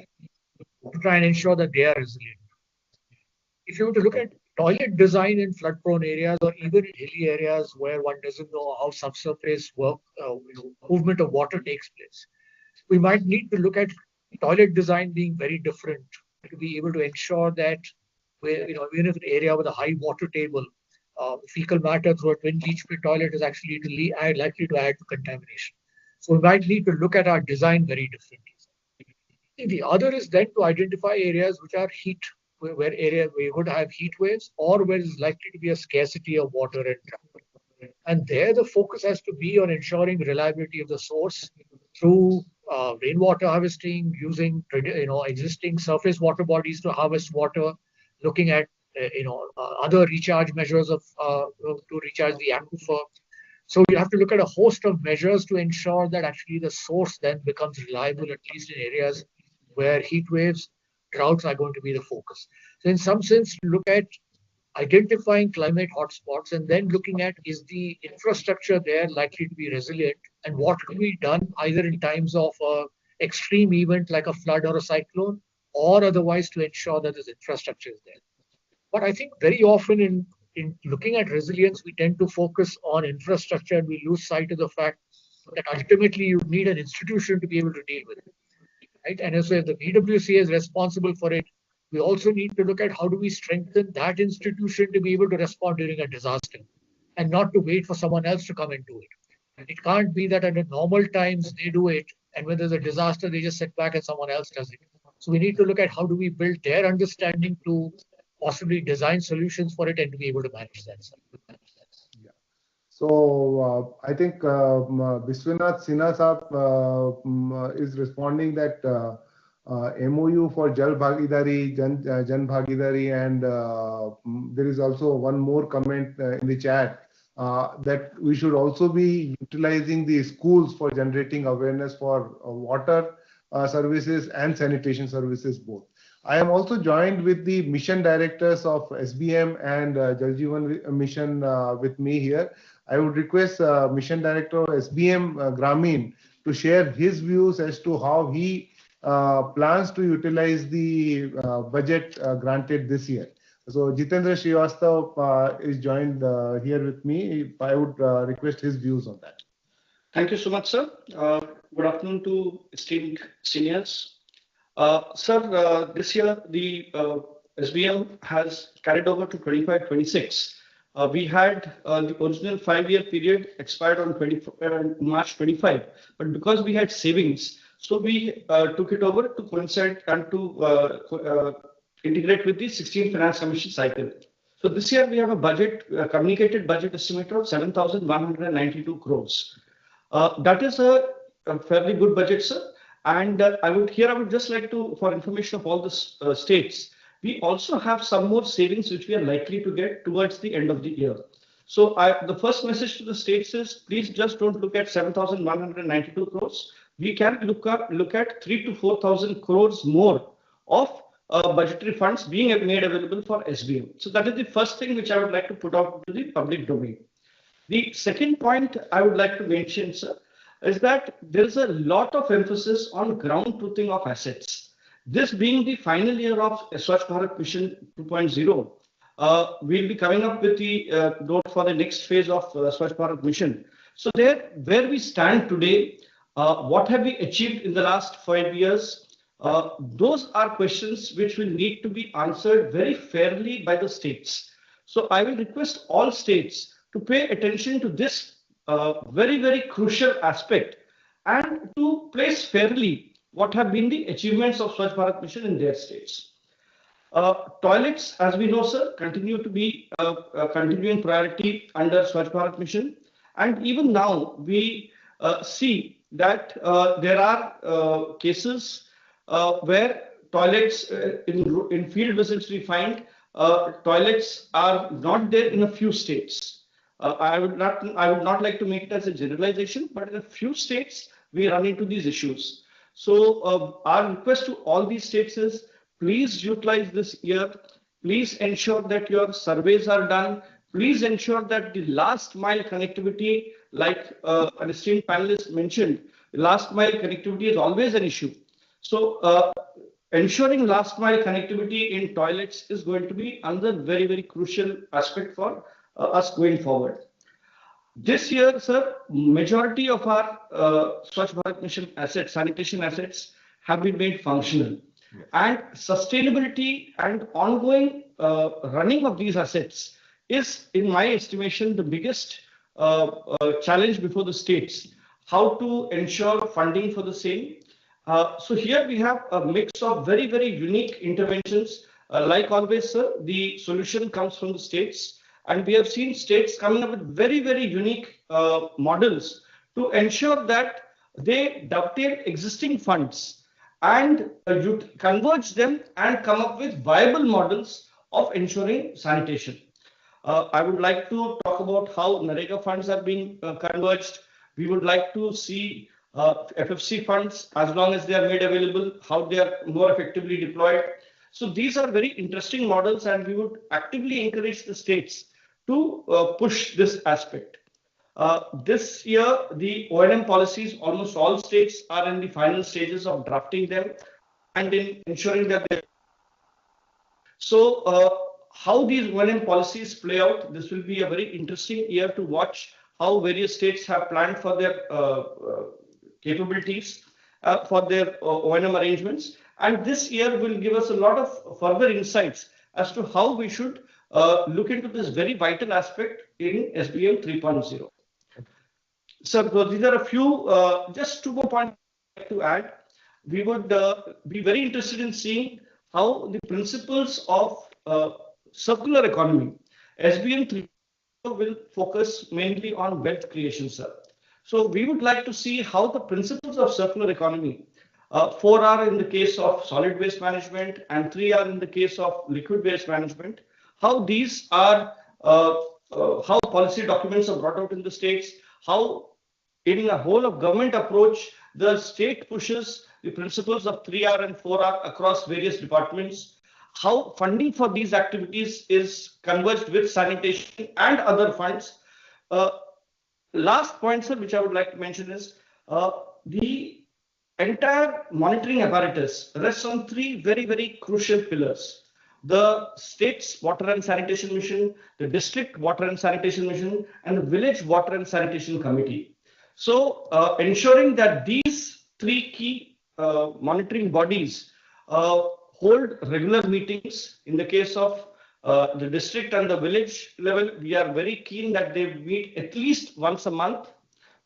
to try and ensure that they are resilient. If you were to look at toilet design in flood-prone areas or even in hilly areas where one doesn't know how subsurface movement of water takes place, we might need to look at toilet design being very different to be able to ensure that even if an area with a high water table, fecal matter through a twin leach pit toilet is actually likely to add to contamination. So we might need to look at our design very differently. The other is then to identify areas which are where we would have heat waves or where is likely to be a scarcity of water and drought. And there the focus has to be on ensuring reliability of the source through rainwater harvesting, using existing surface water bodies to harvest water, looking at other recharge measures to recharge the aquifer. So you have to look at a host of measures to ensure that actually the source then becomes reliable, at least in areas where heat waves, droughts are going to be the focus. So in some sense, look at identifying climate hotspots and then looking at, is the infrastructure there likely to be resilient, and what can be done either in times of a extreme event like a flood or a cyclone, or otherwise to ensure that this infrastructure is there. But I think very often in looking at resilience, we tend to focus on infrastructure and we lose sight of the fact that ultimately you need an institution to be able to deal with it. Right? And so if the BWC is responsible for it, we also need to look at how do we strengthen that institution to be able to respond during a disaster and not to wait for someone else to come and do it. It can't be that at normal times they do it, and when there's a disaster, they just sit back and someone else does it. So we need to look at how do we build their understanding to possibly design solutions for it and to be able to manage that. So I think Biswanath Sinha Saab is responding that MOU for Jal Bhagidari, Jan Bhagidari, and there is also one more comment in the chat that we should also be utilizing the schools for generating awareness for water services and sanitation services both. I am also joined with the mission directors of SBM and Jal Jeevan mission with me here. I would request Mission Director of SBM Grameen to share his views as to how he plans to utilize the budget granted this year. So Jitendra Srivastav is joined here with me. I would request his views on that. Thank you so much, sir. Good afternoon to esteemed seniors. Sir, this year the SBM has carried over to 25-26. We had the original 5-year period expired on March 25, but because we had savings, so we took it over to coincide and to integrate with the 16th Finance Commission cycle. So this year we have a budget, communicated budget estimate of 7,192 crores. That is a fairly good budget, sir. And I would just like to, for information of all the states, we also have some more savings which we are likely to get towards the end of the year. So the first message to the states is, please just don't look at 7,192 crores. We can look at 3,000 to 4,000 crores more of budgetary funds being made available for SBM. So that is the first thing which I would like to put out to the public domain. The second point I would like to mention, sir, is that there is a lot of emphasis on ground truthing of assets. This being the final year of Swachh Bharat Mission 2.0, we'll be coming up with the note for the next phase of Swachh Bharat Mission. So there, where we stand today, what have we achieved in the last 5 years? Those are questions which will need to be answered very fairly by the states. So I will request all states to pay attention to this very, very crucial aspect and to place fairly what have been the achievements of Swachh Bharat Mission in their states. Toilets, as we know, sir, continue to be a continuing priority under Swachh Bharat Mission. And even now, we see that there are cases where toilets in field visits we find toilets are not there in a few states. I would not like to make it as a generalization, but in a few states we run into these issues. So our request to all these states is, please utilize this year. Please ensure that your surveys are done. Please ensure that the last mile connectivity, like an esteemed panelist mentioned, last mile connectivity is always an issue. So ensuring last mile connectivity in toilets is going to be another very, very crucial aspect for us going forward. This year, sir, majority of our Swachh Bharat Mission assets, sanitation assets, have been made functional. Yes. And sustainability and ongoing running of these assets is, in my estimation, the biggest challenge before the states. How to ensure funding for the same. So here we have a mix of very, very unique interventions. Like always, sir, the solution comes from the states. And we have seen states coming up with very, very unique models to ensure that they dovetail existing funds and converge them and come up with viable models of ensuring sanitation. I would like to talk about how NREGA funds are being converged. We would like to see FFC funds, as long as they are made available, how they are more effectively deployed. So these are very interesting models, and we would actively encourage the states to push this aspect. This year, the O&M policies, almost all states are in the final stages of drafting them and in ensuring that they. So how these O&M policies play out, this will be a very interesting year to watch how various states have planned for their capabilities, for their O&M arrangements. And this year will give us a lot of further insights as to how we should look into this very vital aspect in SBM 3.0. So these are a few, just 2 more points I'd like to add. We would be very interested in seeing how the principles of circular economy, SBM 3.0 will focus mainly on wealth creation, sir. So we would like to see how the principles of circular economy, 4R in the case of solid waste management and 3R in the case of liquid waste management, how these are, how policy documents are brought out in the states, how in a whole of government approach, the state pushes the principles of 3R and 4R across various departments, how funding for these activities is converged with sanitation and other funds. Last point, sir, which I would like to mention is the entire monitoring apparatus rests on 3 very, very crucial pillars. The state's water and sanitation mission, the district water and sanitation mission, and the village water and sanitation committee. So ensuring that these 3 key monitoring bodies hold regular meetings. In the case of the district and the village level, we are very keen that they meet at least once a month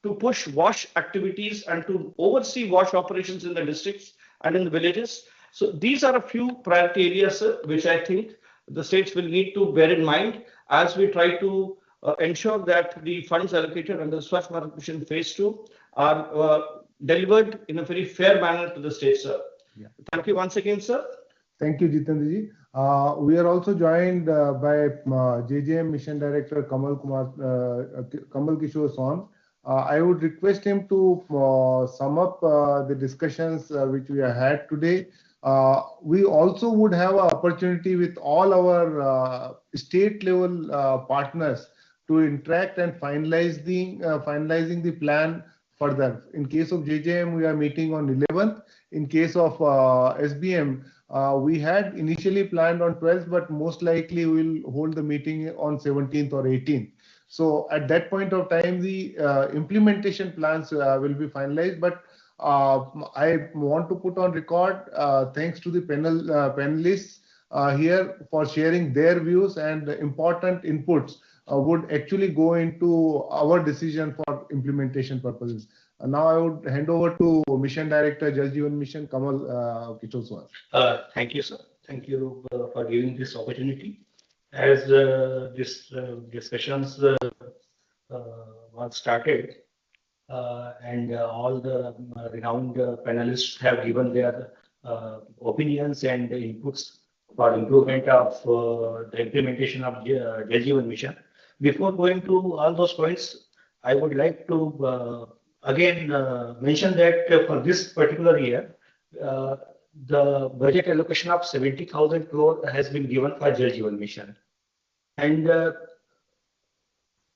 to push wash activities and to oversee wash operations in the districts and in the villages. So these are a few priority areas which I think the states will need to bear in mind as we try to ensure that the funds allocated under Swachh Bharat Mission Phase 2 are delivered in a very fair manner to the states, sir. Yeah. Thank you once again, sir. Thank you, Jitendra ji. We are also joined by JJM Mission Director Kamal Kishore Son. I would request him to sum up the discussions which we have had today. We also would have an opportunity with all our state level partners to interact and finalizing the plan further. In case of JJM, we are meeting on 11th. In case of SBM, we had initially planned on 12th, but most likely we will hold the meeting on 17th or 18th. So at that point of time, the implementation plans will be finalized. But I want to put on record thanks to the panelists here for sharing their views, and important inputs would actually go into our decision for implementation purposes. Now I would hand over to Mission Director, Jal Jeevan Mission, Kamal Kishore Son. Thank you, sir. Thank you for giving this opportunity. As this discussions was started, and all the renowned panelists have given their opinions and inputs for improvement of the implementation of Jal Jeevan Mission. Before going to all those points, I would like to again mention that for this particular year, the budget allocation of 70,000 crore has been given for Jal Jeevan Mission. And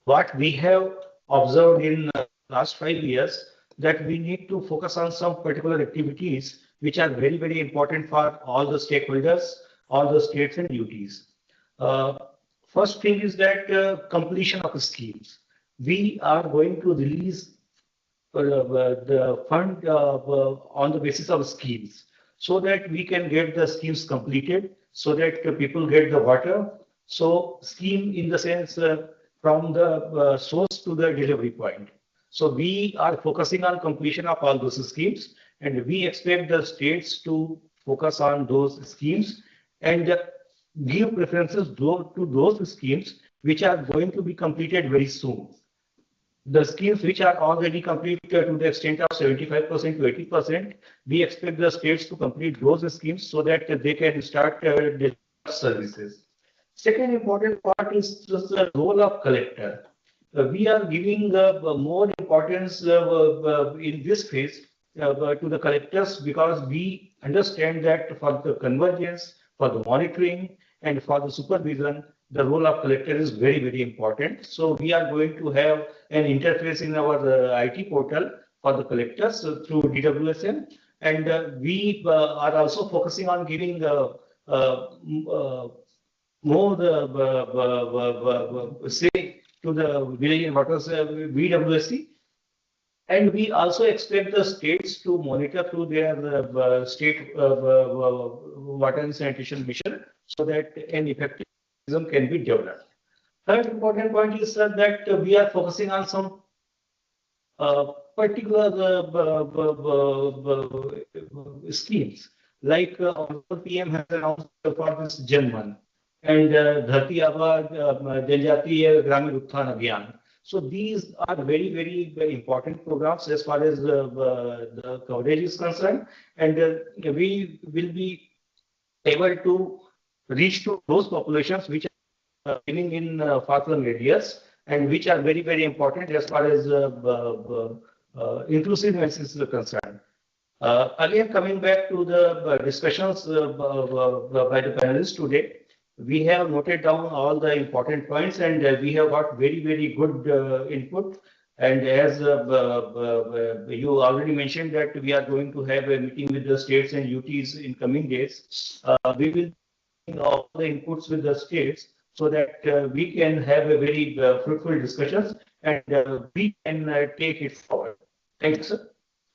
what we have observed in the last 5 years, that we need to focus on some particular activities which are very, very important for all the stakeholders, all the states and duties. First thing is that completion of the schemes. We are going to release the fund on the basis of schemes, so that we can get the schemes completed, so that people get the water. So scheme in the sense from the source to the delivery point. So we are focusing on completion of all those schemes, and we expect the states to focus on those schemes and give preferences to those schemes which are going to be completed very soon. The schemes which are already completed to the extent of 75% to 80%, we expect the states to complete those schemes so that they can start services. Second important part is just the role of collector. We are giving more importance in this phase to the collectors because we understand that for the convergence, for the monitoring, and for the supervision, the role of collector is very, very important. So we are going to have an interface in our IT portal for the collectors through DWSM, and we are also focusing on giving more say to the village and waters VWSC, and we also expect the states to monitor through their state water and sanitation mission so that an effective system can be developed. Third important point is that we are focusing on some particular schemes like PM has announced for this Janman and Dharti Aaba Janjatiya Gramin Utthan Abhiyan. So these are very, very important programs as far as the coverage is concerned, and we will be able to reach to those populations which are living in far-flung areas and which are very, very important as far as inclusiveness is concerned. Again, coming back to the discussions by the panelists today, we have noted down all the important points and we have got very, very good input. And as you already mentioned that we are going to have a meeting with the states and UTs in coming days, we will all the inputs with the states so that we can have a very fruitful discussions and we can take it forward. Thank you, sir.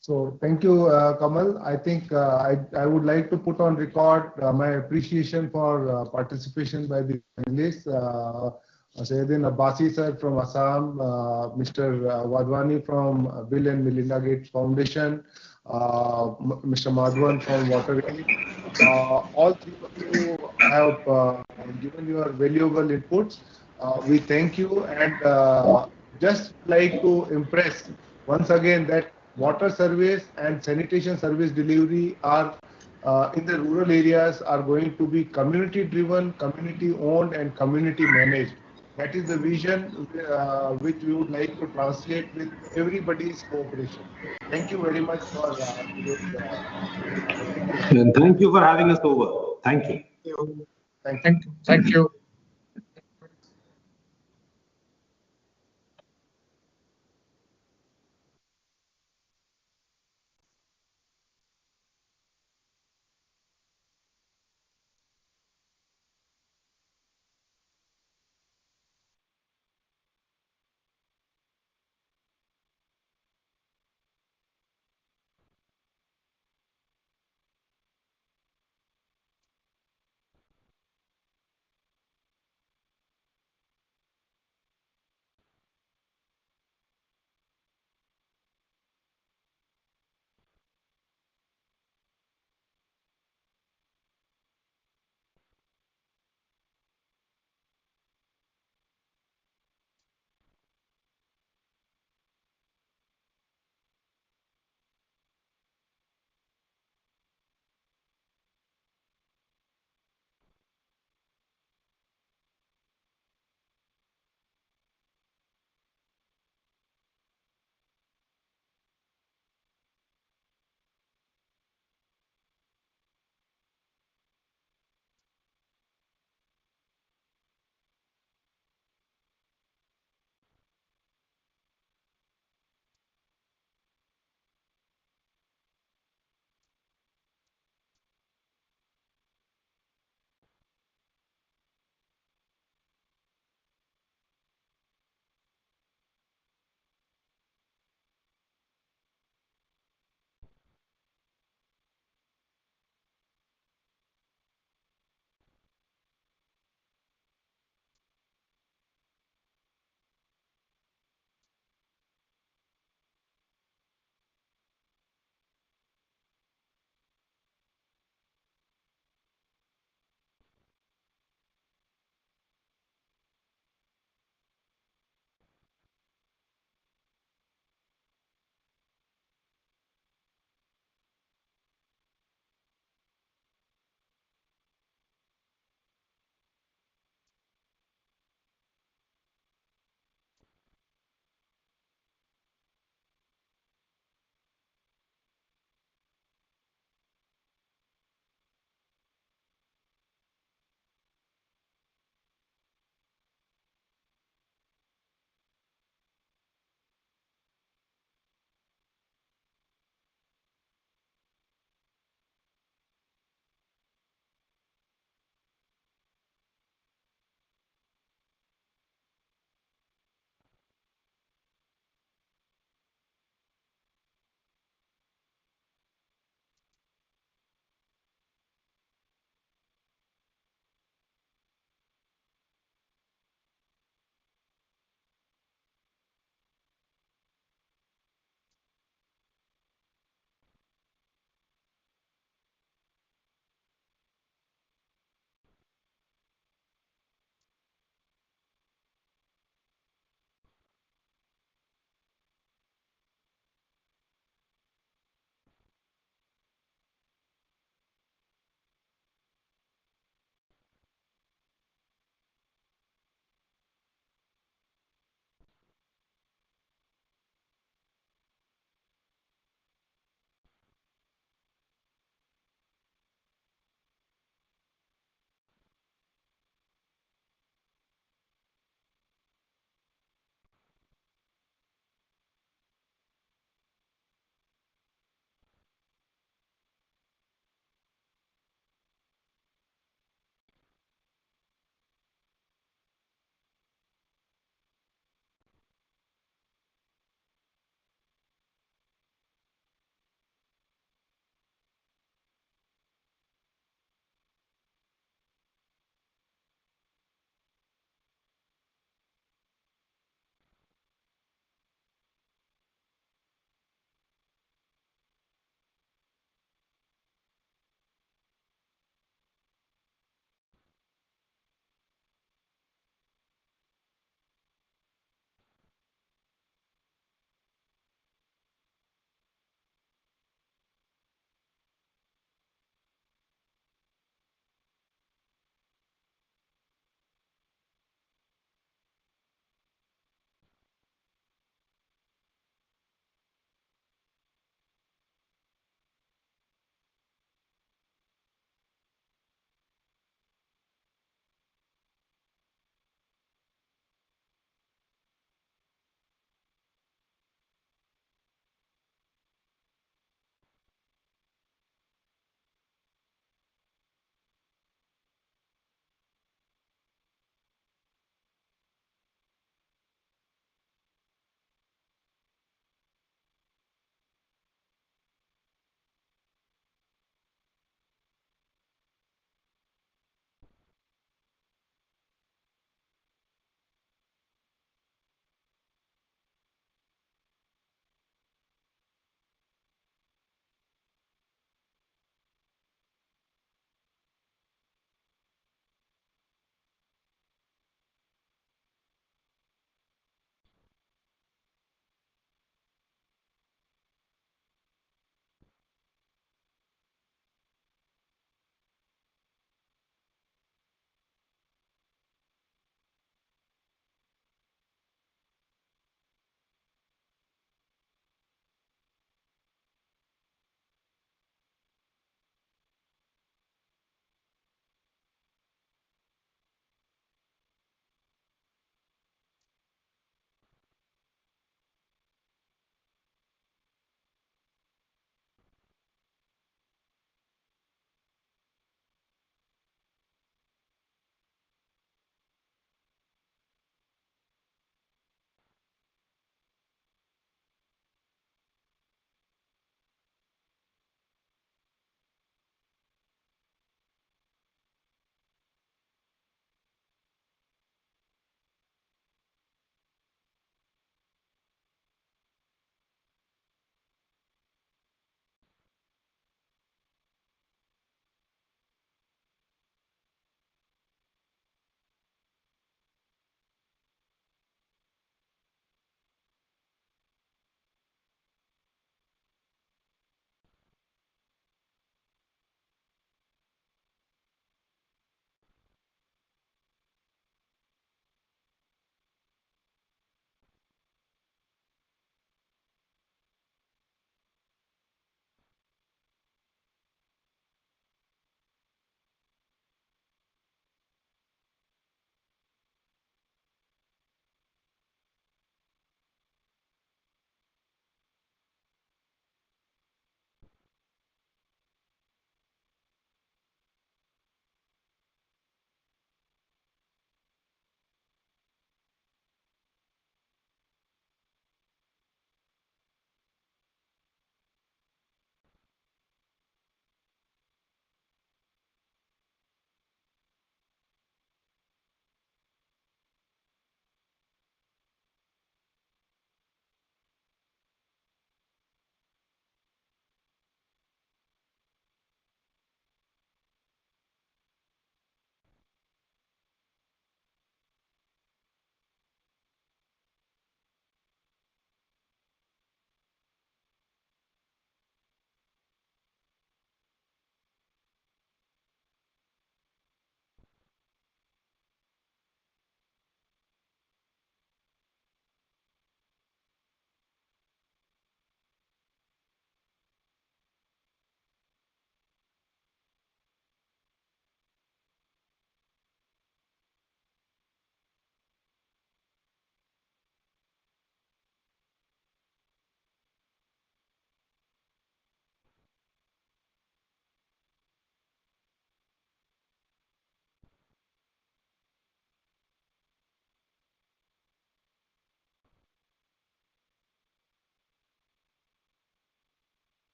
So thank you, Kamal. I think I would like to put on record my appreciation for participation by the panelists. Sayyidin Abbasi sir from Assam, Mr. Wadhwani from Bill and Melinda Gates Foundation, Mr. Madhwan from WaterGate. All three of you have given your valuable inputs. We thank you and just like to impress once again that water service and sanitation service delivery are in the rural areas are going to be community driven, community owned and community managed. That is the vision which we would like to translate with everybody's cooperation. Thank you very much for today's. And thank you for having us over. Thank you. Thank you. Thank you.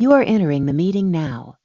You are entering the meeting now.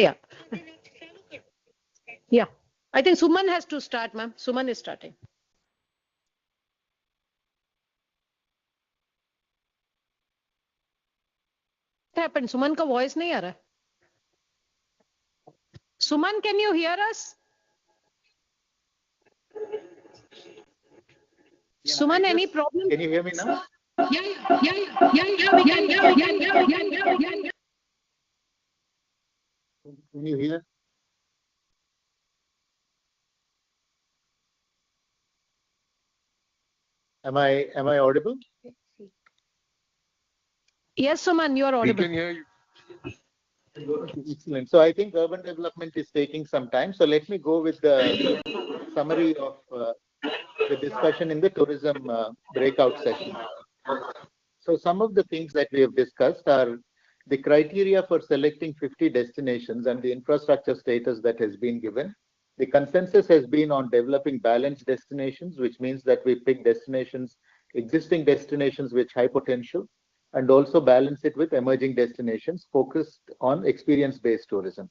Yeah. Yeah. I think Suman has to start, ma'am. Suman is starting. What happened? Suman ka voice nahi aa raha. Suman, can you hear us? Suman, any problem? Can you hear me now? Can you hear? Am I audible? Yes, Suman, you are We audible. can hear you. Excellent. So I think urban development is taking some time. So let me go with the summary of the discussion in the tourism breakout session. So some of the things that we have discussed are the criteria for selecting 50 destinations and the infrastructure status that has been given. The consensus has been on developing balanced destinations, which means that we pick destinations, existing destinations with high potential, and also balance it with emerging destinations focused on experience-based tourism.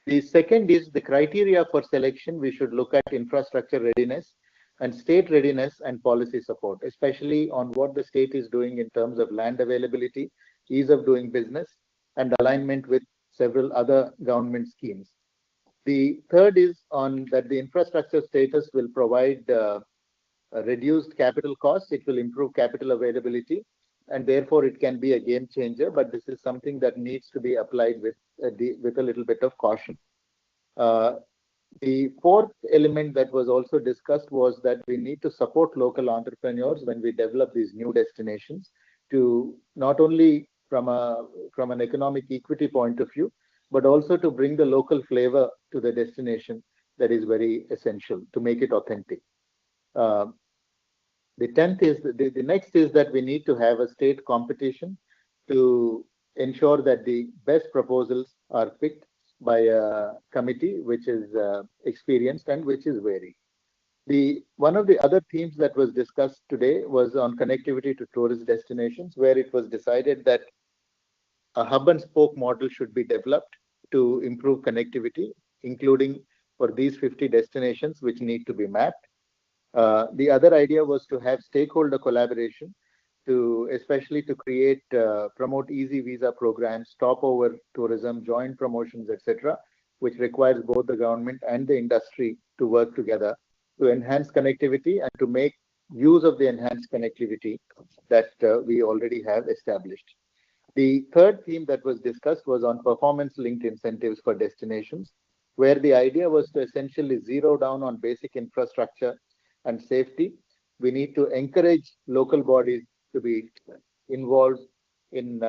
The second is the criteria for selection. We should look at infrastructure readiness and state readiness and policy support, especially on what the state is doing in terms of land availability, ease of doing business, and alignment with several other government schemes. The third is on that the infrastructure status will provide a reduced capital costs. It will improve capital availability, and therefore it can be a game changer. But this is something that needs to be applied with a little bit of caution. The fourth element that was also discussed was that we need to support local entrepreneurs when we develop these new destinations, to not only from an economic equity point of view, but also to bring the local flavor to the destination. That is very essential to make it authentic. The next is that we need to have a state competition to ensure that the best proposals are picked by a committee which is experienced and which is varied. One of the other themes that was discussed today was on connectivity to tourist destinations, where it was decided that a hub and spoke model should be developed to improve connectivity, including for these 50 destinations which need to be mapped. The other idea was to have stakeholder collaboration, especially to create, promote easy visa programs, stopover tourism, joint promotions, etc., which requires both the government and the industry to work together to enhance connectivity and to make use of the enhanced connectivity that we already have established. The third theme that was discussed was on performance-linked incentives for destinations, where the idea was to essentially zero down on basic infrastructure and safety. We need to encourage local bodies to be involved in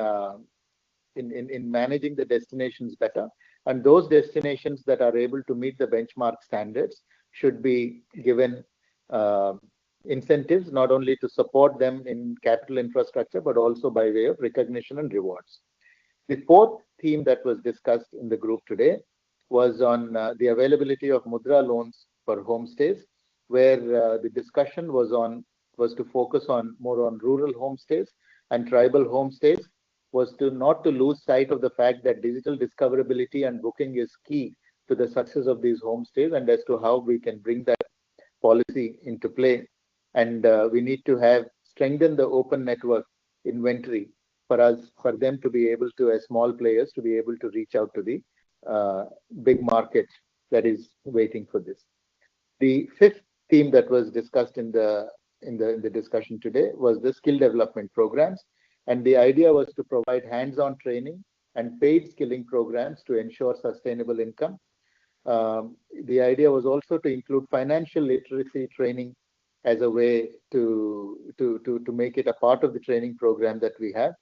managing the destinations better, and those destinations that are able to meet the benchmark standards should be given incentives, not only to support them in capital infrastructure, but also by way of recognition and rewards. The fourth theme that was discussed in the group today was on the availability of mudra loans for homestays, where the discussion was to focus on more on rural homestays and tribal homestays, was to not to lose sight of the fact that digital discoverability and booking is key to the success of these homestays, and as to how we can bring that policy into play. And we need to have strengthen the open network inventory for them to be able to, as small players, to be able to reach out to the big market that is waiting for this. The fifth theme that was discussed in the discussion today was the skill development programs, and the idea was to provide hands-on training and paid skilling programs to ensure sustainable income. The idea was also to include financial literacy training as a way to make it a part of the training program that we have,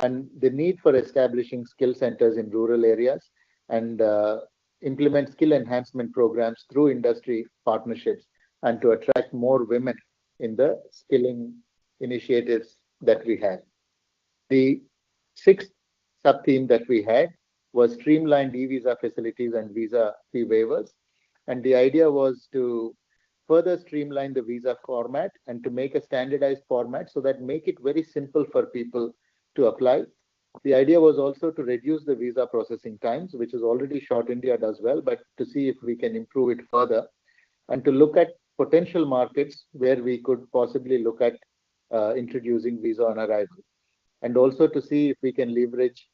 and the need for establishing skill centers in rural areas and implement skill enhancement programs through industry partnerships, and to attract more women in the skilling initiatives that we have. The sixth sub-theme that we had was streamlined e-visa facilities and visa fee waivers. And the idea was to further streamline the visa format and to make a standardized format so that make it very simple for people to apply. The idea was also to reduce the visa processing times, which is already short. India does well, but to see if we can improve it further, and to look at potential markets where we could possibly look at introducing visa on arrival, and also to see if we can leverage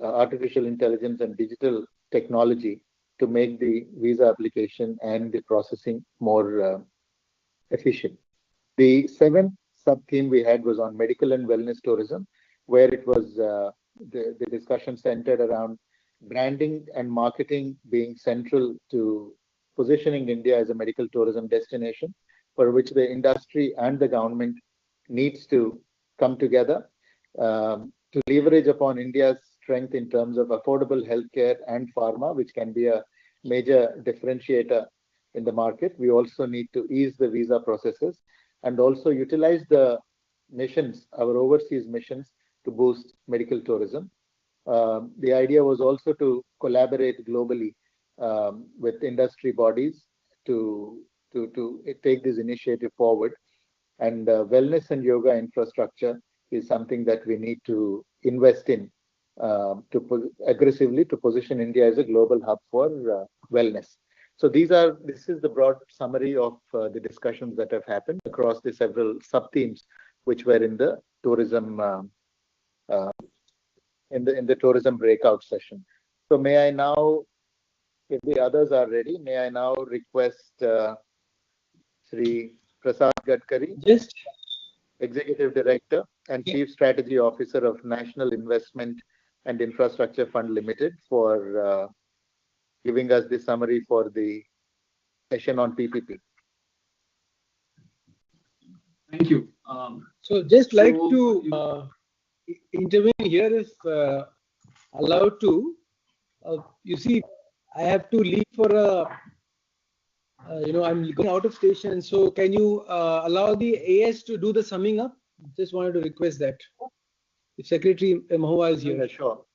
artificial intelligence and digital technology to make the visa application and the processing more efficient. The seventh sub-theme we had was on medical and wellness tourism, where it was the discussion centered around branding and marketing being central to positioning India as a medical tourism destination, for which the industry and the government needs to come together to leverage upon India's strength in terms of affordable healthcare and pharma, which can be a major differentiator in the market. We also need to ease the visa processes and also utilize the missions, our overseas missions, to boost medical tourism. The idea was also to collaborate globally with industry bodies to take this initiative forward. And wellness and yoga infrastructure is something that we need to invest in aggressively to position India as a global hub for wellness. So this is the broad summary of the discussions that have happened across the several sub-themes which were in the tourism in the tourism breakout session. So may I now, if the others are ready, may I now request Sri Prasad Gadkari, Executive Director and Chief Strategy Officer of National Investment and Infrastructure Fund Limited, for giving us the summary for the session on PPP. Thank you. So just like to intervene here if allowed to. You see, I have to leave for a, I'm going out of station. So can you allow the AS to do the summing up? Just wanted to request that. If Secretary Mahua is here. Yeah, sure.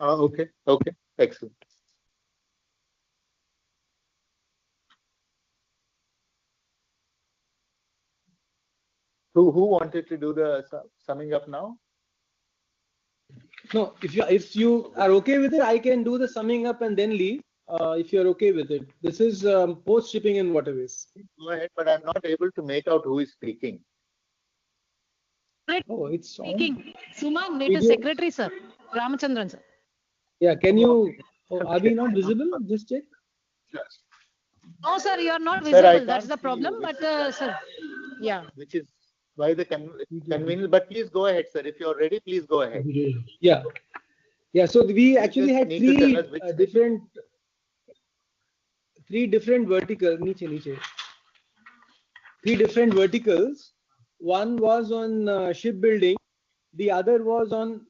Okay, excellent. Who wanted to do the summing up now? No, if you are okay with it, I can do the summing up and then leave. If you're okay with it, this is post shipping and waterways. Go ahead, but I'm not able to make out who is speaking. Oh, it's speaking. Suman, it is Secretary, sir. Ramachandran, sir. Yeah, can you? Are we not visible? Just check. Yes. No, sir, you are not visible. That's the problem. But sir, yeah. Which is why the convenience. But please go ahead, sir. If you're ready, please go ahead. Yeah. So we actually had three different verticals. Three different verticals. One was on shipbuilding. The other was on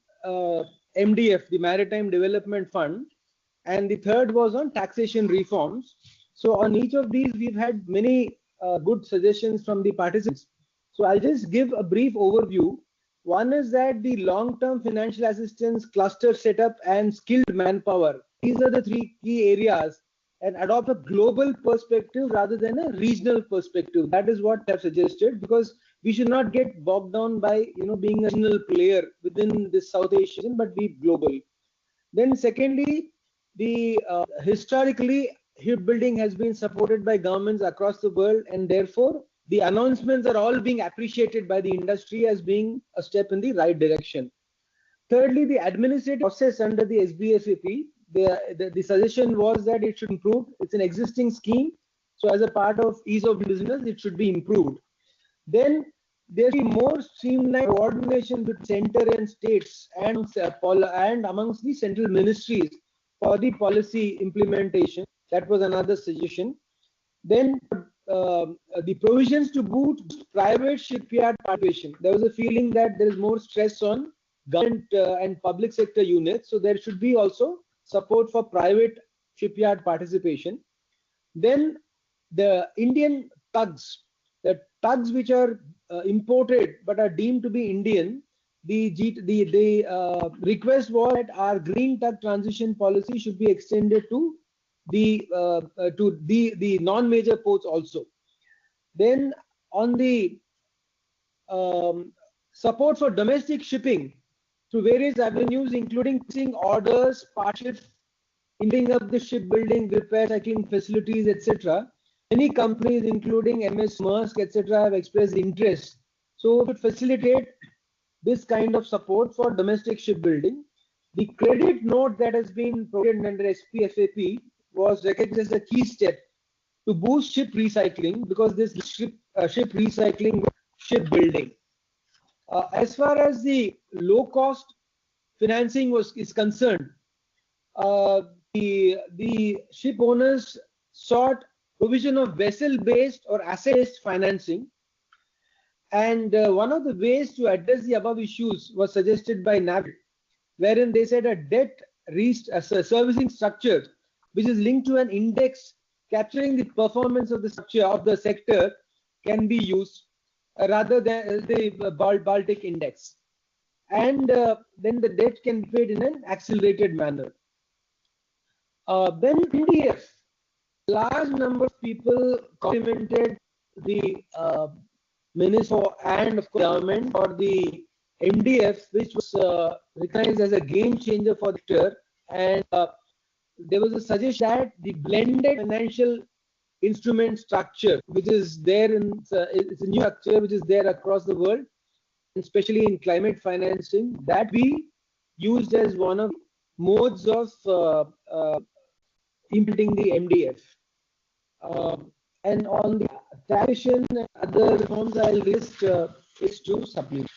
MDF, the Maritime Development Fund, and the third was on taxation reforms. So on each of these, we've had many good suggestions from the participants. So I'll just give a brief overview. One is that the long-term financial assistance, cluster setup, and skilled manpower. These are the three key areas, and adopt a global perspective rather than a regional perspective. That is what I've suggested, because we should not get bogged down by being a regional player within this South Asian, but be global. Then secondly, the historically shipbuilding has been supported by governments across the world, and therefore the announcements are all being appreciated by the industry as being a step in the right direction. Thirdly, the administrative process under the SBFAP, the suggestion was that it should improve. It's an existing scheme, so as a part of ease of business, it should be improved. Then there should be more streamlined coordination with center and states and amongst the central ministries for the policy implementation. That was another suggestion. Then the provisions to boost private shipyard participation. There was a feeling that there is more stress on government and public sector units, so there should be also support for private shipyard participation. Then the Indian tugs, the tugs which are imported but are deemed to be Indian, the request was that our green tug transition policy should be extended to the non-major ports also. Then on the support for domestic shipping through various avenues, including placing orders, partnerships, building up the shipbuilding, repair, cycling facilities, etc. Many companies, including MS Maersk, etc., have expressed interest. So, to facilitate this kind of support for domestic shipbuilding, the credit note that has been provided under SPFAP was recognized as a key step to boost ship recycling, because this ship recycling shipbuilding. As far as the low-cost financing is concerned, the ship owners sought provision of vessel-based or asset-based financing, and one of the ways to address the above issues was suggested by NAVID, wherein they said a debt servicing structure which is linked to an index capturing the performance of the structure of the sector can be used rather than the Baltic index, and then the debt can be paid in an accelerated manner. Then MDF, large number of people complimented the minister and of course government for the MDF, which was recognized as a game changer for the sector, and there was a suggestion that the blended financial instrument structure, which is there it's a new structure which is there across the world, especially in climate financing, that be used as one of modes of implementing the MDF. And on the taxation and other reforms, I'll list is to supplement.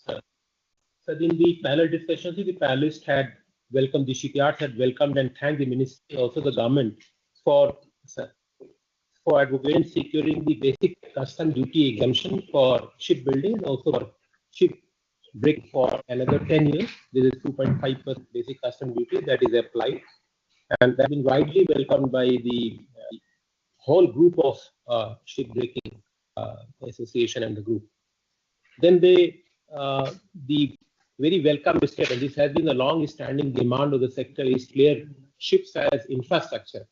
So in the panel discussion, the panelists had welcomed, the shipyards had welcomed and thanked the ministry, also the government, for advocating securing the basic custom duty exemption for shipbuilding and also for ship brick for another 10 years. There is 2.5% basic custom duty that is applied, and that has been widely welcomed by the whole group of shipbreaking association and the group. Then the very welcome step, and this has been a long-standing demand of the sector, is clear ships as infrastructure.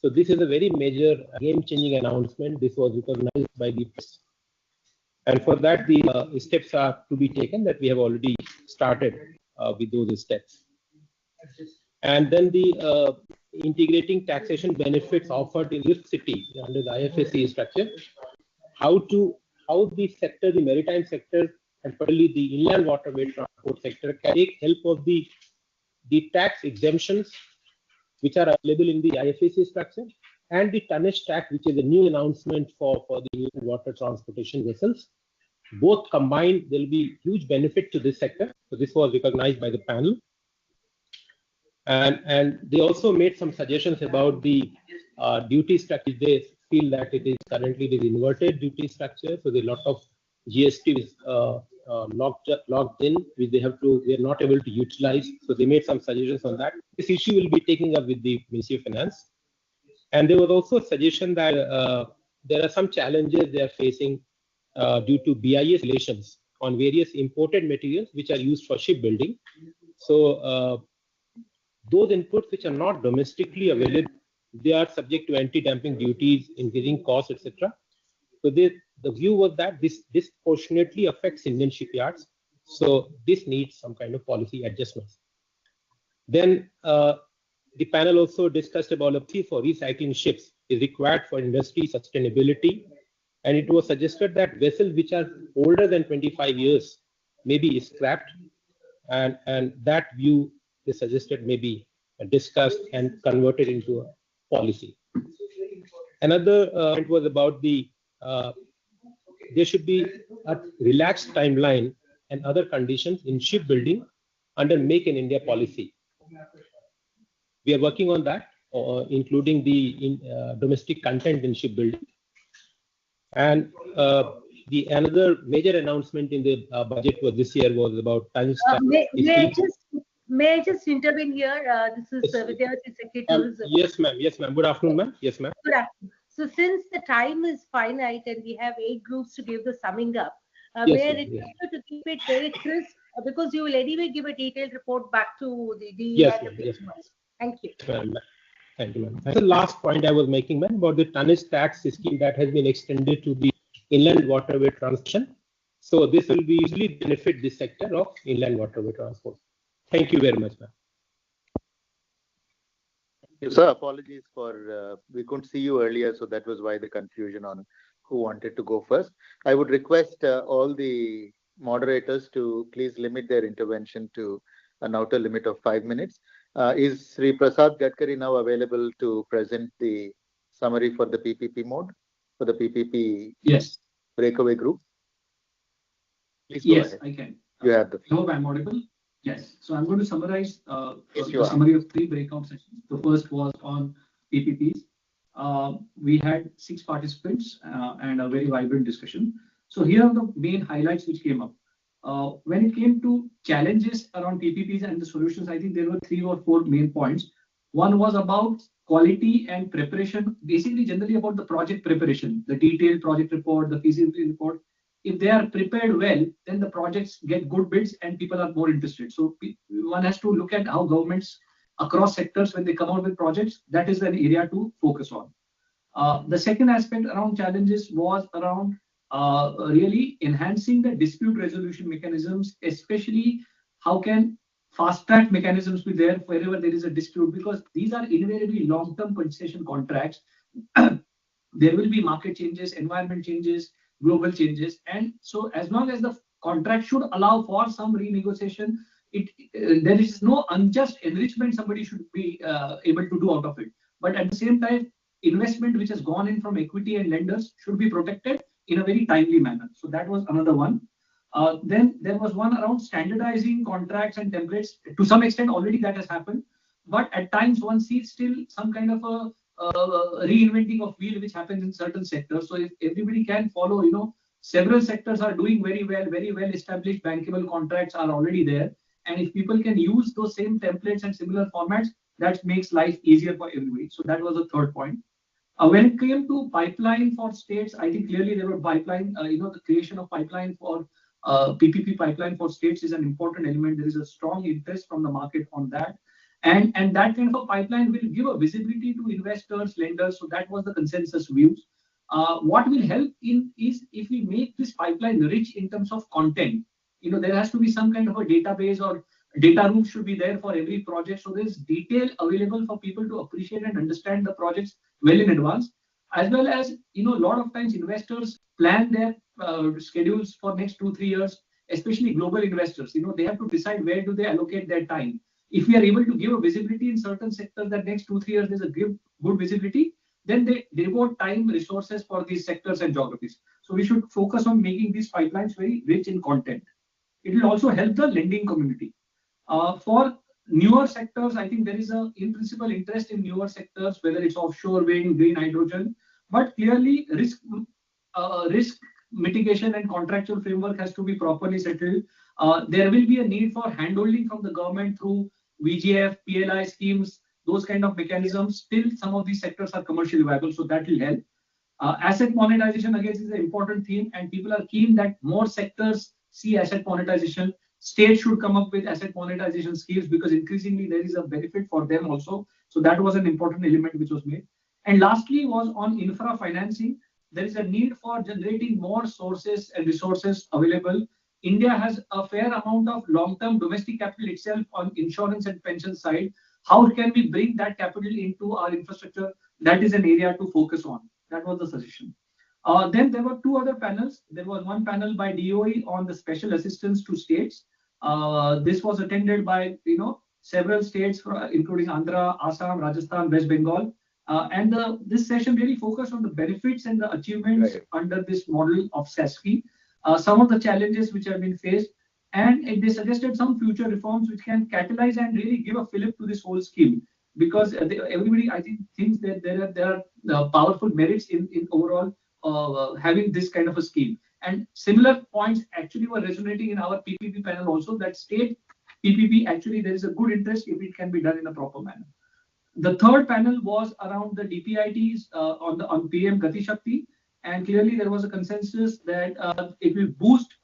So this is a very major game-changing announcement. This was recognized by the press, and for that the steps are to be taken that we have already started with those steps. And then the integrating taxation benefits offered in Lift City under the IFSC structure, how the sector, the maritime sector, and particularly the inland waterway transport sector can take help of the tax exemptions which are available in the IFSC structure, and the tonnage tax, which is a new announcement for the water transportation vessels. Both combined, there will be huge benefit to this sector. So this was recognized by the panel. And they also made some suggestions about the duty structure. They feel that it is currently the inverted duty structure, so there are a lot of GST is locked in, which they are not able to utilize. So they made some suggestions on that. This issue will be taken up with the Ministry of Finance. And there was also a suggestion that there are some challenges they are facing due to BIS regulations on various imported materials which are used for shipbuilding. So those inputs which are not domestically available, they are subject to anti-dumping duties, increasing costs, etc. So the view was that this disproportionately affects Indian shipyards. So this needs some kind of policy adjustments. Then the panel also discussed about a fee for recycling ships is required for industry sustainability. And it was suggested that vessels which are older than 25 years may be scrapped. And that view is suggested may be discussed and converted into a policy. Another point was about the there should be a relaxed timeline and other conditions in shipbuilding under Make in India policy. We are working on that, including the domestic content in shipbuilding. And another major announcement in the budget for this year was about tonnage tax. May I just intervene here? This is Vidyavati, Secretary Tourism. Yes, ma'am. Yes, ma'am. Good afternoon, ma'am. Yes, ma'am. Good afternoon. So since the time is finite and we have 8 groups to give the summing up, may I request you to keep it very crisp because you will anyway give a detailed report back to the Yes, ma'am. Yes, ma'am. Thank you. Thank you, ma'am. That's the last point I was making, ma'am, about the tonnage tax scheme that has been extended to the inland waterway transportation. So this will be usually benefit the sector of inland waterway transport. Thank you very much, ma'am. Sir, apologies for we couldn't see you earlier, so that was why the confusion on who wanted to go first. I would request all the moderators to please limit their intervention to an outer limit of 5 minutes. Is Sri Prasad Gadkari now available to present the summary for the PPP mode, for the PPP breakaway group? Please go ahead. I can. You have the floor. I hope I'm audible. Yes. So I'm going to summarize the summary of 3 breakout sessions. The first was on PPPs. We had 6 participants and a very vibrant discussion. So here are the main highlights which came up. When it came to challenges around PPPs and the solutions, I think there were 3 or 4 main points. One was about quality and preparation, basically generally about the project preparation, the detailed project report, the feasibility report. If they are prepared well, then the projects get good bids and people are more interested. So one has to look at how governments across sectors, when they come out with projects, that is an area to focus on. The second aspect around challenges was around really enhancing the dispute resolution mechanisms, especially how can fast track mechanisms be there wherever there is a dispute, because these are invariably long-term concession contracts. There will be market changes, environment changes, global changes, and so as long as the contract should allow for some renegotiation, there is no unjust enrichment somebody should be able to do out of it. But at the same time, investment which has gone in from equity and lenders should be protected in a very timely manner. So that was another one. Then there was one around standardizing contracts and templates. To some extent, already that has happened, but at times one sees still some kind of a reinventing of wheel which happens in certain sectors. So if everybody can follow, several sectors are doing very well established bankable contracts are already there, and if people can use those same templates and similar formats, that makes life easier for everybody. So that was the third point. When it came to pipeline for states, I think clearly there were pipeline, the creation of pipeline for PPP pipeline for states is an important element. There is a strong interest from the market on that. And that kind of a pipeline will give a visibility to investors, lenders. So that was the consensus views. What will help is if we make this pipeline rich in terms of content. There has to be some kind of a database or data room should be there for every project. So there's detail available for people to appreciate and understand the projects well in advance. As well as, a lot of times investors plan their schedules for next 2-3 years, especially global investors. They have to decide where do they allocate their time. If we are able to give a visibility in certain sectors that next 2-3 years there's a good visibility, then they devote time, resources for these sectors and geographies. So we should focus on making these pipelines very rich in content. It will also help the lending community. For newer sectors, I think there is in principle interest in newer sectors, whether it's offshore wind, green hydrogen, but clearly risk mitigation and contractual framework has to be properly settled. There will be a need for handholding from the government through VGF, PLI schemes, those kind of mechanisms. Still, some of these sectors are commercially viable, so that will help. Asset monetization, again, is an important theme, and people are keen that more sectors see asset monetization. States should come up with asset monetization schemes because increasingly there is a benefit for them also. So that was an important element which was made. And lastly was on infra financing. there is a need for generating more sources and resources available. India has a fair amount of long-term domestic capital itself on insurance and pension side. How can we bring that capital into our infrastructure? That is an area to focus on. That was the suggestion. Then there were two other panels. There was one panel by DOE on the special assistance to states. This was attended by several states, including Andhra, Assam, Rajasthan, West Bengal. This session really focused on the benefits and the achievements under this model of SESFI, some of the challenges which have been faced, and they suggested some future reforms which can catalyze and really give a fillip to this whole scheme. Because everybody, I think, thinks that there are powerful merits in overall having this kind of a scheme. And similar points actually were resonating in our PPP panel also, that state PPP, actually there is a good interest if it can be done in a proper manner. The third panel was around the DPITs on PM Gati Shakti, and clearly there was a consensus that it will boost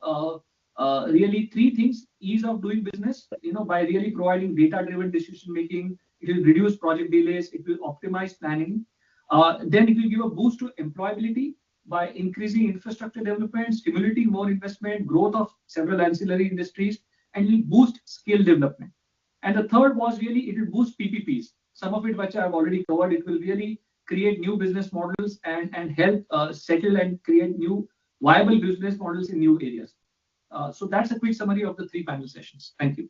really three things: ease of doing business, by really providing data-driven decision making. It will reduce project delays. It will optimize planning. Then it will give a boost to employability by increasing infrastructure development, stimulating more investment, growth of several ancillary industries, and it will boost skill development. And the third was really it will boost PPPs. Some of it which I have already covered. It will really create new business models and help settle and create new viable business models in new areas. So that's a quick summary of the three panel sessions. Thank you.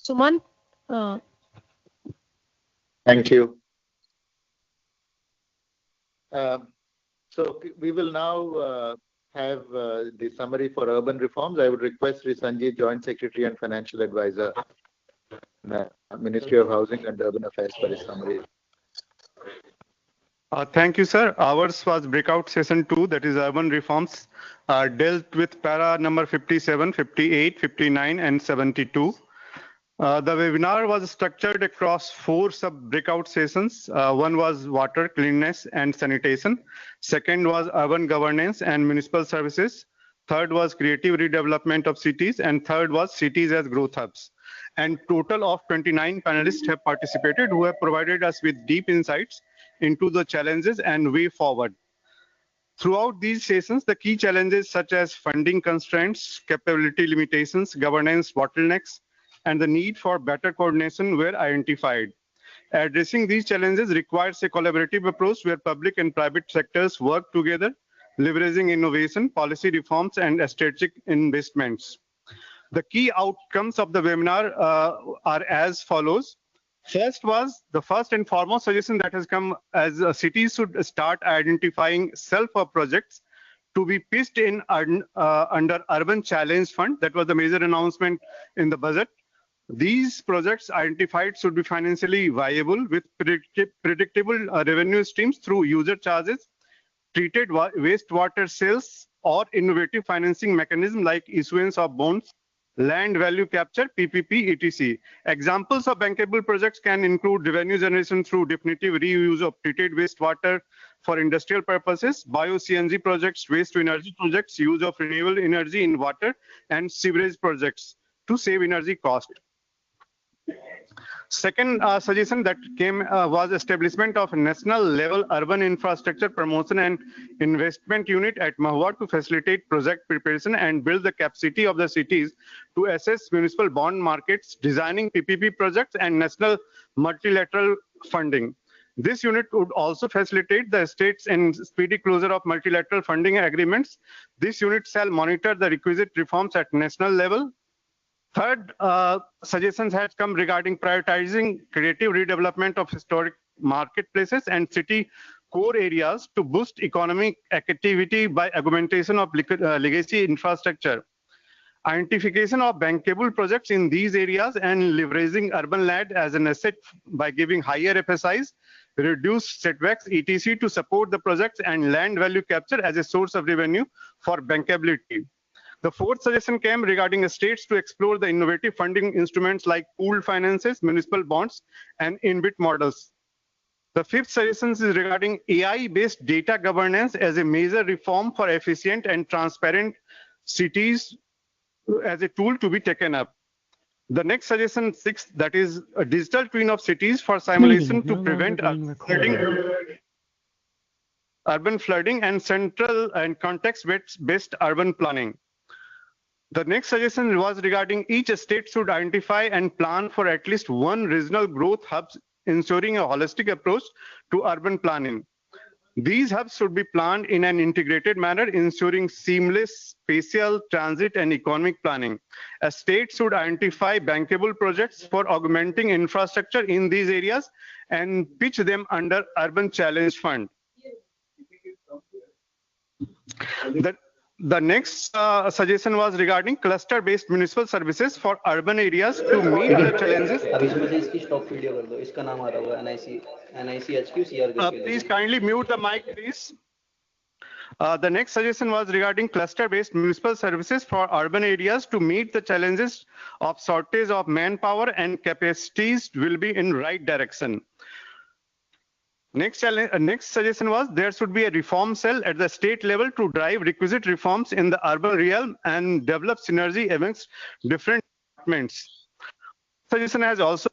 Suman. Thank you. So we will now have the summary for urban reforms. I would request Sri Sanjeev, Joint Secretary and Financial Advisor, Ministry of Housing and Urban Affairs, for his summary. Thank you, sir. Ours was Breakout Session 2, that is urban reforms, dealt with para number 57, 58, 59 and 72. The webinar was structured across 4 sub-breakout sessions. One was water, cleanliness and sanitation. Second was urban governance and municipal services. Third was creative redevelopment of cities. And third was cities as growth hubs. And total of 29 panelists have participated who have provided us with deep insights into the challenges and way forward. Throughout these sessions, the key challenges such as funding constraints, capability limitations, governance bottlenecks, and the need for better coordination were identified. Addressing these challenges requires a collaborative approach where public and private sectors work together, leveraging innovation, policy reforms, and strategic investments. The key outcomes of the webinar are as follows. First was the first and foremost suggestion that has come as cities should start identifying self-help projects to be pitched in under Urban Challenge Fund. That was the major announcement in the budget. These projects identified should be financially viable with predictable revenue streams through user charges, treated wastewater sales, or innovative financing mechanism like issuance of bonds, land value capture, PPP, etc. Examples of bankable projects can include revenue generation through definitive reuse of treated wastewater for industrial purposes, bio-CNG projects, waste-to-energy projects, use of renewable energy in water, and sewerage projects to save energy cost. Second suggestion that came was establishment of national level urban infrastructure promotion and investment unit at Mahua to facilitate project preparation and build the capacity of the cities to assess municipal bond markets, designing PPP projects and national multilateral funding. This unit would also facilitate the states in speedy closure of multilateral funding agreements. This unit shall monitor the requisite reforms at national level. Third, suggestions had come regarding prioritizing creative redevelopment of historic marketplaces and city core areas to boost economic activity by augmentation of legacy infrastructure. Identification of bankable projects in these areas and leveraging urban land as an asset by giving higher FSIs, reduce setbacks, etc. to support the projects and land value capture as a source of revenue for bankability. The fourth suggestion came regarding states to explore the innovative funding instruments like pooled finances, municipal bonds, and InvIT models. The fifth suggestion is regarding AI-based data governance as a major reform for efficient and transparent cities as a tool to be taken up. The next suggestion 6, that is a digital twin of cities for simulation to prevent urban flooding and central and context-based urban planning. The next suggestion was regarding each state should identify and plan for at least one regional growth hubs, ensuring a holistic approach to urban planning. These hubs should be planned in an integrated manner, ensuring seamless spatial, transit, and economic planning. A state should identify bankable projects for augmenting infrastructure in these areas and pitch them under Urban Challenge Fund. The next suggestion was regarding cluster-based municipal services for urban areas to meet the challenges. Please kindly mute the mic, please. The next suggestion was regarding cluster-based municipal services for urban areas to meet the challenges of shortage of manpower and capacities will be in right direction. Next suggestion was there should be a reform cell at the state level to drive requisite reforms in the urban realm and develop synergy amongst different departments. Suggestion has also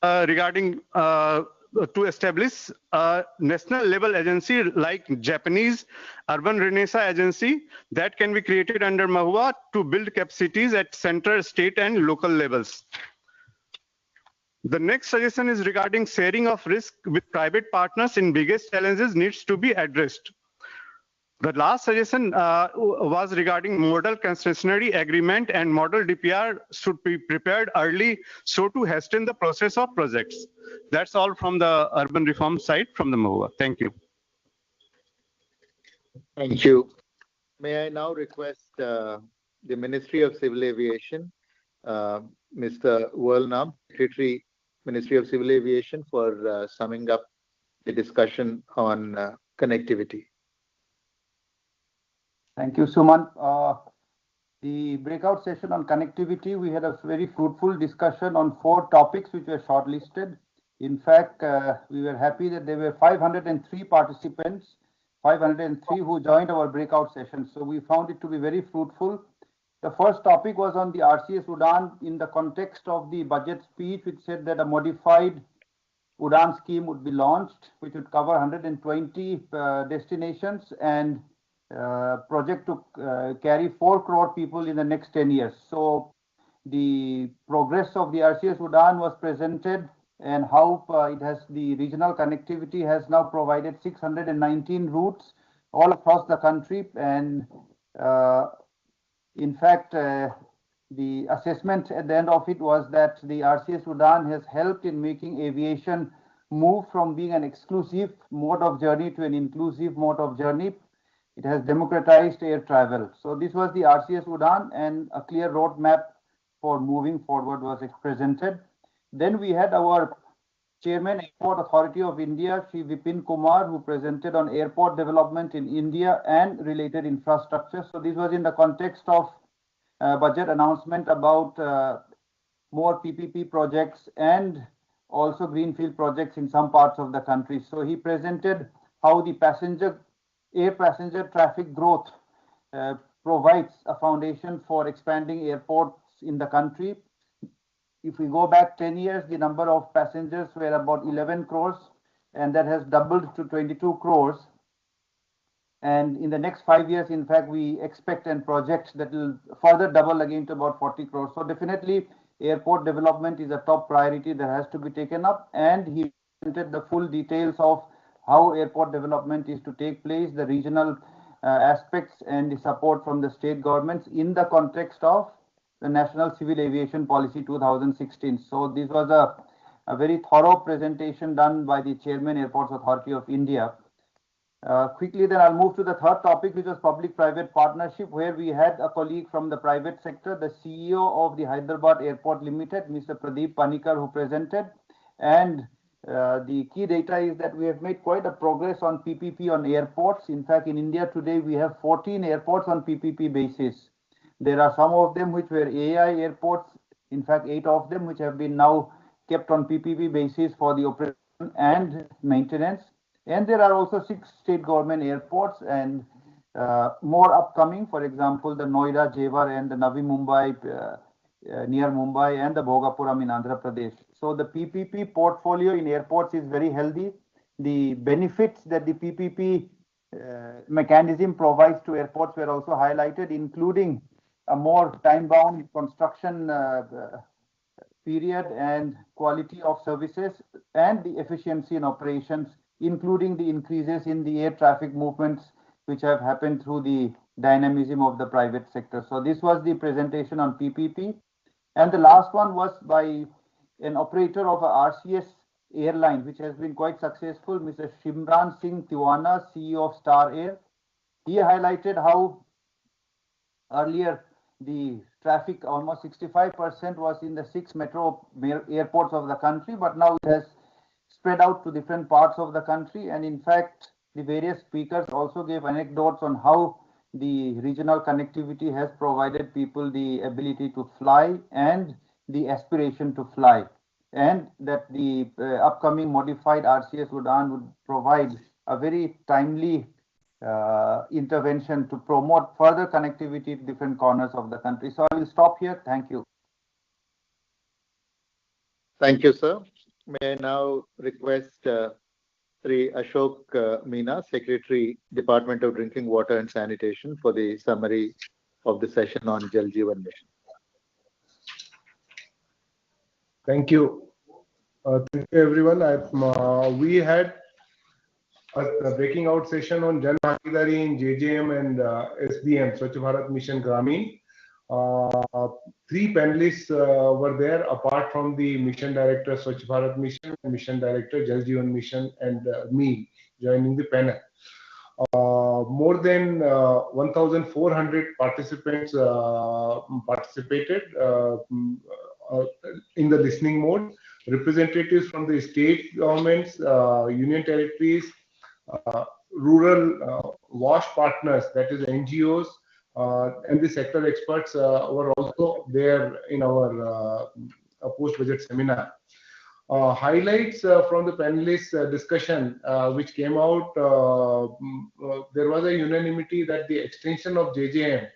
regarding to establish a national level agency like Japanese Urban Renaissance Agency that can be created under MAHUA to build capacities at central, state, and local levels. The next suggestion is regarding sharing of risk with private partners in biggest challenges needs to be addressed. The last suggestion was regarding model concessionary agreement and model DPR should be prepared early so to hasten the process of projects. That's all from the urban reform side from the MOHUA. Thank you. Thank you. May I now request the Ministry of Civil Aviation, Mr. Walnam, Secretary, Ministry of Civil Aviation, for summing up the discussion on connectivity. Thank you, Suman. The breakout session on connectivity, we had a very fruitful discussion on 4 topics which were shortlisted. In fact, we were happy that there were 503 participants, 503 who joined our breakout session. So we found it to be very fruitful. The first topic was on the RCS UDAN in the context of the budget speech, which said that a modified UDAN scheme would be launched, which would cover 120 destinations and project to carry 4 crore people in the next 10 years. So the progress of the RCS UDAN was presented and how it has the regional connectivity has now provided 619 routes all across the country. And in fact, the assessment at the end of it was that the RCS UDAN has helped in making aviation move from being an exclusive mode of journey to an inclusive mode of journey. It has democratized air travel. So this was the RCS UDAN, and a clear roadmap for moving forward was presented. Then we had our Chairman, Airport Authority of India, Shri Vipin Kumar, who presented on airport development in India and related infrastructure. So this was in the context of budget announcement about more PPP projects and also greenfield projects in some parts of the country. So he presented how the air passenger traffic growth provides a foundation for expanding airports in the country. If we go back 10 years, the number of passengers were about 11 crores, and that has doubled to 22 crores. And in the next 5 years, in fact, we expect and project that will further double again to about 40 crores. So definitely airport development is a top priority that has to be taken up. And he presented the full details of how airport development is to take place, the regional aspects and the support from the state governments in the context of the National Civil Aviation Policy 2016. So this was a very thorough presentation done by the Chairman, Airports Authority of India. Quickly then I'll move to the third topic, which was public-private partnership, where we had a colleague from the private sector, the CEO of the Hyderabad Airport Limited, Mr. Pradeep Panikar, who presented. And the key data is that we have made quite a progress on PPP on airports. In fact, in India today, we have 14 airports on PPP basis. There are some of them which were AI airports, in fact, 8 of them which have been now kept on PPP basis for the operation and maintenance. And there are also 6 state government airports, and more upcoming, for example, the Noida, Jewar and the Navi Mumbai near Mumbai and the Bhogapuram in Andhra Pradesh. So the PPP portfolio in airports is very healthy. The benefits that the PPP mechanism provides to airports were also highlighted, including a more time-bound construction period and quality of services and the efficiency in operations, including the increases in the air traffic movements which have happened through the dynamism of the private sector. So this was the presentation on PPP. And the last one was by an operator of a RCS airline, which has been quite successful, Mr. Shimran Singh Tiwana, CEO of Star Air. He highlighted how earlier the traffic, almost 65% was in the 6 metro airports of the country, but now it has spread out to different parts of the country. And in fact, the various speakers also gave anecdotes on how the regional connectivity has provided people the ability to fly and the aspiration to fly, and that the upcoming modified RCS Udan would provide a very timely intervention to promote further connectivity to different corners of the country. So I will stop here. Thank you. Thank you, sir. May I now request Sri Ashok Meena, Secretary, Department of Drinking Water and Sanitation, for the summary of the session on Jal Jeevan Mission. Thank you. Thank you, everyone. We had a breaking out session on Jan Bhagidari in JJM and SBM, Swachh Bharat Mission Gramin. 3 panelists were there, apart from the Mission Director Swachh Bharat Mission, Mission Director Jal Jeevan Mission, and me joining the panel. More than 1,400 participants participated in the listening mode. Representatives from the state governments, union territories, rural WASH partners, that is NGOs, and the sector experts were also there in our post-budget seminar. Highlights from the panelists' discussion which came out, there was a unanimity that the extension of JJM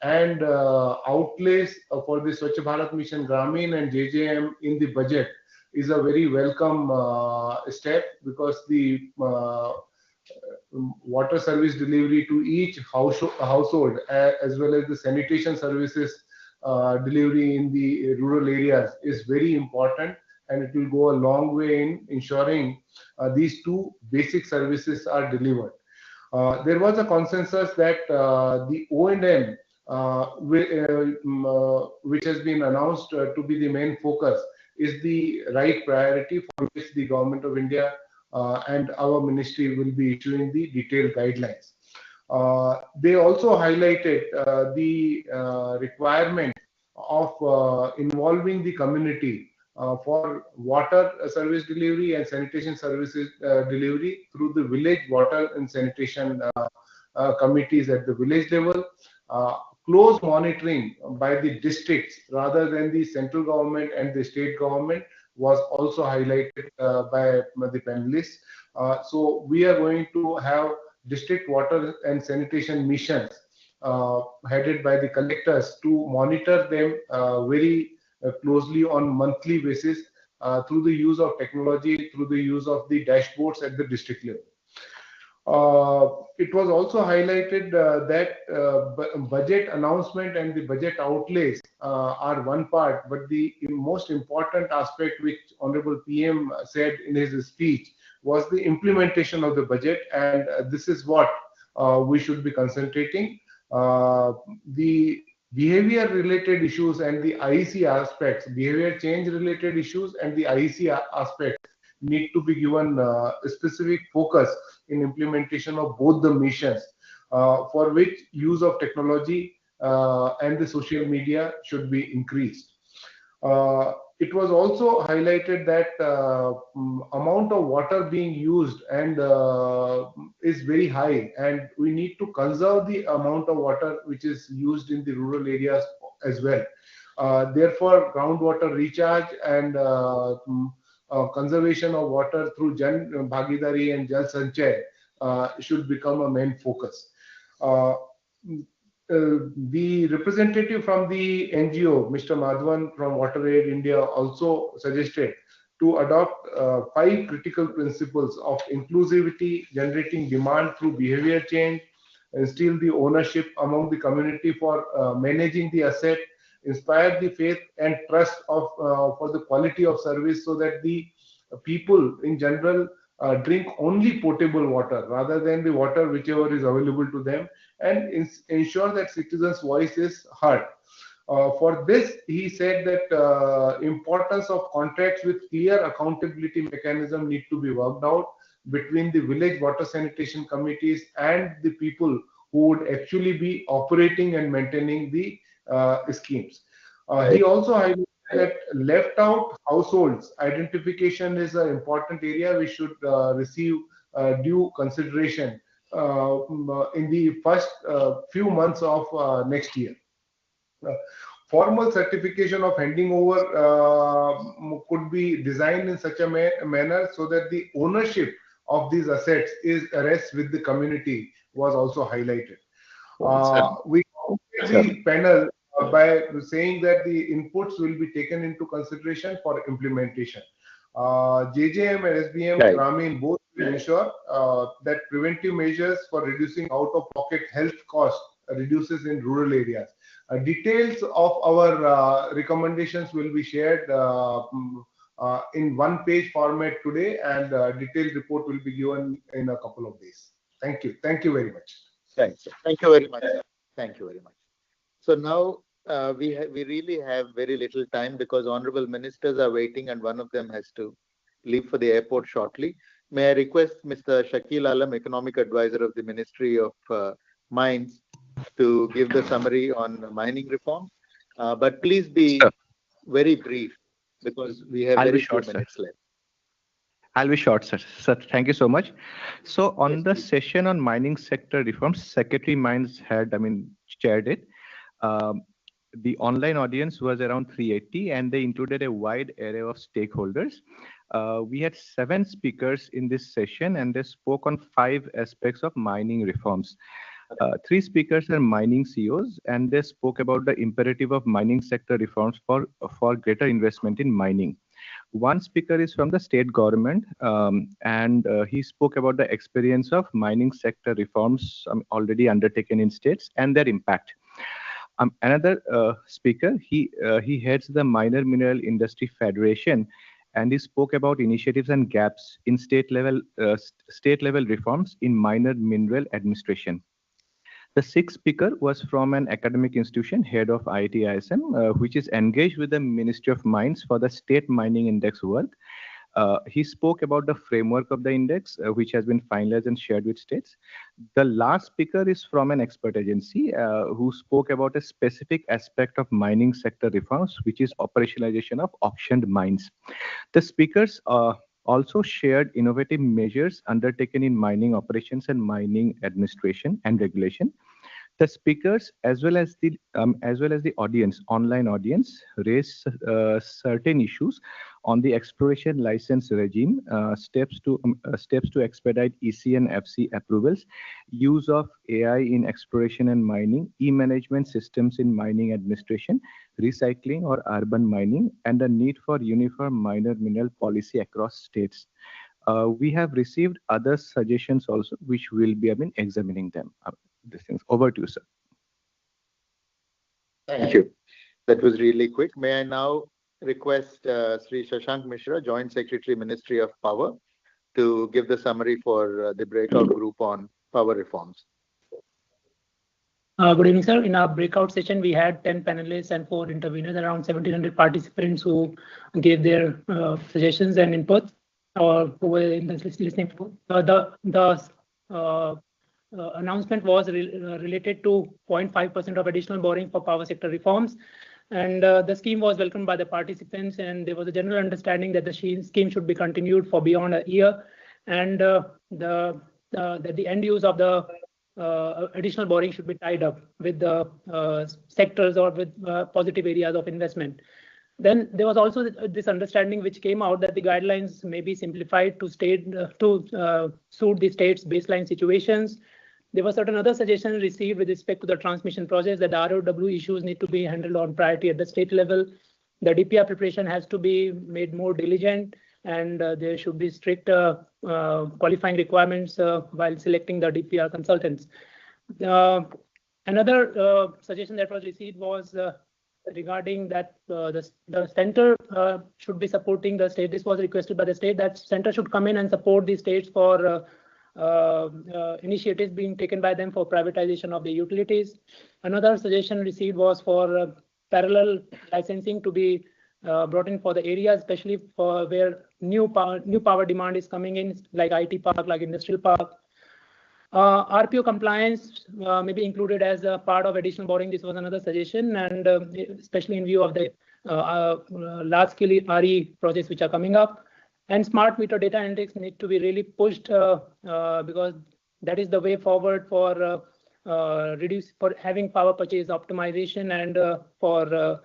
and outlays for the Swachh Bharat Mission Gramin and JJM in the budget is a very welcome step, because the water service delivery to each household as well as the sanitation services delivery in the rural areas is very important, and it will go a long way in ensuring these 2 basic services are delivered. There was a consensus that the O&M which has been announced to be the main focus is the right priority, for which the Government of India and our ministry will be issuing the detailed guidelines. They also highlighted the requirement of involving the community for water service delivery and sanitation services delivery through the village water and sanitation committees at the village level. Close monitoring by the districts rather than the central government and the state government was also highlighted by the panelists. So we are going to have district water and sanitation missions headed by the collectors to monitor them very closely on monthly basis through the use of technology, through the use of the dashboards at the district level. It was also highlighted that budget announcement and the budget outlays are one part, but the most important aspect which Honorable PM said in his speech was the implementation of the budget, and this is what we should be concentrating. The behavior related issues and the IEC aspects, behavior change related issues and the IEC aspects need to be given a specific focus in implementation of both the missions, for which use of technology and the social media should be increased. It was also highlighted that amount of water being used and is very high, and we need to conserve the amount of water which is used in the rural areas as well. Therefore, groundwater recharge and conservation of water through Jan Bhagidari and Jal Sanchay should become a main focus. The representative from the NGO, Mr. Madhavan from WaterAid India, also suggested to adopt 5 critical principles of inclusivity, generating demand through behavior change, instill the ownership among the community for managing the asset, inspire the faith and trust of for the quality of service, so that the people in general drink only potable water rather than the water whichever is available to them, and ensure that citizens' voice is heard. For this, he said that importance of contracts with clear accountability mechanism need to be worked out between the village water sanitation committees and the people who would actually be operating and maintaining the schemes. He also highlighted that left out households identification is an important area we should receive due consideration in the first few months of next year. Formal certification of handing over could be designed in such a manner so that the ownership of these assets rests with the community, was also highlighted. We concluded the panel by saying that the inputs will be taken into consideration for implementation. JJM and SBM Gramin both will ensure that preventive measures for reducing out-of-pocket health costs reduces in rural areas. Details of our recommendations will be shared in one-page format today, and detailed report will be given in a couple of days. Thank you. Thank you very much. Thanks. Thank you very much. Thank you very much. So now we really have very little time because honorable ministers are waiting and one of them has to leave for the airport shortly. May I request Mr. Shakil Alam, Economic Advisor of the Ministry of Mines, to give the summary on mining reform. But please be very brief because we have very few minutes left. I'll be short, sir. Sir, thank you so much. So on the session on mining sector reforms, Secretary Mines had, chaired it. The online audience was around 380 and they included a wide array of stakeholders. We had 7 speakers in this session and they spoke on 5 aspects of mining reforms. 3 speakers are mining CEOs and they spoke about the imperative of mining sector reforms for greater investment in mining. One speaker is from the state government and he spoke about the experience of mining sector reforms already undertaken in states and their impact. Another speaker, he heads the Minor Mineral Industry Federation and he spoke about initiatives and gaps in state level reforms in minor mineral administration. The 6th speaker was from an academic institution, head of IIT ISM, which is engaged with the Ministry of Mines for the State Mining Index work. He spoke about the framework of the index, which has been finalized and shared with states. The last speaker is from an expert agency who spoke about a specific aspect of mining sector reforms, which is operationalization of auctioned mines. The speakers also shared innovative measures undertaken in mining operations and mining administration and regulation. The speakers, as well as the audience, online audience, raised certain issues on the exploration license regime, steps to expedite EC and FC approvals, use of AI in exploration and mining, e-management systems in mining administration, recycling or urban mining, and the need for uniform minor mineral policy across states. We have received other suggestions also, which will be examining them. These things. Over to you, sir. Thank you. That was really quick. May I now request Sri Shashank Mishra, Joint Secretary, Ministry of Power, to give the summary for the breakout group on power reforms. Good evening, sir. In our breakout session, we had 10 panelists and 4 interveners, around 1,700 participants who gave their suggestions and inputs who were in the listening. The announcement was related to 0.5% of additional borrowing for power sector reforms, and the scheme was welcomed by the participants, and there was a general understanding that the scheme should be continued for beyond a year, and the end use of the additional borrowing should be tied up with the sectors or with positive areas of investment. Then there was also this understanding which came out that the guidelines may be simplified to suit the state's baseline situations, There were certain other suggestions received with respect to the transmission process that the ROW issues need to be handled on priority at the state level. The DPR preparation has to be made more diligent, and there should be strict qualifying requirements while selecting the DPR consultants. Another suggestion that was received was regarding that the center should be supporting the state. This was requested by the state that center should come in and support the states for initiatives being taken by them for privatization of the utilities. Another suggestion received was for parallel licensing to be brought in for the areas, especially for where new power demand is coming in, like IT park, like industrial park. RPO compliance may be included as a part of additional borrowing. This was another suggestion, and especially in view of the large-scale RE projects which are coming up. And smart meter data analytics need to be really pushed because that is the way forward for having power purchase optimization and for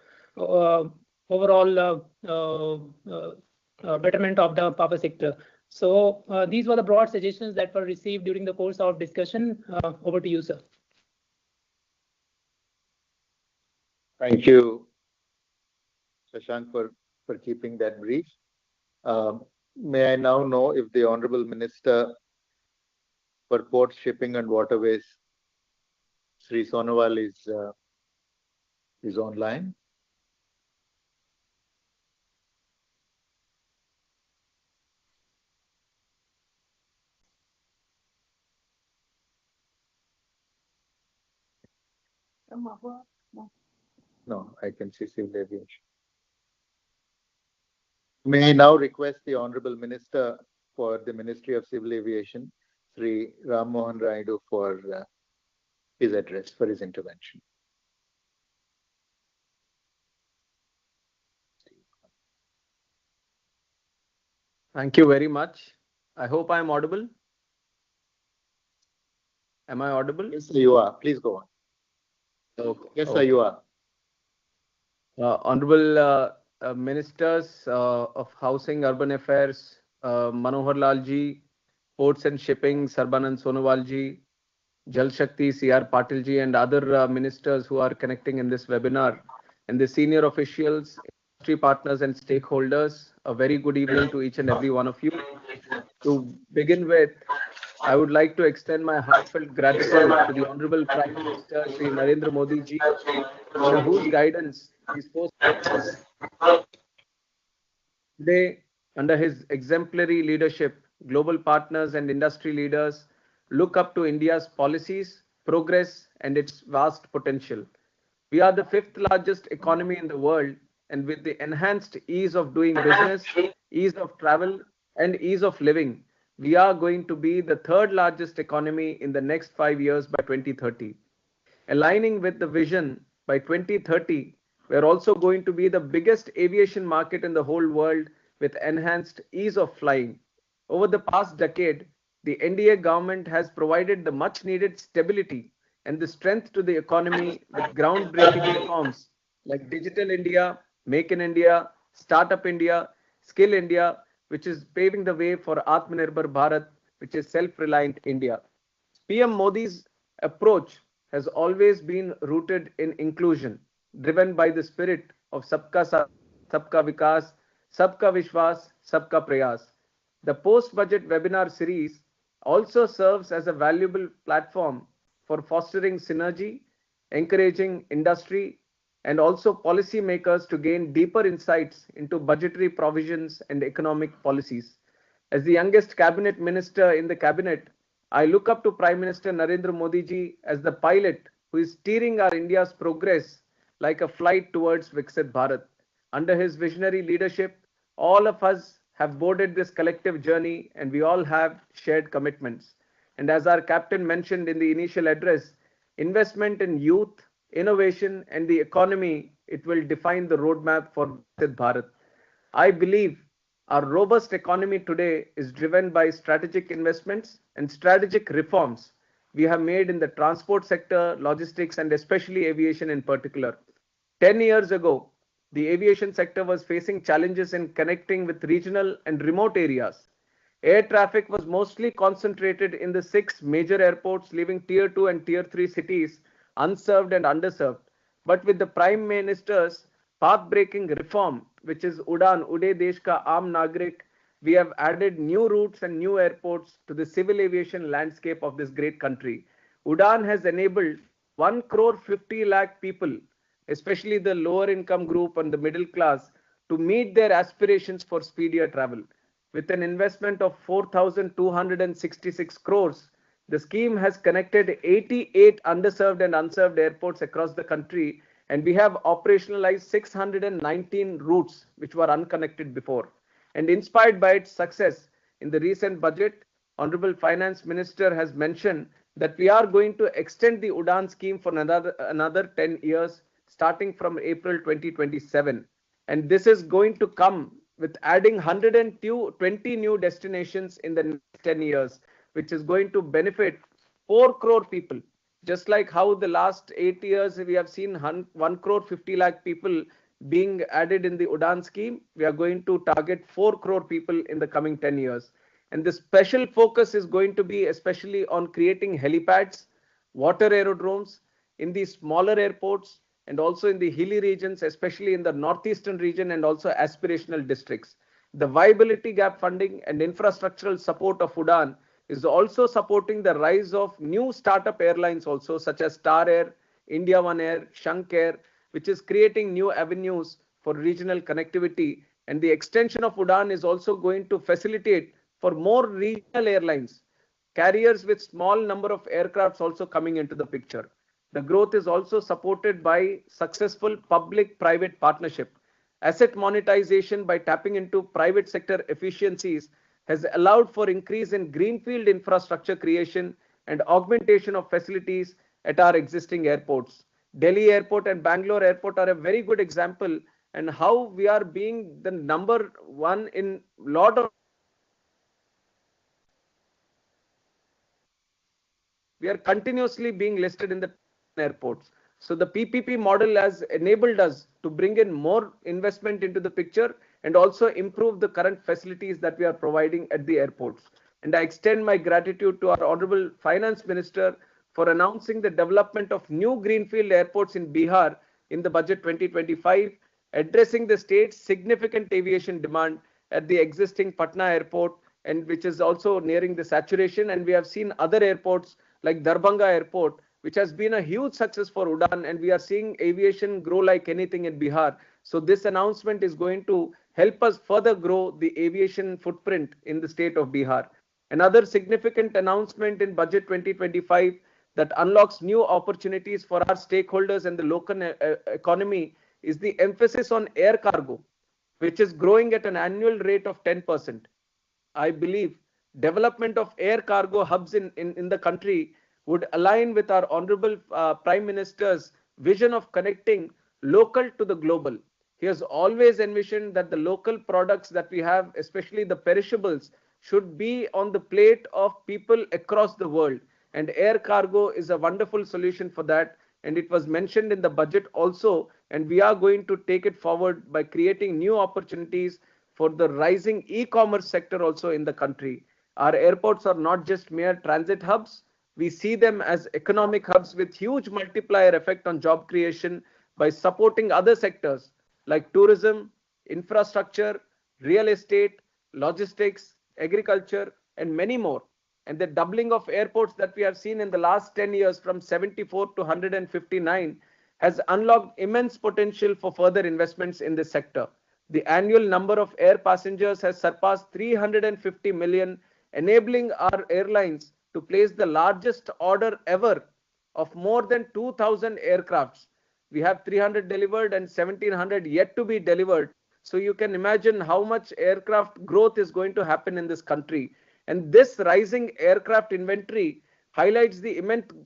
overall betterment of the power sector. So these were the broad suggestions that were received during the course of discussion. Over to you, sir. Thank you, Shashank, for keeping that brief. May I now know if the Honorable Minister for Ports, Shipping and Waterways, Sri Sonowal, is online? No, I can see Civil Aviation. May I now request the Honorable Minister for the Ministry of Civil Aviation, Sri Ram Mohan Raidu, for his address, for his intervention. Thank you very much. I hope I am audible. Am I audible? Yes, sir, you are. Please go on. Okay. Yes, sir, you are. Honorable Ministers of Housing, Urban Affairs, Manohar Lal ji, Ports and Shipping, Sarbanand Sonowal ji, Jal Shakti, C.R. Patil ji, and other ministers who are connecting in this webinar, and the senior officials, industry partners and stakeholders, a very good evening to each and every one of you. To begin with, I would like to extend my heartfelt gratitude to the Honorable Prime Minister, Sri Narendra Modi ji, under whose guidance these four today, under his exemplary leadership, global partners and industry leaders look up to India's policies, progress, and its vast potential. We are the fifth largest economy in the world, and with the enhanced ease of doing business, ease of travel, and ease of living, we are going to be the third largest economy in the next 5 years by 2030. Aligning with the vision, by 2030, we are also going to be the biggest aviation market in the whole world with enhanced ease of flying. Over the past decade, the NDA government has provided the much needed stability and the strength to the economy with groundbreaking reforms like Digital India, Make in India, Startup India, Skill India, which is paving the way for Atmanirbhar Bharat, which is self-reliant India. PM Modi's approach has always been rooted in inclusion, driven by the spirit of Sabka Saath, Sabka Vikas, Sabka Vishwas, Sabka Prayas. The post-budget webinar series also serves as a valuable platform for fostering synergy, encouraging industry, and also policymakers to gain deeper insights into budgetary provisions and economic policies. As the youngest cabinet minister in the cabinet, I look up to Prime Minister Narendra Modi ji as the pilot who is steering our India's progress like a flight towards Viksit Bharat. Under his visionary leadership, all of us have boarded this collective journey and we all have shared commitments. And as our captain mentioned in the initial address, investment in youth, innovation and the economy, it will define the roadmap for Viksit Bharat. I believe our robust economy today is driven by strategic investments and strategic reforms we have made in the transport sector, logistics, and especially aviation in particular. 10 years ago, the aviation sector was facing challenges in connecting with regional and remote areas. Air traffic was mostly concentrated in the 6 major airports, leaving Tier 2 and Tier 3 cities unserved and underserved. But with the Prime Minister's path-breaking reform, which is Udan, Ude Desh Ka Aam Nagrik, we have added new routes and new airports to the civil aviation landscape of this great country. Udan has enabled 1 crore 50 lakh people, especially the lower income group and the middle class, to meet their aspirations for speedier travel. With an investment of 4,266 crores, the scheme has connected 88 underserved and unserved airports across the country, and we have operationalized 619 routes which were unconnected before. And inspired by its success, in the recent budget, Honorable Finance Minister has mentioned that we are going to extend the Udan scheme for another 10 years, starting from April 2027. And this is going to come with adding 120 new destinations in the next 10 years, which is going to benefit 4 crore people. Just like how the last 8 years we have seen 1 crore 50 lakh people being added in the Udan scheme, we are going to target 4 crore people in the coming 10 years. And the special focus is going to be especially on creating helipads, water aerodromes in the smaller airports, and also in the hilly regions, especially in the northeastern region and also aspirational districts. The viability gap funding and infrastructural support of Udan is also supporting the rise of new startup airlines also, such as Star Air, India One Air, Shank Air, which is creating new avenues for regional connectivity. And the extension of Udan is also going to facilitate for more regional airlines, carriers with small number of aircrafts also coming into the picture. The growth is also supported by successful public-private partnership. Asset monetization by tapping into private sector efficiencies has allowed for increase in greenfield infrastructure creation and augmentation of facilities at our existing airports. Delhi Airport and Bangalore Airport are a very good example, and how we are being the number one in lot of. We are continuously being listed in the airports. So the PPP model has enabled us to bring in more investment into the picture and also improve the current facilities that we are providing at the airports. And I extend my gratitude to our Honorable Finance Minister for announcing the development of new greenfield airports in Bihar in the budget 2025, addressing the state's significant aviation demand at the existing Patna airport, and which is also nearing the saturation. And we have seen other airports like Darbhanga Airport, which has been a huge success for Udan, and we are seeing aviation grow like anything in Bihar. So this announcement is going to help us further grow the aviation footprint in the state of Bihar. Another significant announcement in budget 2025 that unlocks new opportunities for our stakeholders and the local economy is the emphasis on air cargo, which is growing at an annual rate of 10%. I believe development of air cargo hubs in the country would align with our Honorable Prime Minister's vision of connecting local to the global. He has always envisioned that the local products that we have, especially the perishables, should be on the plate of people across the world. And air cargo is a wonderful solution for that. And it was mentioned in the budget also. And we are going to take it forward by creating new opportunities for the rising e-commerce sector also in the country. Our airports are not just mere transit hubs. We see them as economic hubs with huge multiplier effect on job creation by supporting other sectors like tourism, infrastructure, real estate, logistics, agriculture, and many more. And the doubling of airports that we have seen in the last 10 years from 74 to 159 has unlocked immense potential for further investments in this sector. The annual number of air passengers has surpassed 350 million, enabling our airlines to place the largest order ever of more than 2,000 aircrafts. We have 300 delivered and 1,700 yet to be delivered. So you can imagine how much aircraft growth is going to happen in this country. And this rising aircraft inventory highlights the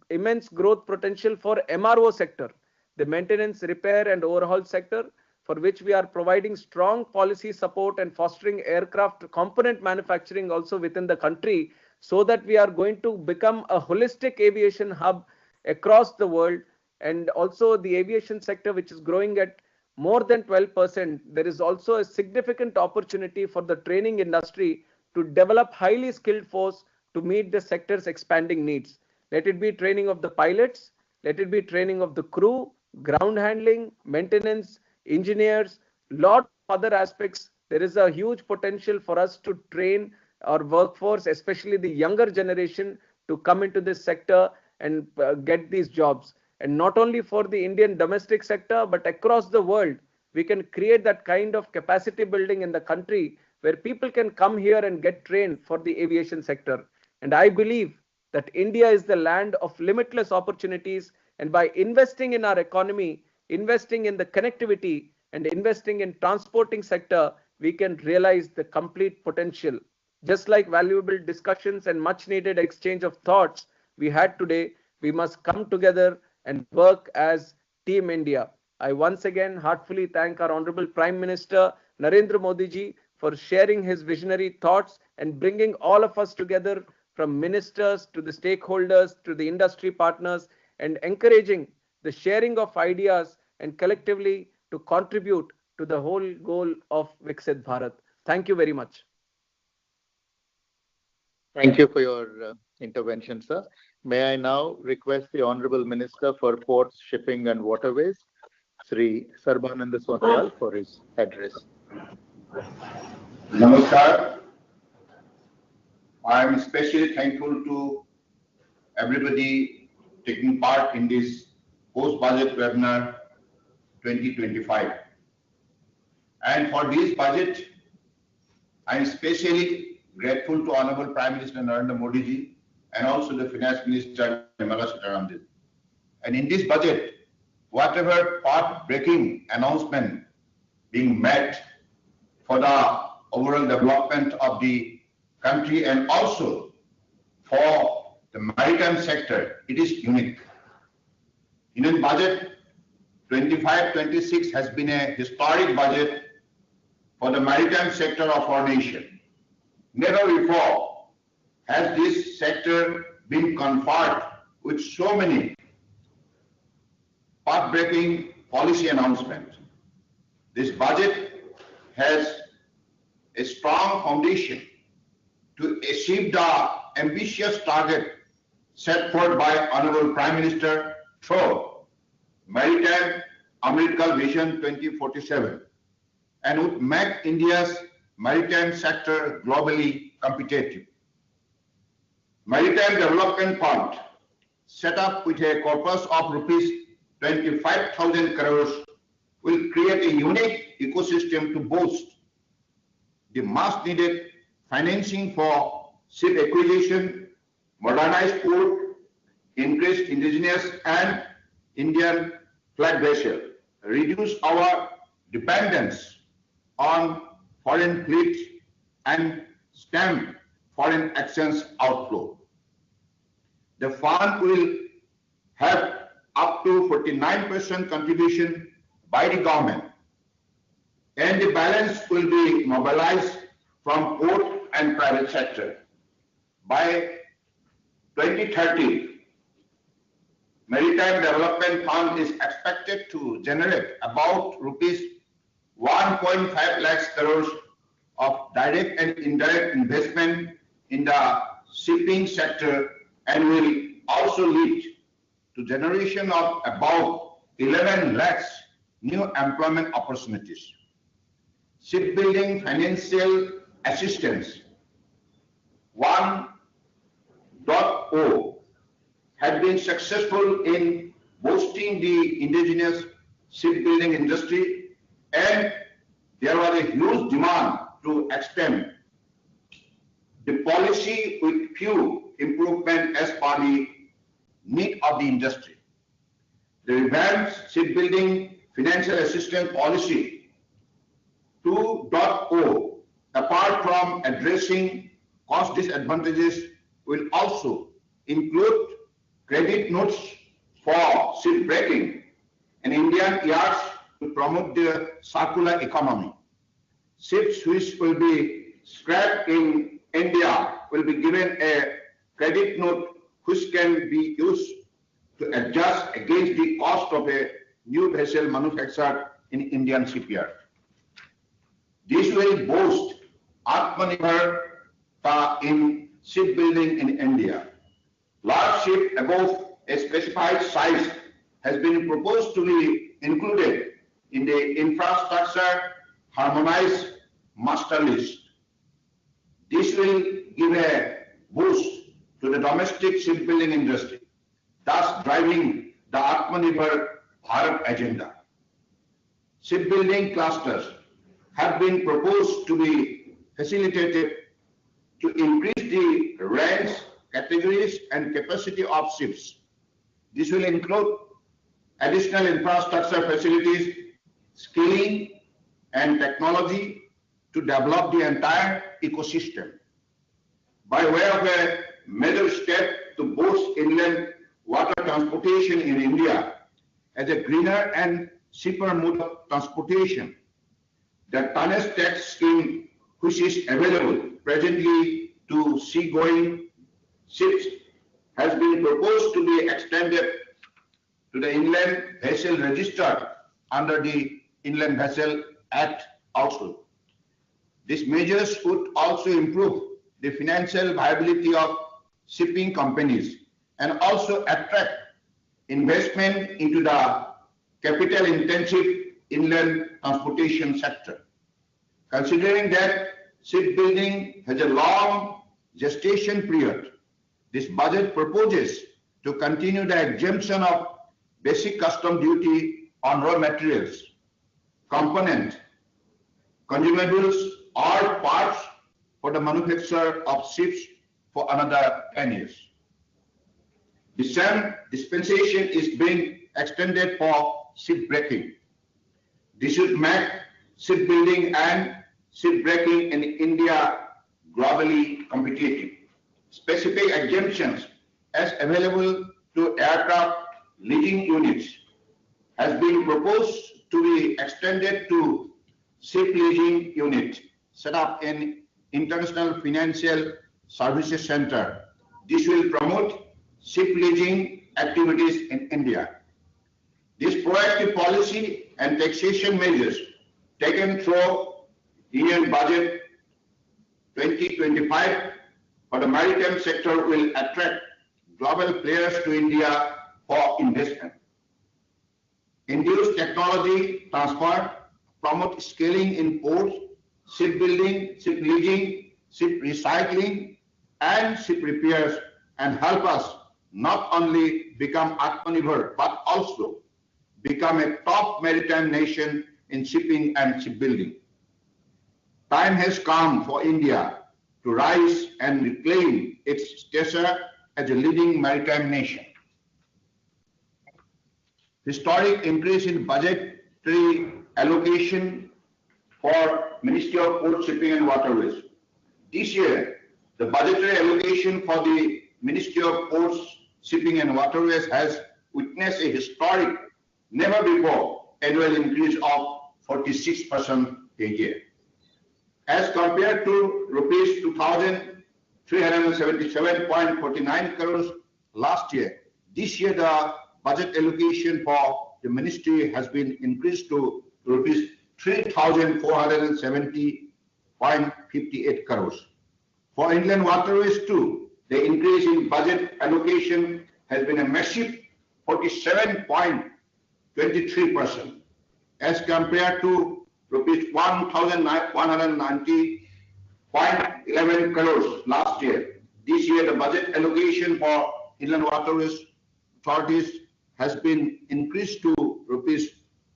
immense growth potential for MRO sector, the maintenance, repair and overhaul sector, for which we are providing strong policy support and fostering aircraft component manufacturing also within the country, so that we are going to become a holistic aviation hub across the world. And also the aviation sector, which is growing at more than 12%, there is also a significant opportunity for the training industry to develop highly skilled force to meet the sector's expanding needs. Let it be training of the pilots, let it be training of the crew, ground handling, maintenance, engineers, lot of other aspects. There is a huge potential for us to train our workforce, especially the younger generation, to come into this sector and get these jobs. And not only for the Indian domestic sector, but across the world, we can create that kind of capacity building in the country where people can come here and get trained for the aviation sector. And I believe that India is the land of limitless opportunities. And by investing in our economy, investing in the connectivity, and investing in transporting sector, we can realize the complete potential. Just like valuable discussions and much needed exchange of thoughts we had today, we must come together and work as Team India. I once again heartfully thank our Honorable Prime Minister Narendra Modi ji for sharing his visionary thoughts and bringing all of us together, from ministers to the stakeholders to the industry partners, and encouraging the sharing of ideas and collectively to contribute to the whole goal of Viksit Bharat. Thank you very much. Thank you for your intervention, sir. May I now request the Honorable Minister for Ports, Shipping and Waterways, Sri Sarbananda Sonayal, for his address. Namaskar. I am especially thankful to everybody taking part in this post-budget webinar 2025. And for this budget, I am especially grateful to Honorable Prime Minister Narendra Modi ji and also the Finance Minister Nirmala Sitharaman. And in this budget, whatever path-breaking announcement being made for the overall development of the country and also for the maritime sector, it is unique. Indian budget 25-26 has been a historic budget for the maritime sector of our nation. Never before has this sector been conferred with so many path-breaking policy announcements. This budget has a strong foundation to achieve the ambitious target set forth by Honorable Prime Minister through Maritime American Vision 2047 and would make India's maritime sector globally competitive. Maritime Development Fund, set up with a corpus of rupees 25,000 crores, will create a unique ecosystem to boost the much needed financing for ship acquisition, modernized port, increased indigenous and Indian flag vessel, reduce our dependence on foreign fleets and stem foreign exchange outflow. The fund will have up to 49% contribution by the government, and the balance will be mobilized from port and private sector. By 2030, Maritime Development Fund is expected to generate about rupees 1.5 lakhs crores of direct and indirect investment in the shipping sector and will also lead to generation of about 11 lakhs new employment opportunities. Shipbuilding financial assistance 1.0 had been successful in boosting the indigenous shipbuilding industry, and there was a huge demand to extend the policy with few improvement as per the need of the industry. The revamped shipbuilding financial assistance policy 2.0, apart from addressing cost disadvantages, will also include credit notes for shipbreaking and Indian yards to promote the circular economy. Ships which will be scrapped in India will be given a credit note which can be used to adjust against the cost of a new vessel manufactured in Indian shipyard. This will boost Atmanirbhar in shipbuilding in India. Large ship above a specified size has been proposed to be included in the infrastructure harmonized master list. This will give a boost to the domestic shipbuilding industry, thus driving the Atmanirbhar Bharat agenda. Shipbuilding clusters have been proposed to be facilitated to increase the range, categories, and capacity of ships. This will include additional infrastructure facilities, skilling, and technology to develop the entire ecosystem. By way of a major step to boost inland water transportation in India as a greener and cheaper mode of transportation, the tonnage tax scheme, which is available presently to seagoing ships, has been proposed to be extended to the inland vessel registered under the Inland Vessel Act also. These measures would also improve the financial viability of shipping companies and also attract investment into the capital-intensive inland transportation sector. Considering that shipbuilding has a long gestation period, this budget proposes to continue the exemption of basic custom duty on raw materials, component, consumables, or parts for the manufacture of ships for another 10 years. The same dispensation is being extended for shipbreaking. This should make shipbuilding and shipbreaking in India globally competitive. Specific exemptions as available to aircraft leasing units has been proposed to be extended to ship leasing unit set up in International Financial Services Center. This will promote ship leasing activities in India. This proactive policy and taxation measures taken through Union Budget 2025 for the maritime sector will attract global players to India for investment. Induce technology transfer, promote scaling in ports, shipbuilding, ship leasing, ship recycling, and ship repairs, and help us not only become Atmanirbhar but also become a top maritime nation in shipping and shipbuilding. Time has come for India to rise and reclaim its stature as a leading maritime nation. Historic increase in budgetary allocation for Ministry of Port, Shipping and Waterways. This year, the budgetary allocation for the Ministry of Ports, Shipping and Waterways has witnessed a historic, never before annual increase of 46% a year. As compared to rupees 2,377.49 crores last year, this year the budget allocation for the ministry has been increased to rupees 3,470.58 crores. For inland waterways too, the increase in budget allocation has been a massive 47.23% as compared to rupees 1,190.11 crores last year. This year, the budget allocation for inland waterways authorities has been increased to rupees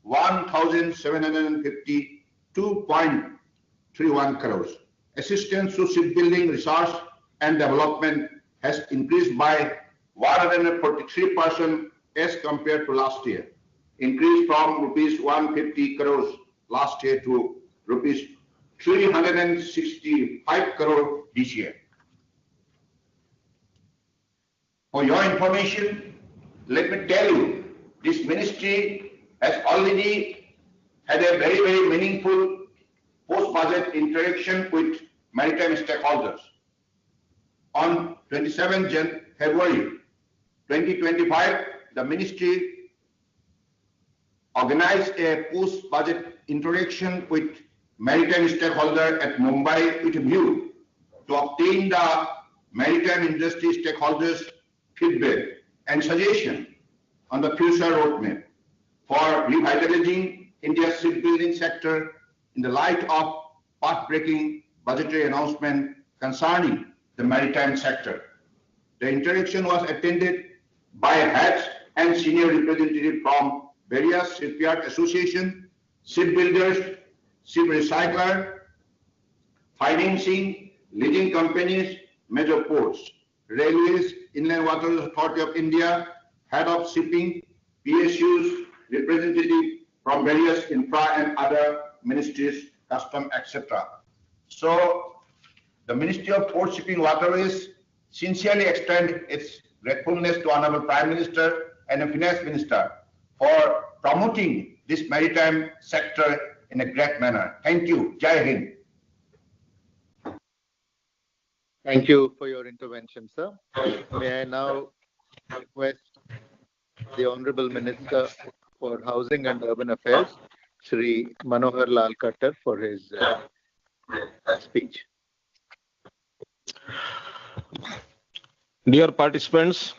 1,752.31 crores. Assistance to shipbuilding research and development has increased by 143% as compared to last year. Increased from rupees 150 crores last year to rupees 365 crore this year. For your information, let me tell you, this ministry has already had a very, very meaningful post-budget interaction with maritime stakeholders. On 27 February 2025, the ministry organized a post-budget interaction with maritime stakeholders at Mumbai with a view to obtain the maritime industry stakeholders' feedback and suggestion on the future roadmap for revitalizing India's shipbuilding sector in the light of path-breaking budgetary announcement concerning the maritime sector. The interaction was attended by heads and senior representatives from various shipyard associations, shipbuilders, ship recyclers, financing, leasing companies, major ports, railways, Inland Waters Authority of India, head of shipping, PSUs, representatives from various infra and other ministries, custom, etc. So the Ministry of Port Shipping Waterways sincerely extend its gratefulness to Honorable Prime Minister and the Finance Minister for promoting this maritime sector in a great manner. Thank you. Jai Hind. Thank you for your intervention, sir. May I now request the Honorable Minister for Housing and Urban Affairs, Shri Manohar Lal Khattar, for his speech. Dear participants,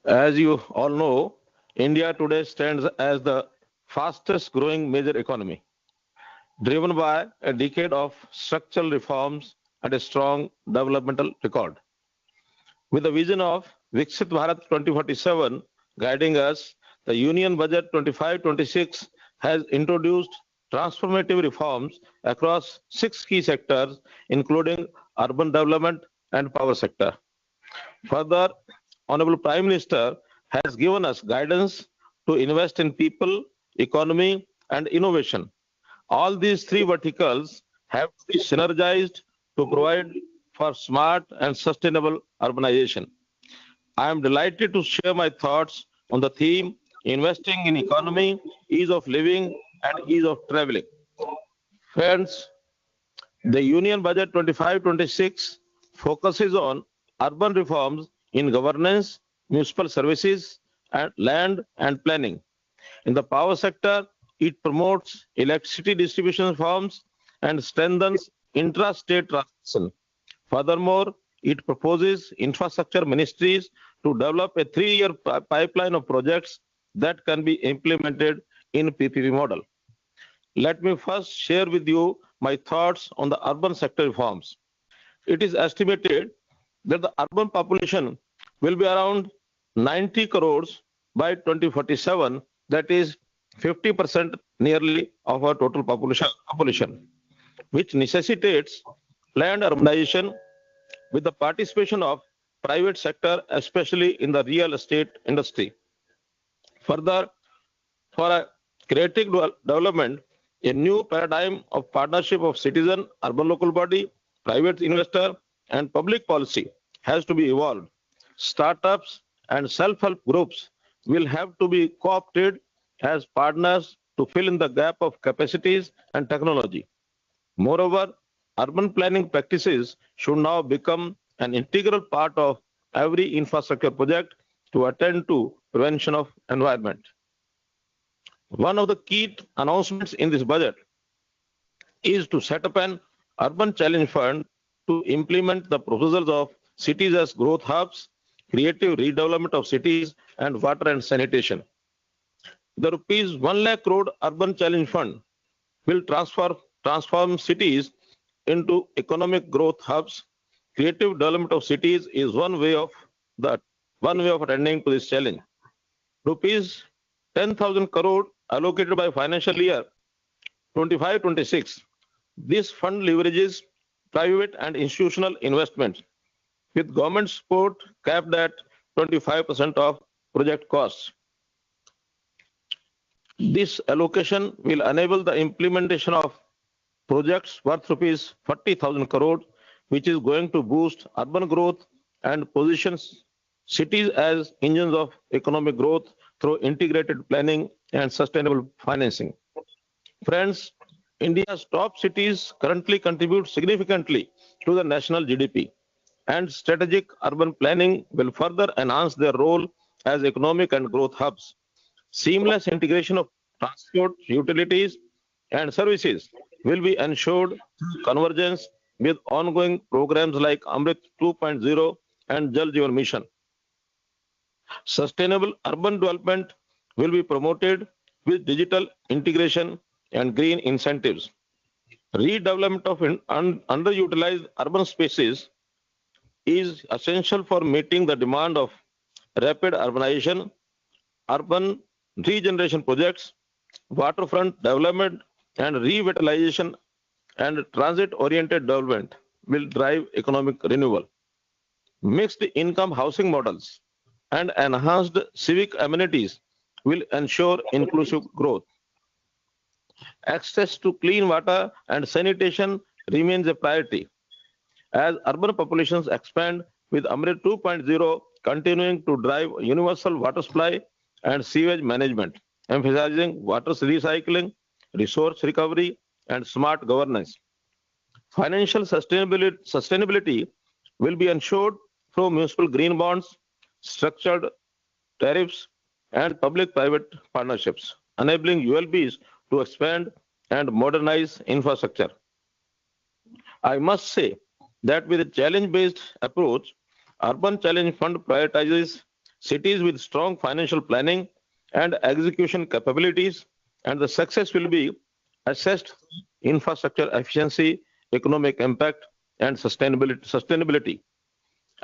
as you all know, India today stands as the fastest growing major economy, driven by a decade of structural reforms and a strong developmental record. With the vision of Viksit Bharat 2047 guiding us, the Union Budget 25-26 has introduced transformative reforms across 6 key sectors, including urban development and power sector. Further, Honorable Prime Minister has given us guidance to invest in people, economy, and innovation. All these 3 verticals have to be synergized to provide for smart and sustainable urbanization. I am delighted to share my thoughts on the theme investing in economy, ease of living, and ease of traveling. Friends, the Union Budget 25-26 focuses on urban reforms in governance, municipal services, and land and planning. In the power sector, it promotes electricity distribution reforms and strengthens intra-state transmission. Furthermore, it proposes infrastructure ministries to develop a 3-year pipeline of projects that can be implemented in PPP model. Let me first share with you my thoughts on the urban sector reforms. It is estimated that the urban population will be around 90 crores by 2047, that is 50% nearly of our total population, which necessitates planned urbanization with the participation of private sector, especially in the real estate industry. Further, for a creative development, a new paradigm of partnership of citizen, urban local body, private investor, and public policy has to be evolved. Startups and self-help groups will have to be co-opted as partners to fill in the gap of capacities and technology. Moreover, urban planning practices should now become an integral part of every infrastructure project to attend to prevention of environment. One of the key announcements in this budget is to set up an urban challenge fund to implement the proposals of cities as growth hubs, creative redevelopment of cities, and water and sanitation. The rupees 1 lakh crore urban challenge fund will transform cities into economic growth hubs. Creative development of cities is one way of attending to this challenge. Rupees 10,000 crore allocated by financial year 25-26. This fund leverages private and institutional investments with government support capped at 25% of project costs. This allocation will enable the implementation of projects worth rupees 40,000 crore, which is going to boost urban growth and positions cities as engines of economic growth through integrated planning and sustainable financing. Friends, India's top cities currently contribute significantly to the national GDP, and strategic urban planning will further enhance their role as economic and growth hubs. Seamless integration of transport, utilities, and services will be ensured through convergence with ongoing programs like Amrit 2.0 and Jal Jeevan mission. Sustainable urban development will be promoted with digital integration and green incentives. Redevelopment of underutilized urban spaces is essential for meeting the demand of rapid urbanization, urban regeneration projects, waterfront development, and revitalization and transit-oriented development will drive economic renewal. Mixed income housing models and enhanced civic amenities will ensure inclusive growth. Access to clean water and sanitation remains a priority as urban populations expand, with Amrit 2.0 continuing to drive universal water supply and sewage management, emphasizing water recycling, resource recovery, and smart governance. Financial sustainability will be ensured through municipal green bonds, structured tariffs, and public-private partnerships, enabling ULBs to expand and modernize infrastructure. I must say that with a challenge-based approach, Urban Challenge Fund prioritizes cities with strong financial planning and execution capabilities, and the success will be assessed infrastructure efficiency, economic impact, and sustainability.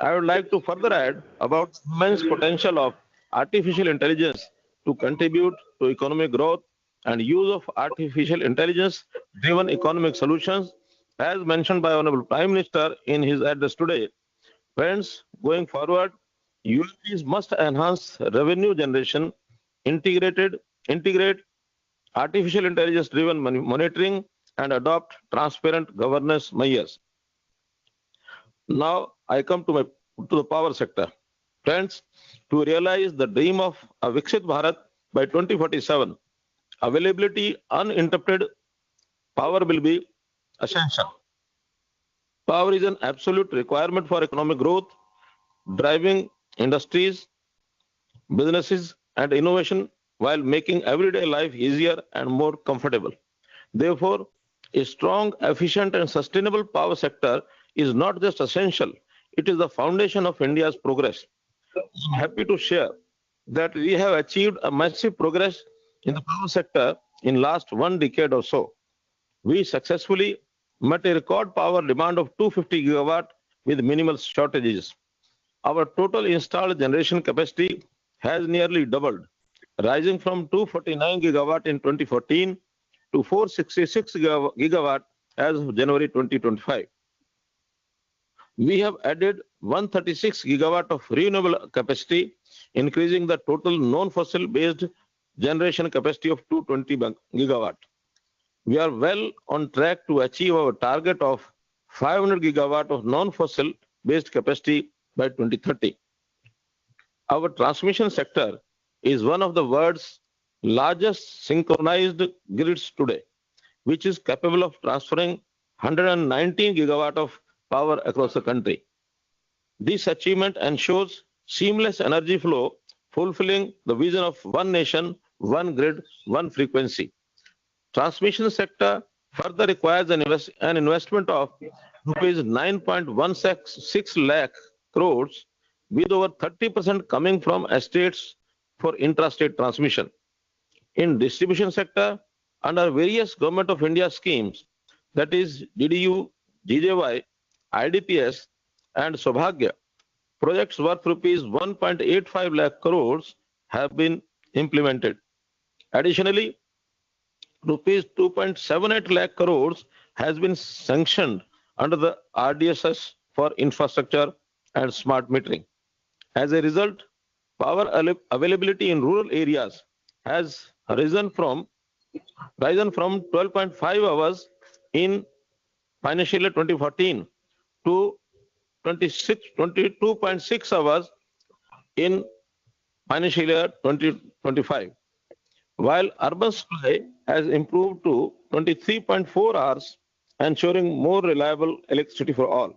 I would like to further add about immense potential of artificial intelligence to contribute to economic growth and use of artificial intelligence-driven economic solutions, as mentioned by Honorable Prime Minister in his address today. Friends, going forward, ULPs must enhance revenue generation, integrate artificial intelligence-driven monitoring, and adopt transparent governance measures. Now I come to the power sector. Friends, to realize the dream of a Viksit Bharat by 2047, availability uninterrupted power will be essential. Power is an absolute requirement for economic growth, driving industries, businesses, and innovation while making everyday life easier and more comfortable. Therefore, a strong, efficient, and sustainable power sector is not just essential, it is the foundation of India's progress. I'm happy to share that we have achieved a massive progress in the power sector in last 1 decade or so. We successfully met a record power demand of 250 gigawatt with minimal shortages. Our total installed generation capacity has nearly doubled, rising from 249 gigawatt in 2014 to 466 gigawatt as of January 2025. We have added 136 gigawatt of renewable capacity, increasing the total non-fossil based generation capacity of 220 gigawatt. We are well on track to achieve our target of 500 gigawatt of non-fossil based capacity by 2030. Our transmission sector is one of the world's largest synchronized grids today, which is capable of transferring 119 gigawatt of power across the country. This achievement ensures seamless energy flow, fulfilling the vision of one nation, one grid, one frequency. Transmission sector further requires an investment of rupees 9.166 lakh crores, with over 30% coming from estates for intrastate transmission. In distribution sector, under various Government of India schemes, that is DDU, JJY, IDPS, and Saubhagya, projects worth rupees 1.85 lakh crores have been implemented. Additionally, rupees 2.78 lakh crores has been sanctioned under the RDSS for infrastructure and smart metering. As a result, power availability in rural areas has risen from 12.5 hours in financial year 2014 to 22.6 hours in financial year 2025, while urban supply has improved to 23.4 hours, ensuring more reliable electricity for all.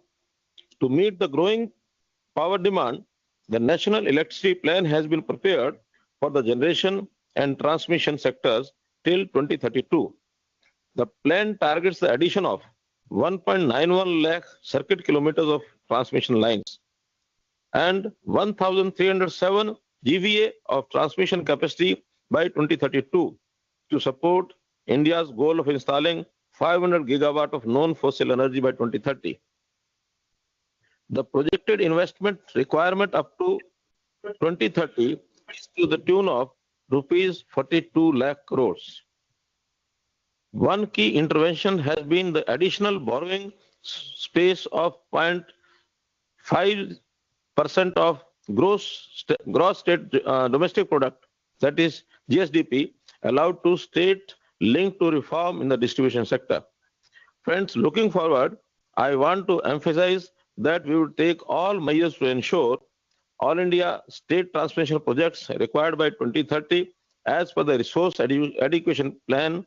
To meet the growing power demand, the National Electricity Plan has been prepared for the generation and transmission sectors till 2032. The plan targets the addition of 1.91 lakh circuit kilometers of transmission lines, and 1,307 GVA of transmission capacity by 2032 to support India's goal of installing 500 gigawatt of non-fossil energy by 2030. The projected investment requirement up to 2030 is to the tune of rupees 42 lakh crores. One key intervention has been the additional borrowing space of 0.5% of gross state domestic product, that is GSDP, allowed to state linked to reform in the distribution sector. Friends, looking forward, I want to emphasize that we will take all measures to ensure all India state transmission projects required by 2030 as per the resource adequation plan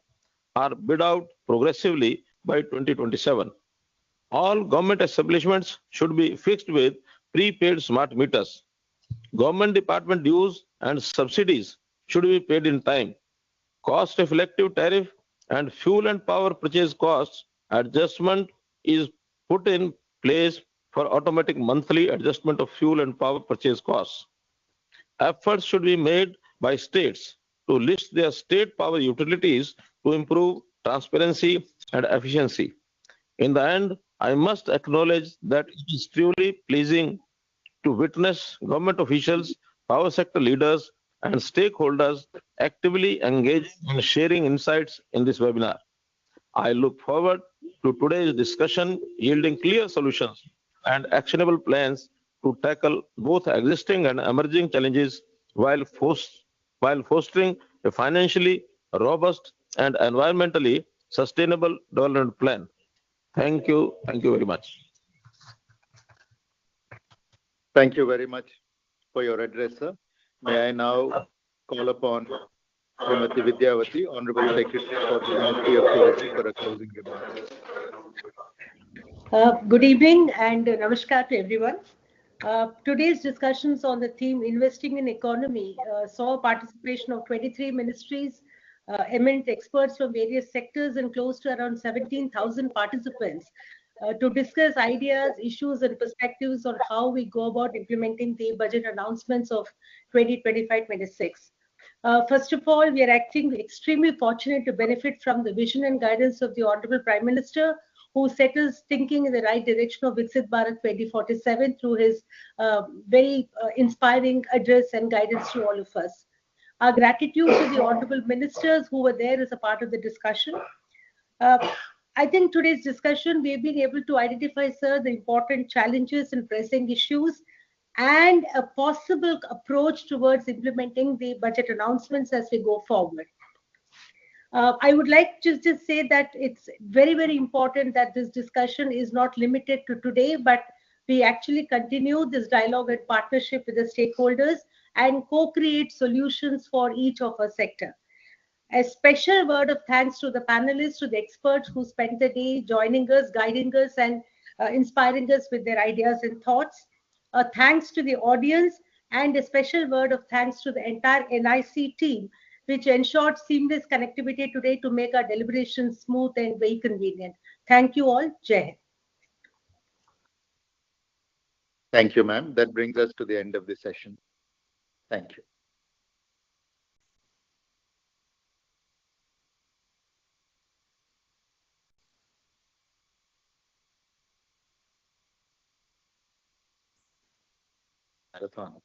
are bid out progressively by 2027. All government establishments should be fixed with prepaid smart meters. Government department dues and subsidies should be paid in time. Cost-effective tariff and fuel and power purchase costs adjustment is put in place for automatic monthly adjustment of fuel and power purchase costs. Efforts should be made by states to list their state power utilities to improve transparency and efficiency. In the end, I must acknowledge that it is truly pleasing to witness government officials, power sector leaders, and stakeholders actively engaging and sharing insights in this webinar. I look forward to today's discussion yielding clear solutions and actionable plans to tackle both existing and emerging challenges while fostering a financially robust and environmentally sustainable development plan. Thank you. Thank you very much. Thank you very much for your address, sir. May I now call upon Srimati Vidyavati, Honorable Secretary for the Ministry of Tourism, for a closing remark. Good evening and namaskar to everyone. Today's discussions on the theme Investing in Economy saw participation of 23 ministries, eminent experts from various sectors, and close to around 17,000 participants to discuss ideas, issues, and perspectives on how we go about implementing the budget announcements of 2025-26. First of all, we are acting extremely fortunate to benefit from the vision and guidance of the Honorable Prime Minister, who set us thinking in the right direction of Viksit Bharat 2047 through his very inspiring address and guidance to all of us. Our gratitude to the Honorable Ministers who were there as a part of the discussion. I think today's discussion, we've been able to identify, sir, the important challenges and pressing issues and a possible approach towards implementing the budget announcements as we go forward. I would like to just say that it's very, very important that this discussion is not limited to today, but we actually continue this dialogue and partnership with the stakeholders and co-create solutions for each of our sector. A special word of thanks to the panelists, to the experts who spent the day joining us, guiding us, and inspiring us with their ideas and thoughts. Thanks to the audience, and a special word of thanks to the entire NIC team, which ensured seamless connectivity today to make our deliberations smooth and very convenient. Thank you all. Jai Hind. Thank you, ma'am. That brings us to the end of the session. Thank you. Marathon.